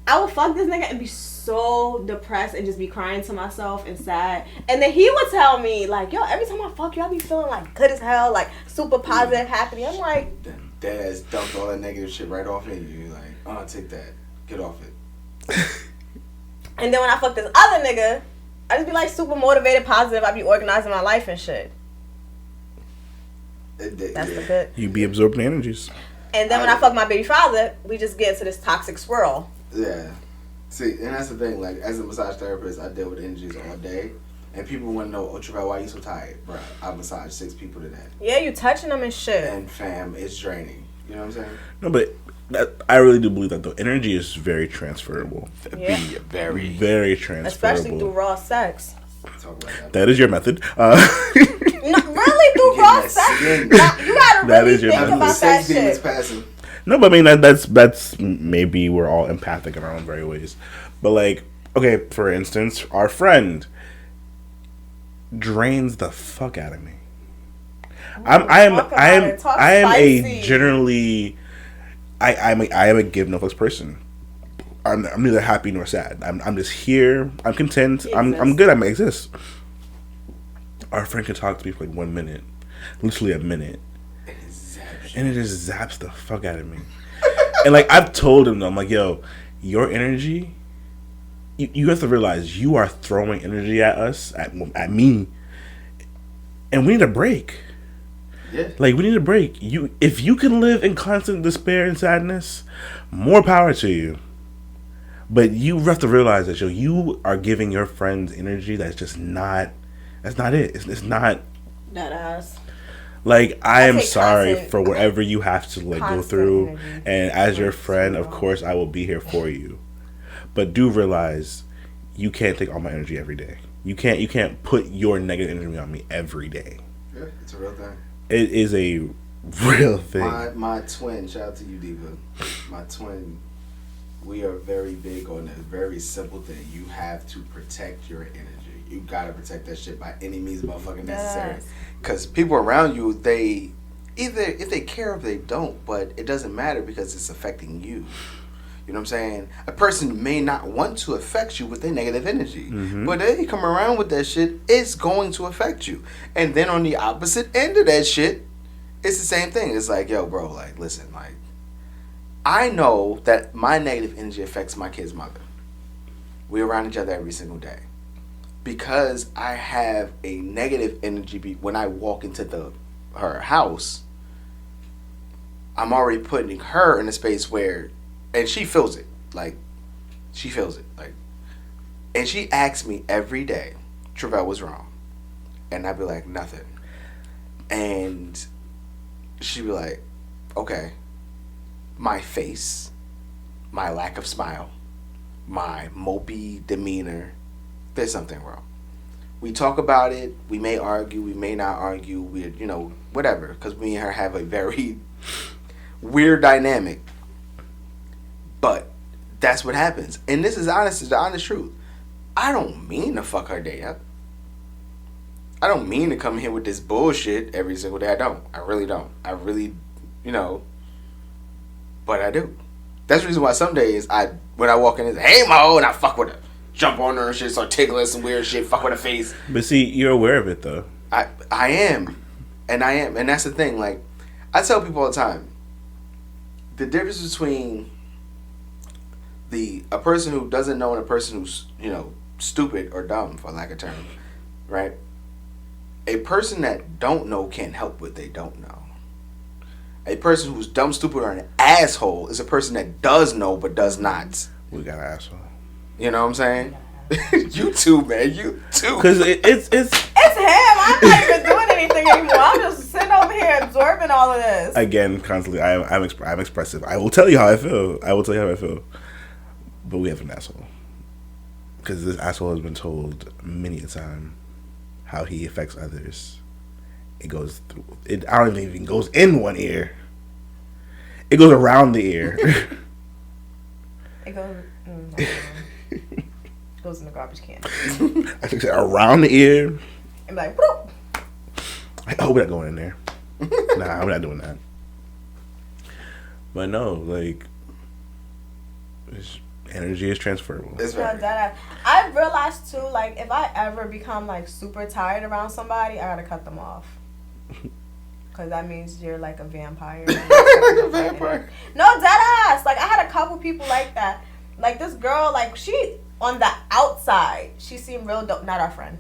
I would fuck this nigga and be so depressed and just be crying to myself and sad. And then he would tell me, like, yo, every time I fuck you, I be feeling, like, good as hell, like, super positive, happy. I'm like... That ass dumped all that negative shit right off in you. You're like, take that. Get off it. And then when I fuck this other nigga, I just be, like, super motivated, positive. I be organizing my life and shit. That's the bit. You be absorbing energies. And then when I fuck my baby father, we just get into this toxic swirl. Yeah. See, and that's the thing. Like, as a massage therapist, I deal with energies all day. And people want to know, Travell, why you so tired? Bro, I massaged 6 people today. Yeah, you touching them and shit. And fam, it's draining. You know what I'm saying? No, but I really do believe that though. Energy is very transferable. Yeah. Very, very transferable. Especially through raw sex. Talk about that is your method. No, really, through raw sex? You gotta really think about that shit. No, but I mean that's maybe we're all empathic in our own very ways. But like, okay, for instance, our friend drains the fuck out of me. I am a generally I am a give no fucks person. I'm neither happy nor sad. I'm just here. I'm content. I'm good. I exist. Our friend can talk to me for like 1 minute, literally a minute, and it just zaps the fuck out of me. And like I've told him, though, I'm like, yo, your energy, you have to realize you are throwing energy at us, at me, and we need a break. Yeah. Like we need a break. If you can live in constant despair and sadness, more power to you. But you have to realize that you are giving your friends energy that's just not. That's not it. It's not. That ass. Like I am sorry constant, for whatever you have to like go through, energy. and as your friend, of course, I will be here for you. But do realize, you can't take all my energy every day. You can't put your negative energy on me every day. Yeah, it's a real thing. It is a real thing. My twin, shout out to you, Diva. My twin, we are very big on a very simple thing. You have to protect your energy. You gotta protect that shit by any means motherfucking necessary. Because people around you, they either if they care or if they don't, but it doesn't matter because it's affecting you. You know what I'm saying? A person may not want to affect you with their negative energy, but they come around with that shit, it's going to affect you. And then on the opposite end of that shit, it's the same thing. It's like, yo, bro, like, listen, like, I know that my negative energy affects my kid's mother. We're around each other every single day. Because I have a negative energy when I walk into her house, I'm already putting her in a space where, and she feels it. Like, she feels it. Like, and she asks me every day, Travell, what's wrong? And I'd be like, nothing. And she'd be like, okay. My face, my lack of smile, my mopey demeanor, there's something wrong. We talk about it. We may argue. We may not argue. We, whatever. Because me and her have a very weird dynamic. But that's what happens. And this is the honest truth. I don't mean to fuck her day up. I don't mean to come here with this bullshit every single day. I don't. I really don't. I really, but I do. That's the reason why some days when I walk in, it's, hey, Mo, and I fuck with her. Jump on her and shit, start tickling some weird shit, fuck with her face. But see, you're aware of it, though. I am. And that's the thing. Like, I tell people all the time, the difference between a person who doesn't know and a person who's, stupid or dumb, for lack of term, right? A person that don't know can't help what they don't know. A person who's dumb, stupid, or an asshole is a person that does know but does not. We got an asshole. You know what I'm saying? You too, man. You too. Because it's him. I'm not even doing anything anymore. I'm just sitting over here absorbing all of this. Again, constantly, I'm expressive. I will tell you how I feel. But we have an asshole. Because this asshole has been told many a time how he affects others. It goes through. I don't even goes in one ear. It goes around the ear. It goes. Goes in the garbage can. I think around the ear. And like, whoop. I hope not going in there. Nah, I'm not doing that. But no, like, energy is transferable. I've realized too, like, if I ever become like super tired around somebody, I gotta cut them off. Cause that means you're like a vampire. No, dead ass. Like, I had a couple people like that. Like, this girl, like, she, on the outside, she seemed real dope. Not our friend.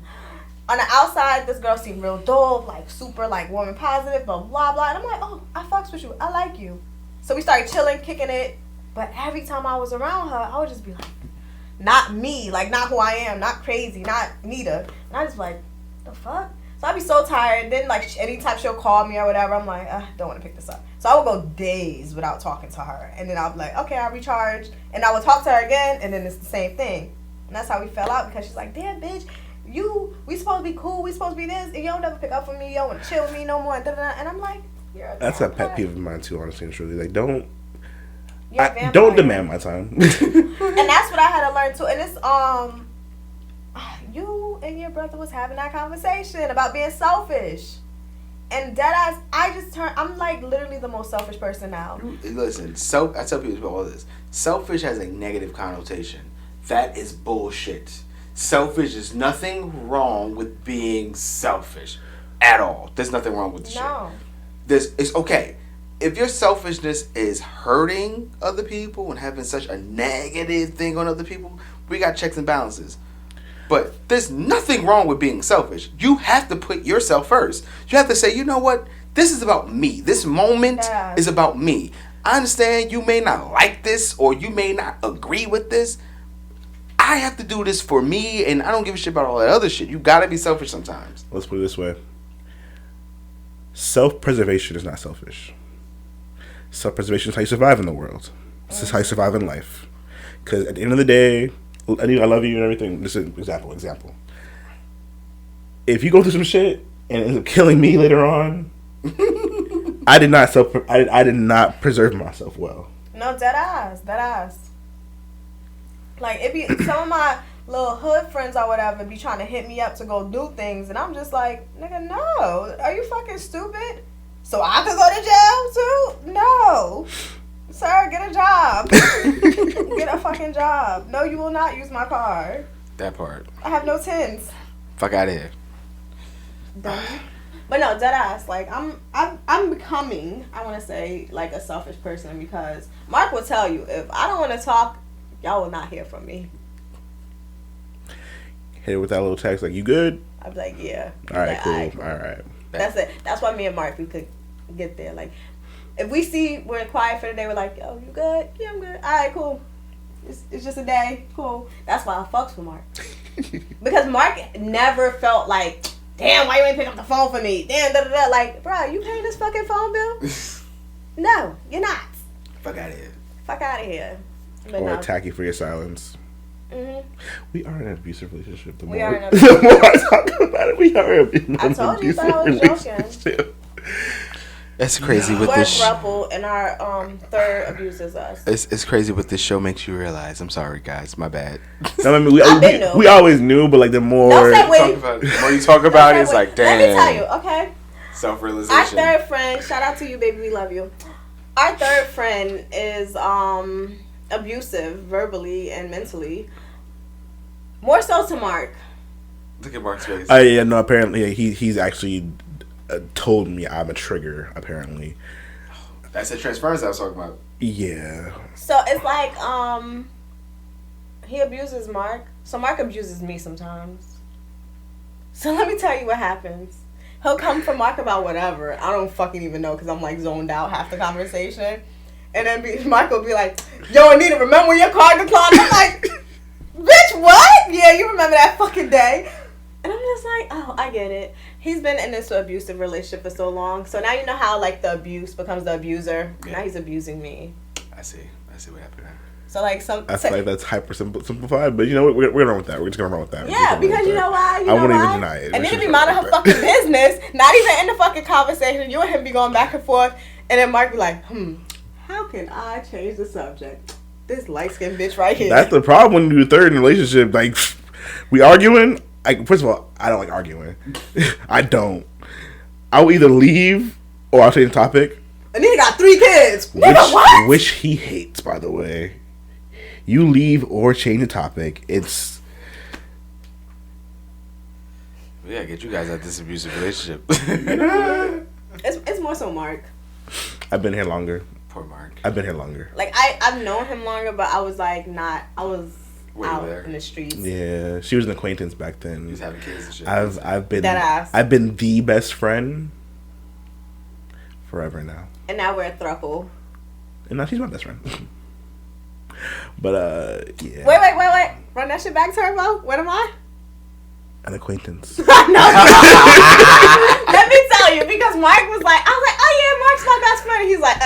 On the outside, this girl seemed real dope, like, super, like, warm and positive, blah, blah, blah. And I'm like, oh, I fucks with you. I like you. So we started chilling, kicking it. But every time I was around her, I would just be like, not me. Like, not who I am. Not crazy. Not Nita. And I just like, the fuck? So I'd be so tired. Then, like, anytime she'll call me or whatever, I'm like, don't want to pick this up. So I would go days without talking to her. And then I'll be like, okay, I'll recharge. And I would talk to her again, and then it's the same thing. And that's how we fell out, because she's like, damn, bitch, we supposed to be cool, we supposed to be this, and you don't never pick up for me, you don't want to chill with me no more, and I'm like, that's a pet peeve of mine too, honestly and truly. Like, don't demand my time. And that's what I had to learn too. And it's you and your brother was having that conversation about being selfish. And deadass, I'm like literally the most selfish person now. Listen, I tell people all this. Selfish has a negative connotation. That is bullshit. Selfish is nothing wrong with being selfish at all. There's nothing wrong with the shit. It's okay. if your selfishness is hurting other people and having such a negative thing on other people, we got checks and balances. But there's nothing wrong with being selfish. You have to put yourself first. You have to say, you know what? This is about me. This moment is about me. I understand you may not like this or you may not agree with this. I have to do this for me, and I don't give a shit about all that other shit. You gotta be selfish sometimes. Let's put it this way. Self-preservation is not selfish. Self-preservation is how you survive in the world. This is how you survive in life. Because at the end of the day, I love you and everything. This is example. If you go through some shit and it ends up killing me later on, I did not preserve myself well. No, dead ass. Like, it be some of my little hood friends or whatever be trying to hit me up to go do things, and I'm just like, nigga, no. Are you fucking stupid? So I could go to jail too? No. Sir, get a job. Get a fucking job. No, you will not use my car. That part. I have no tins. Fuck out of here. Dumb. But no, dead ass. Like, I'm becoming, I want to say, like a selfish person, because Mark will tell you, if I don't want to talk, y'all will not hear from me. Hit it with that little text, like, you good? I'd be like, yeah. All right, like, cool. All right. All right. That's it. That's why me and Mark, we could get there. Like, if we see we're quiet for the day, we're like, yo, you good? Yeah, I'm good. All right, cool. It's just a day. Cool. That's why I fucks with Mark. Because Mark never felt like, damn, why you ain't pick up the phone for me? Damn, da-da-da. Like, bro, you paying this fucking phone bill? No, you're not. Fuck out of here. Fuck out of here. But Or no. attack you for your silence. Mm-hmm. We are in an abusive relationship. The We more are in an the more I talk about it, we are in I an told you abusive that I was joking. relationship. That's crazy with We're a this. throuple, and our third abuses us. It's crazy what this show makes you realize. I'm sorry, guys. My bad. No, I mean, knew. we always knew, but like the more Don't say wait. The more you talk about it, it's like, damn. Let me tell you, okay? Self-realization. Our third friend, shout out to you, baby, we love you. Our third friend is abusive verbally and mentally. More so to Mark. Look at Mark's face. yeah, no, apparently he's actually told me I'm a trigger, apparently. That's the transference I was talking about. Yeah. So it's like he abuses Mark. So Mark abuses me sometimes. So let me tell you what happens. He'll come for Mark about whatever. I don't fucking even know, because I'm like zoned out half the conversation. And then Mark will be like, yo, Anita, remember when your car declined? I'm like, bitch, what? Yeah, you remember that fucking day. And I'm just like, oh, I get it. He's been in this abusive relationship for so long. So now you know how, like, the abuse becomes the abuser. Yeah. Now he's abusing me. I see what happened. So, like, I feel like that's hyper simplified, but you know what? We're gonna run with that. We're just gonna run with that. Yeah, because you know why? I won't even deny it. And then be minding her fucking business, not even in the fucking conversation. You and him be going back and forth, and then Mark be like, how can I change the subject? This light-skinned bitch right here. That's the problem when you're third in a relationship. Like, we arguing. First of all, I don't like arguing. I don't. I will either leave or I'll change the topic. And then he got 3 kids. Nigga, what? Which he hates, by the way. You leave or change the topic. It's... We gotta get you guys out of this abusive relationship. It's more so Mark. I've been here longer. Poor Mark. I've been here longer. Like, I've known him longer, but I was like I was Way out there. in the streets. Yeah, she was an acquaintance back then. He's having kids and shit. I've been Deadass. I've been the best friend forever now. And now we're a throuple. And now she's my best friend. But yeah. Wait. Run that shit back, Turbo. What am I? An acquaintance. No. Let me tell you, because Mark was like, I was like, oh yeah, Mark's my best friend. And he's like,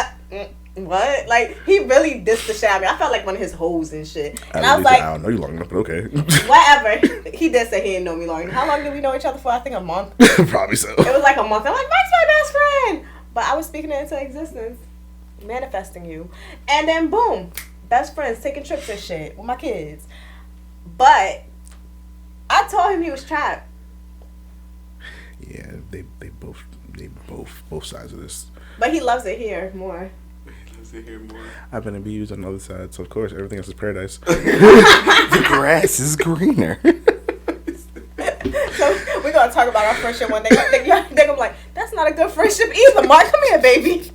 what? Like, he really dissed the shit out of me. I felt like one of his hoes and shit. And I was like, I don't know you long enough, but okay. Whatever. He did say he didn't know me long. How long did we know each other for? I think a month. Probably so. It was like a month. I'm like, Mark's my best friend. But I was speaking it into existence. Manifesting you. And then boom. Best friends taking trips and shit with my kids. But I told him he was trapped. Yeah, they both sides of this. But he loves it here more. He loves to hear more. I've been abused on the other side, so of course everything else is paradise. The grass is greener. So we're gonna talk about our friendship one day. They're gonna be like, that's not a good friendship either. Mark, come here, baby.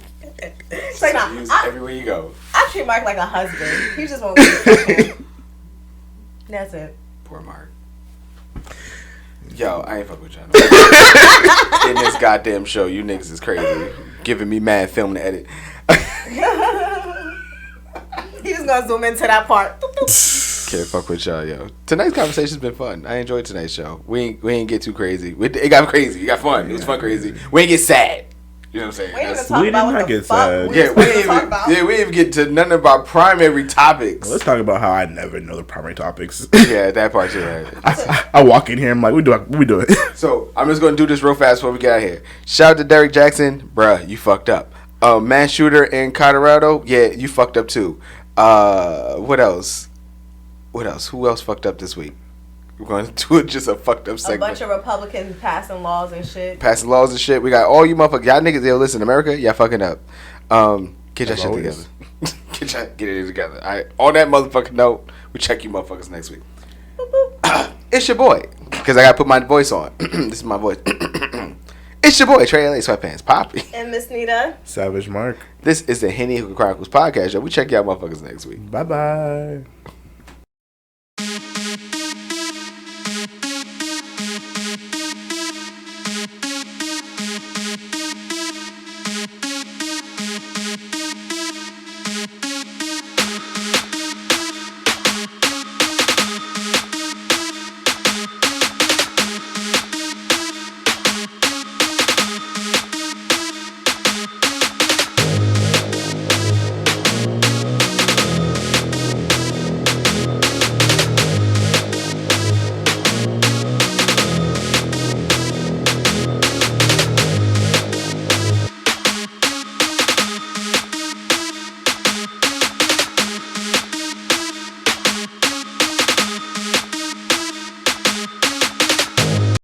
It's like, nah, Use everywhere you go. I treat Mark like a husband. He just won't get That's it. Poor Mark. Yo, I ain't fuck with y'all. No. In this goddamn show, you niggas is crazy. Giving me mad film to edit. He's gonna zoom into that part. Can't fuck with y'all, yo. Tonight's conversation's been fun. I enjoyed tonight's show. We ain't get too crazy. It got crazy. It got fun. It was fun crazy. We ain't get sad. You know what I'm saying? We didn't even talk about what the fuck sad. we were supposed to talk about. We didn't even get to none of our primary topics. Let's talk about how I never know the primary topics. Yeah, that part, yeah. I walk in here, I'm like, we do it. So, I'm just going to do this real fast before we get out of here. Shout out to Derek Jackson. Bruh, you fucked up. Mass shooter in Colorado. Yeah, you fucked up too. What else? Who else fucked up this week? We're going to do it just a fucked up segment. A bunch of Republicans passing laws and shit. We got all you motherfuckers. Y'all niggas, yo, listen, America, y'all fucking up. Get your shit together. Get it together. All right. On that motherfucking note, we check you motherfuckers next week. It's your boy. Because I got to put my voice on. This is my voice. It's your boy, Trey LA Sweatpants Poppy. And Miss Nita. Savage Mark. This is the Henny Hookah Chronicles podcast, yo. We check y'all motherfuckers next week. Bye-bye.